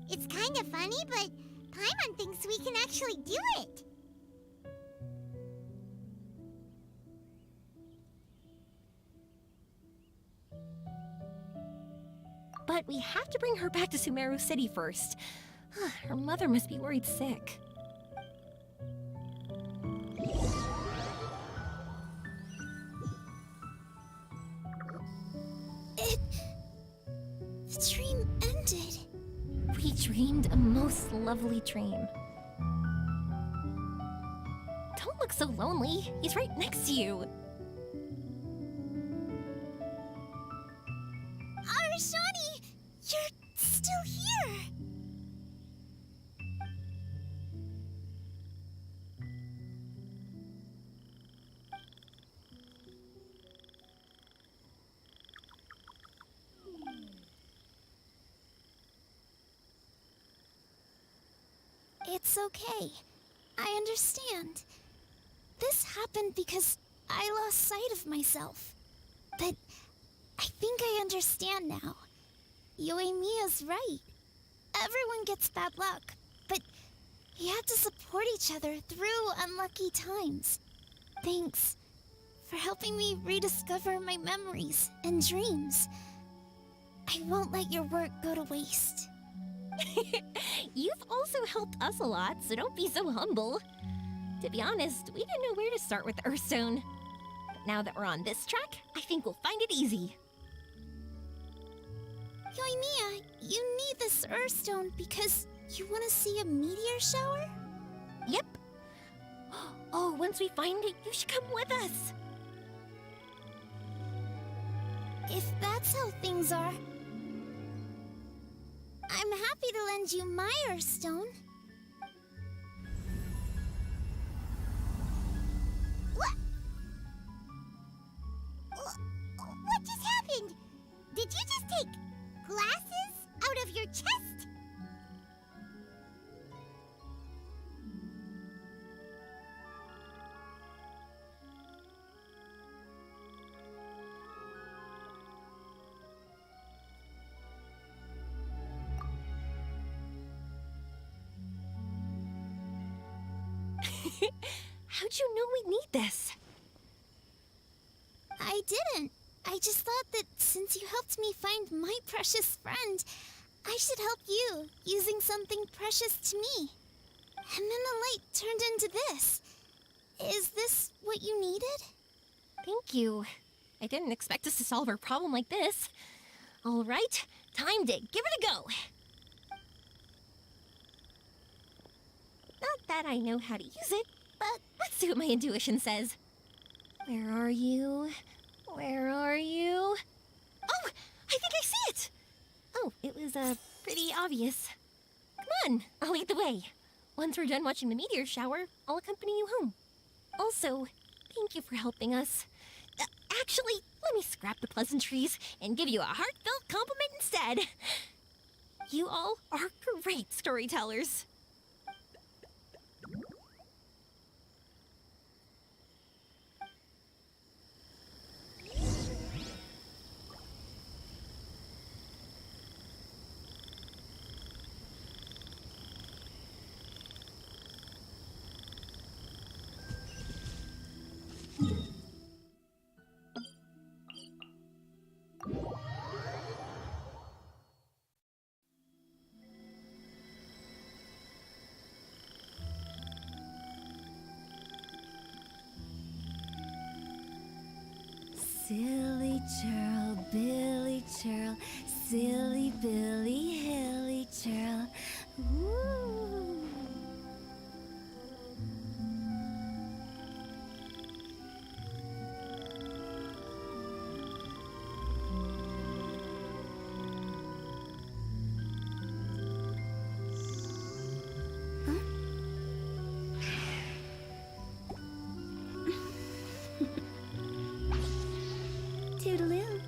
It's kind of funny, but Paimon thinks we can actually do it. But we have to bring her back to Sumeru City first. Her mother must be worried sick. The dream ended. We dreamed a most lovely dream. Don't look so lonely. He's right next to you. Arashani, you're still here. It's okay. I understand. This happened because I lost sight of myself. But I think I understand now. Yoimiya's right. Everyone gets bad luck, but you have to support each other through unlucky times. Thanks for helping me rediscover my memories and dreams. I won't let your work go to waste. You've also helped us a lot, so don't be so humble. To be honest, we didn't know where to start with Earthstone. But now that we're on this track, I think we'll find it easy. Yoimiya, you need this Earthstone because You want to see a meteor shower? Yep. Oh, once we find it, you should come with us. If that's how things are, I'm happy to lend you my Earthstone. What just happened? Did you just take glasses out of your chest? How'd you know we need this? I didn't. I just thought that since you helped me find my precious friend, I should help you using something precious to me. And then the light turned into this. Is this what you needed? Thank you. I didn't expect us to solve our problem like this. All right, timed it. Give it a go. Not that I know how to use it, but let's see what my intuition says. Where are you? Where are you? Oh, I think I see it! Oh, it was, pretty obvious. Come on, I'll lead the way. Once we're done watching the meteor shower, I'll accompany you home. Also, thank you for helping us. Actually, let me scrap the pleasantries and give you a heartfelt compliment instead. You all are great storytellers. Silly churl, Billy churl, silly Billy, hilly churl. Ooh. Toodaloo.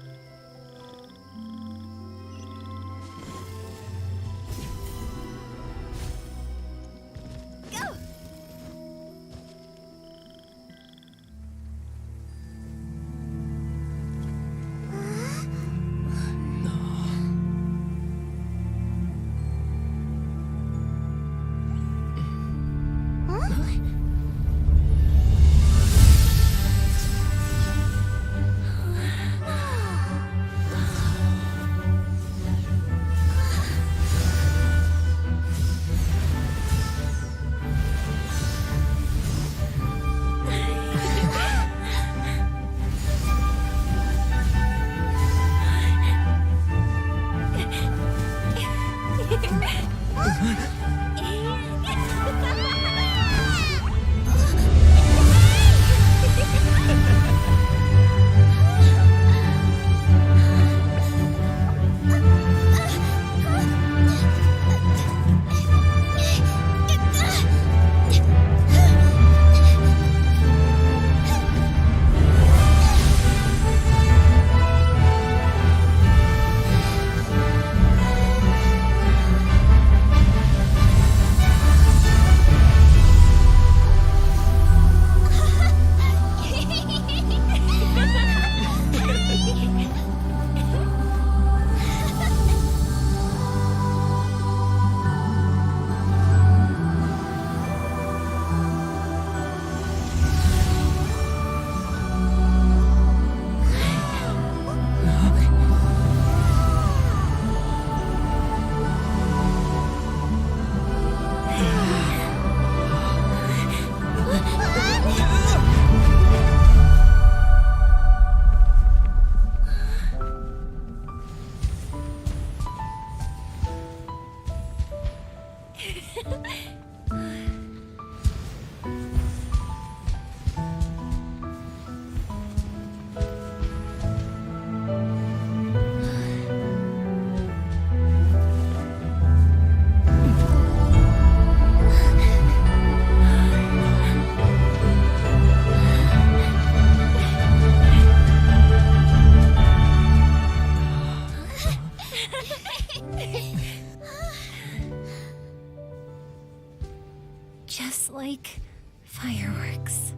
Fireworks.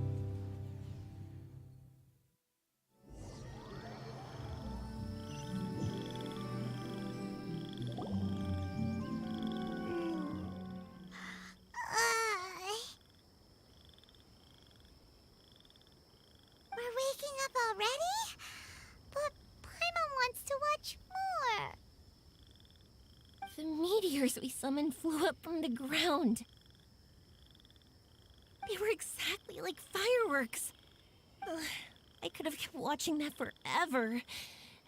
We're waking up already? But Paimon wants to watch more. The meteors we summoned flew up from the ground. They were exactly like fireworks. Ugh, I could have kept watching that forever.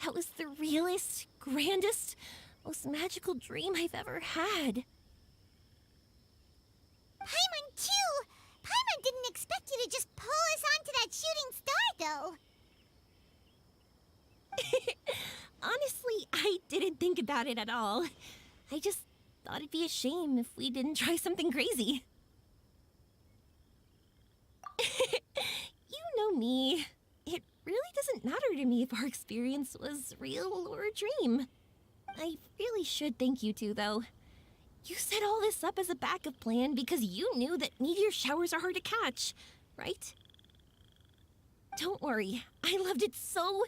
That was the realest, grandest, most magical dream I've ever had. Paimon too! Paimon didn't expect you to just pull us onto that shooting star, though. Honestly, I didn't think about it at all. I just thought it'd be a shame if we didn't try something crazy. You know me. It really doesn't matter to me if our experience was real or a dream. I really should thank you two, though. You set all this up as a backup plan because you knew that meteor showers are hard to catch, right? Don't worry, I loved it so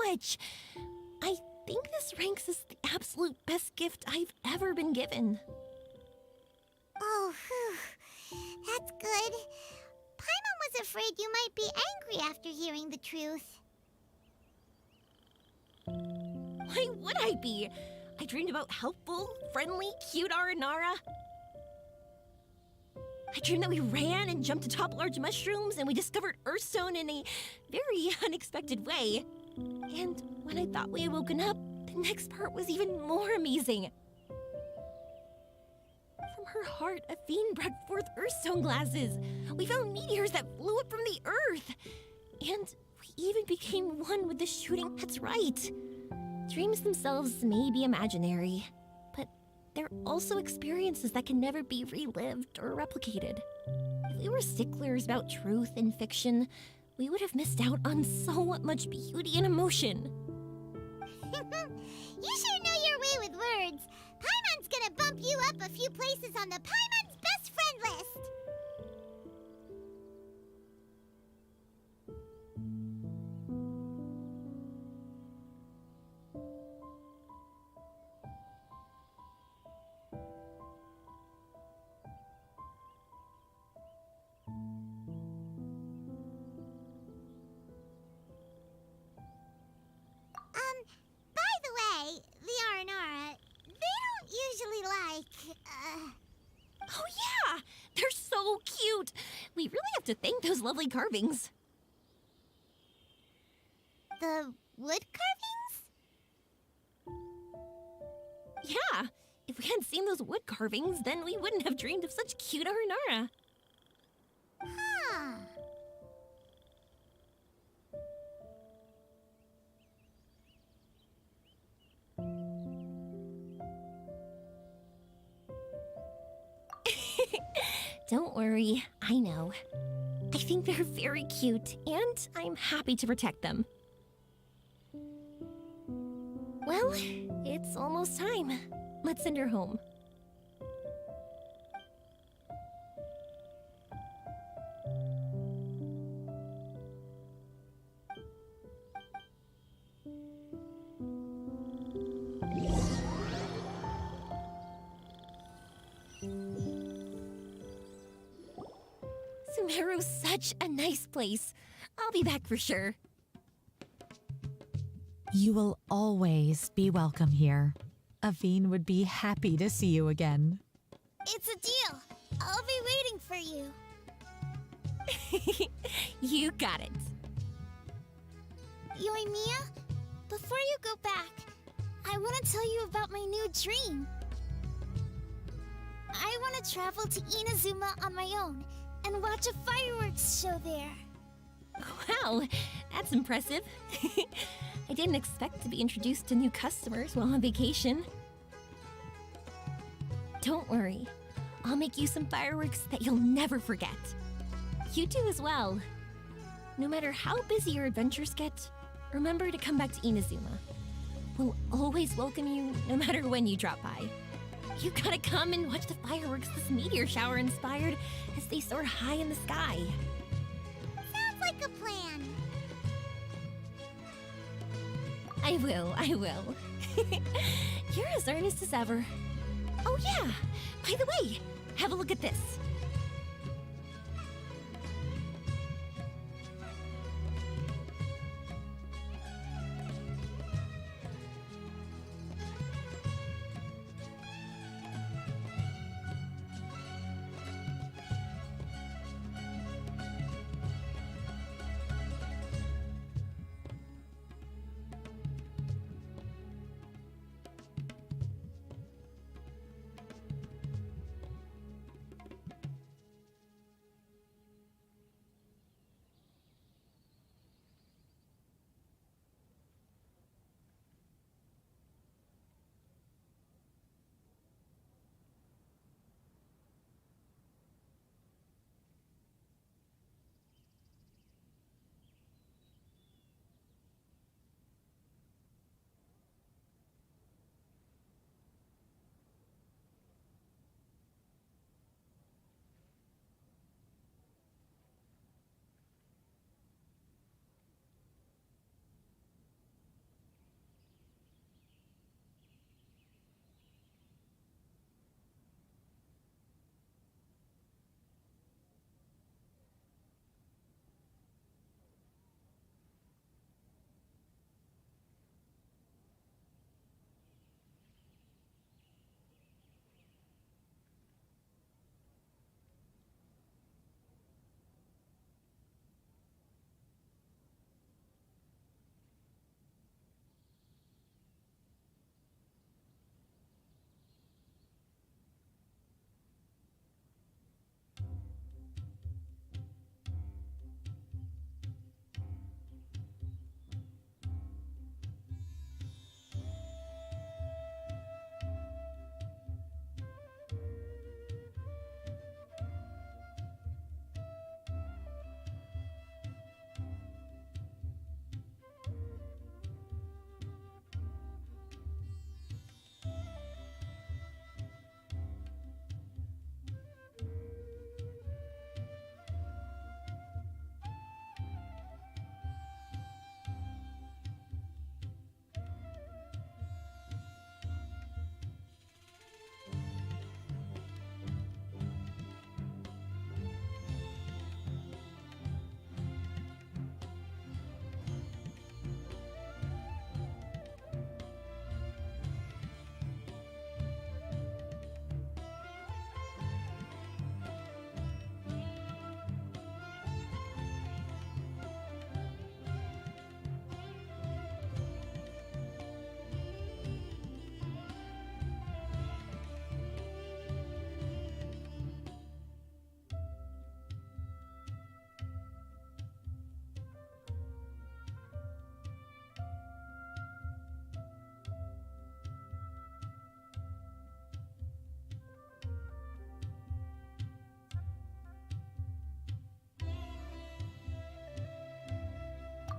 much. I think this ranks as the absolute best gift I've ever been given. Oh, whew. That's good. Paimon was afraid you might be angry after hearing the truth. Why would I be? I dreamed about helpful, friendly, cute Aranara. I dreamed that we ran and jumped atop large mushrooms and we discovered Earthstone in a very unexpected way. And when I thought we had woken up, the next part was even more amazing. From her heart, Athene brought forth Earthstone glasses. We found meteors that flew up from the Earth. And we even became one with the shooting. That's right. Dreams themselves may be imaginary, but they're also experiences that can never be relived or replicated. If we were sticklers about truth in fiction, we would have missed out on so much beauty and emotion. You sure know your way with words. Paimon's gonna bump you up a few places on the Paimon's best friend list. By the way, the Aranara, they don't usually like, Oh yeah! They're so cute! We really have to thank those lovely carvings. the wood carvings? Yeah! If we hadn't seen those wood carvings, then we wouldn't have dreamed of such cute Aranara. Huh. Don't worry, I know. I think they're very cute, and I'm happy to protect them. Well, it's almost time. Let's send her home. Sumeru's such a nice place. I'll be back for sure. You will always be welcome here. Athene would be happy to see you again. It's a deal. I'll be waiting for you. You got it. Yoimiya, before you go back, I want to tell you about my new dream. I want to travel to Inazuma on my own and watch a fireworks show there. Wow, that's impressive. I didn't expect to be introduced to new customers while on vacation. Don't worry, I'll make you some fireworks that you'll never forget. You do as well. No matter how busy your adventures get, remember to come back to Inazuma. We'll always welcome you no matter when you drop by. You gotta come and watch the fireworks this meteor shower inspired as they soar high in the sky. Sounds like a plan. I will. You're as earnest as ever. Oh yeah, by the way, have a look at this.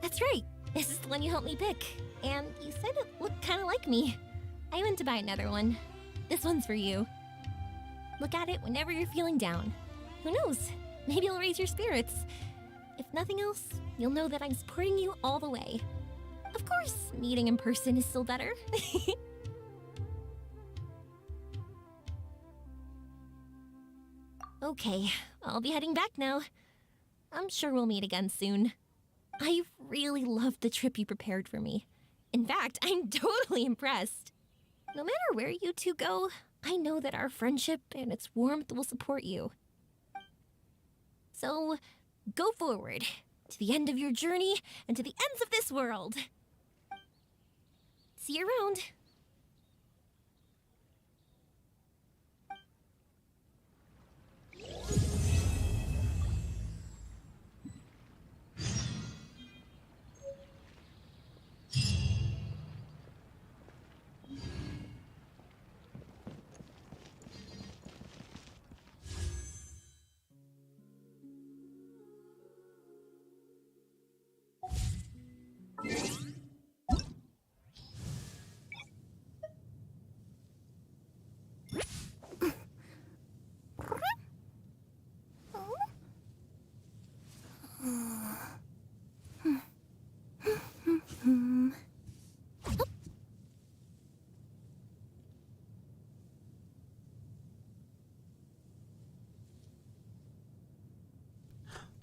That's right. This is the one you helped me pick. And you said it looked kind of like me. I went to buy another one. This one's for you. Look at it whenever you're feeling down. Who knows? Maybe it'll raise your spirits. If nothing else, you'll know that I'm supporting you all the way. Of course, meeting in person is still better. Okay, I'll be heading back now. I'm sure we'll meet again soon. I really loved the trip you prepared for me. In fact, I'm totally impressed. No matter where you two go, I know that our friendship and its warmth will support you. So, go forward, to the end of your journey and to the ends of this world. See you around.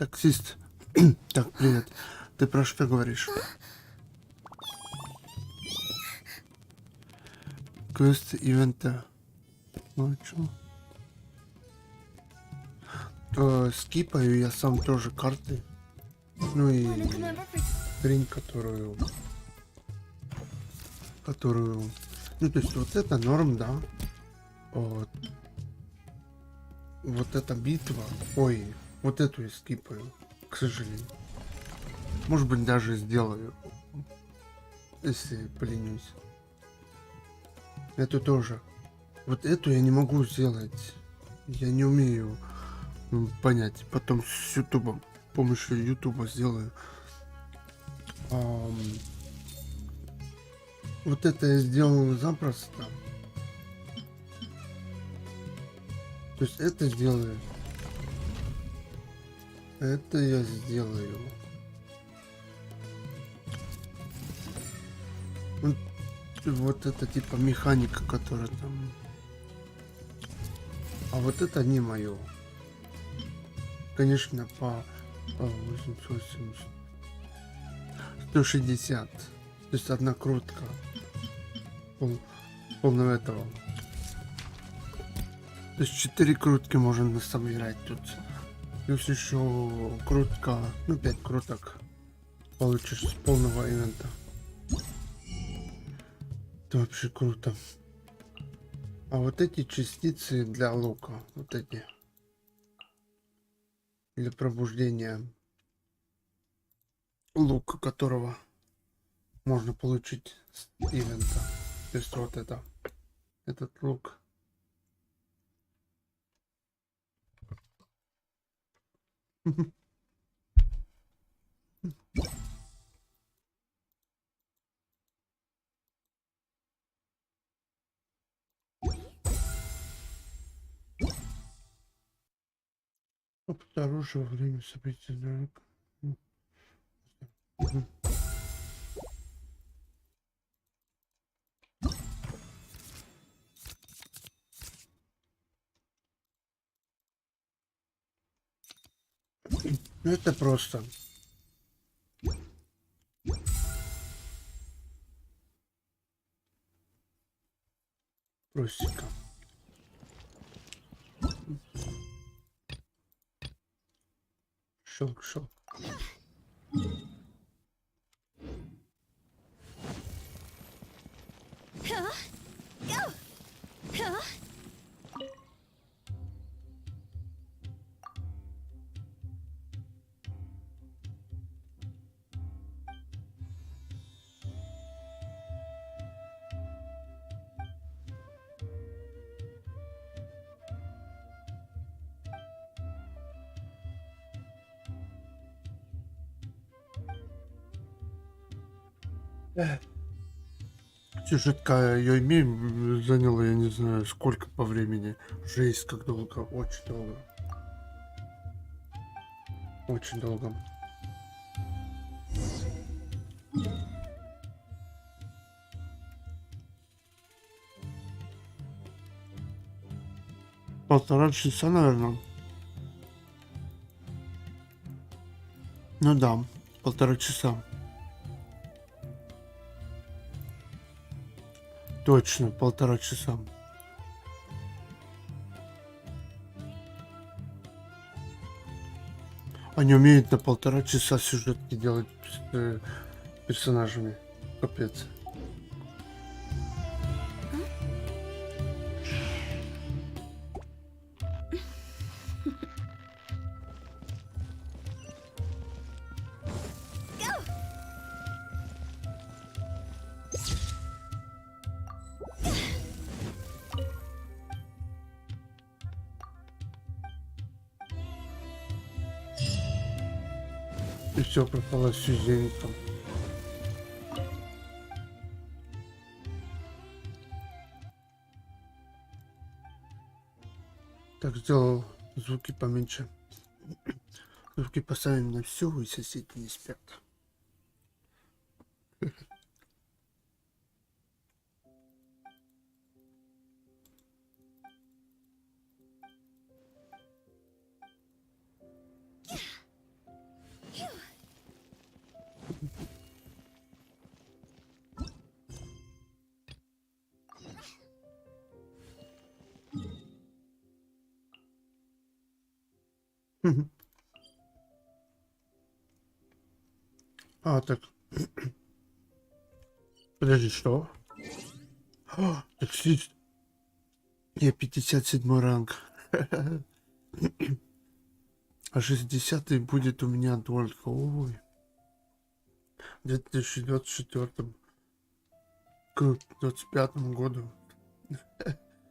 Таксист. Так, привет. Ты про что говоришь? Квест ивента. Ну, чё? Скипаю я сам тоже карты. Ну и хрень, которую... Ну, то есть вот это норм, да. Вот эта битва. Ой, вот эту я скипаю, к сожалению. Может быть, даже сделаю, если поленюсь. Эту тоже. Вот эту я не могу сделать. Я не умею понять. Потом с ютубом, с помощью ютуба сделаю. Вот это я сделал запросто. То есть это сделаю. Это я сделаю. Вот это типа механика, которая там. А вот это не мое. Конечно, по 880. 160. То есть одна крутка. Полного этого. То есть 4 крутки можно собирать тут. Плюс еще крутка. Ну 5 круток получишь с полного ивента. Это вообще круто. А вот эти частицы для лука. Вот эти. Для пробуждения лука, которого можно получить с ивента. То есть вот это. Этот лук. Опыт оружия во время событий. Ну это просто. Простенько. Шелк. Сюжетка ее имеем заняла, я не знаю сколько по времени. Жесть, как долго, очень долго. Очень долго. Полтора часа, наверное. Ну да, 1,5 часа. Точно, 1,5 часа. Они умеют на 1,5 часа сюжетки делать с персонажами. Капец. И все пропало с зенитом. Так, сделал звуки поменьше. Звуки поставим на всю, и соседи не спят. А, так. Подожди, что? О, таксист. Я 57 ранг. А 60-й будет у меня только. Ой. В 2024 к 2025 году.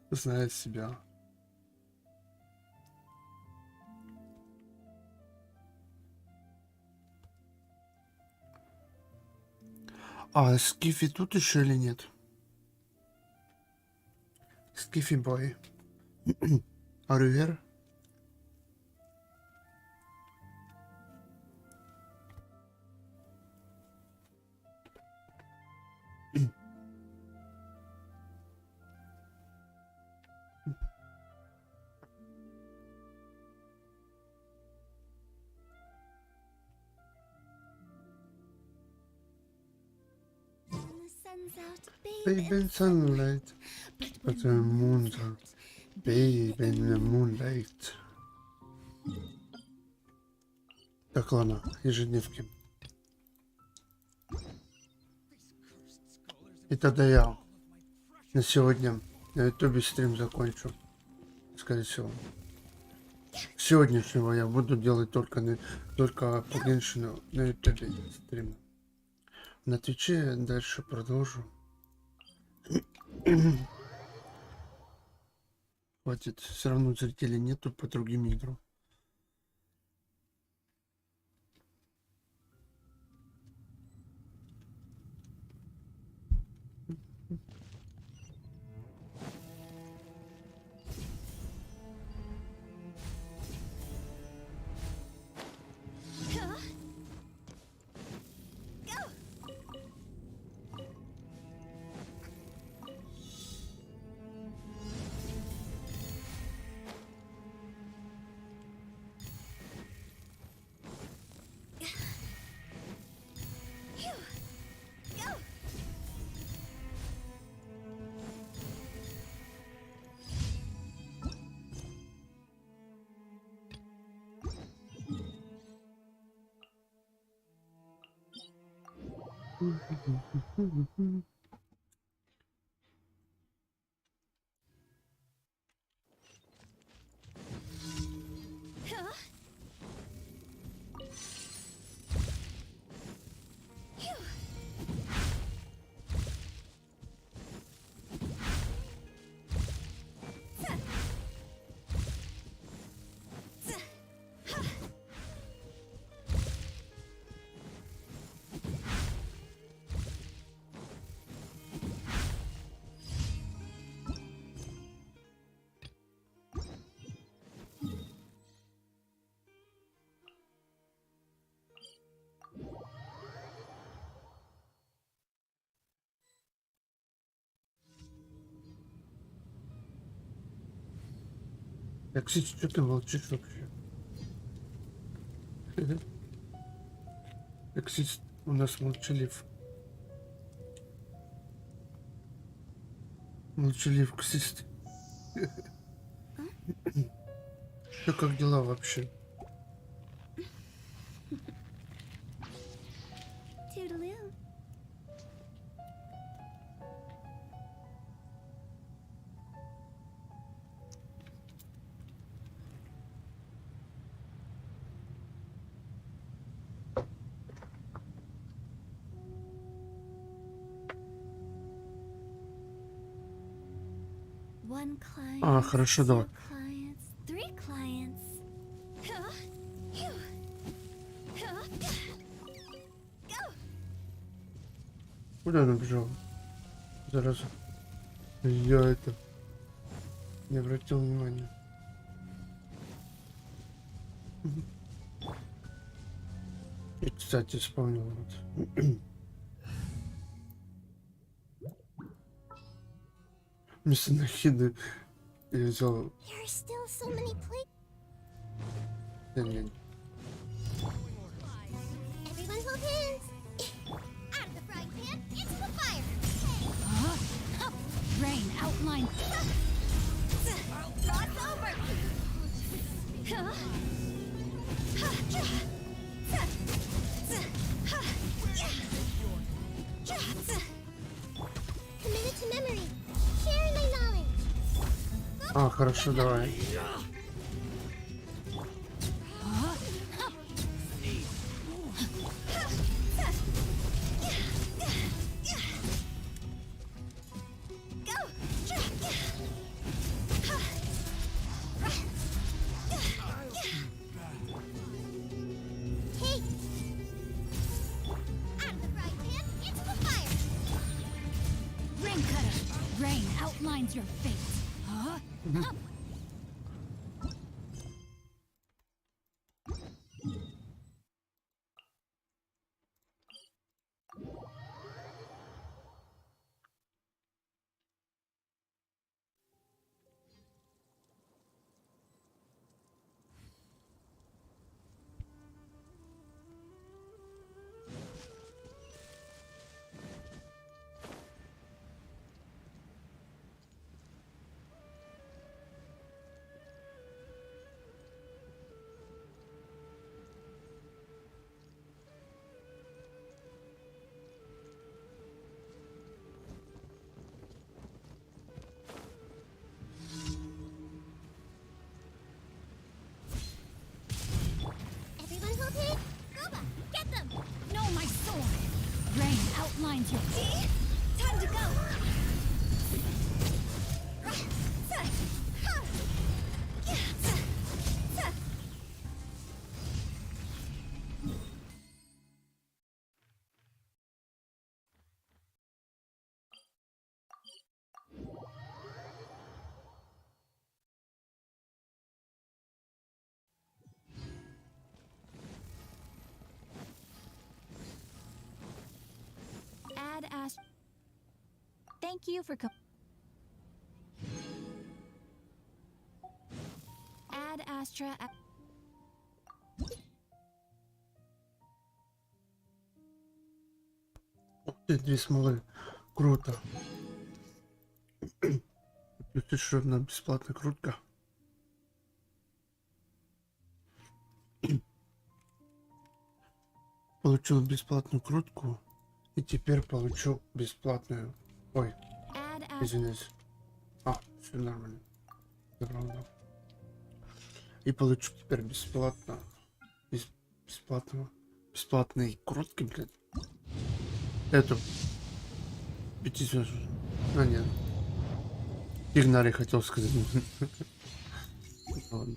Знаю себя. А Скифи тут еще или нет? Скифи бой. Are you here? Baby in sunlight, but the moon's out. Baby in the moonlight. Так, ладно, ежедневки. И тогда я на сегодня на ютубе стрим закончу. Скорее всего. Сегодняшнего я буду делать только по Геншину на ютубе стрим. На Твиче дальше продолжу. Хватит, все равно зрителей нету по другим играм. Кстати, что ты молчишь вообще? Кстати, у нас молчалив. Молчалив, кстати. Что, как дела вообще? А, хорошо, давай. Куда она бежала? Зараза. Я это не обратил внимания. И, кстати, вспомнил вот. Вместо нахиды я взял... Да нет. Rain outline. It's over. А, хорошо, давай. Rain outlines your fate. Huh? Outlines your feet. Time to go. Thank you for Add Astra. Ух ты, 2 смолы. Круто. Плюс еще одна бесплатная крутка. Получил бесплатную крутку. И теперь получу бесплатную. Ой, извиняюсь. А, все нормально. Забрал. И получу теперь бесплатно. Бесплатные крутки, блядь. Эту. 500. А, нет. Игнари хотел сказать. Ладно.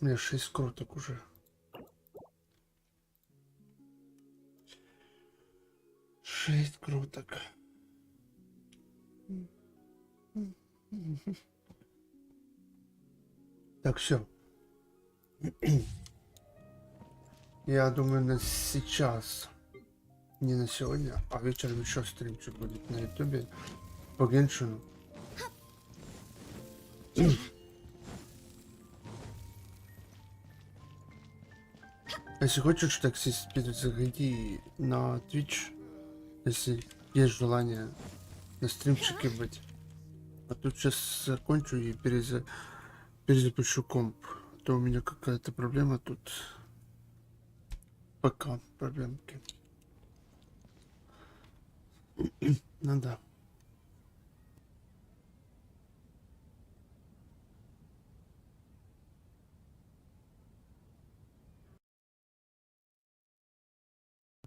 У меня 6 круток уже. 6 круток. Так, все. Я думаю, на сейчас. Не на сегодня, а вечером еще стримчик будет на ютубе по Геншину. Если хочешь, так заходи на Twitch, если есть желание на стримчике быть. А тут сейчас закончу и перезапущу комп. А то у меня какая-то проблема тут. Пока проблемки. Ну да.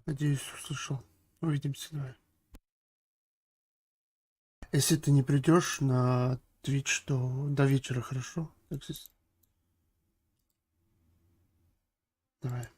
Надеюсь, услышал. Увидимся, давай. Если ты не придешь на Twitch, то до вечера, хорошо? Так здесь. Давай.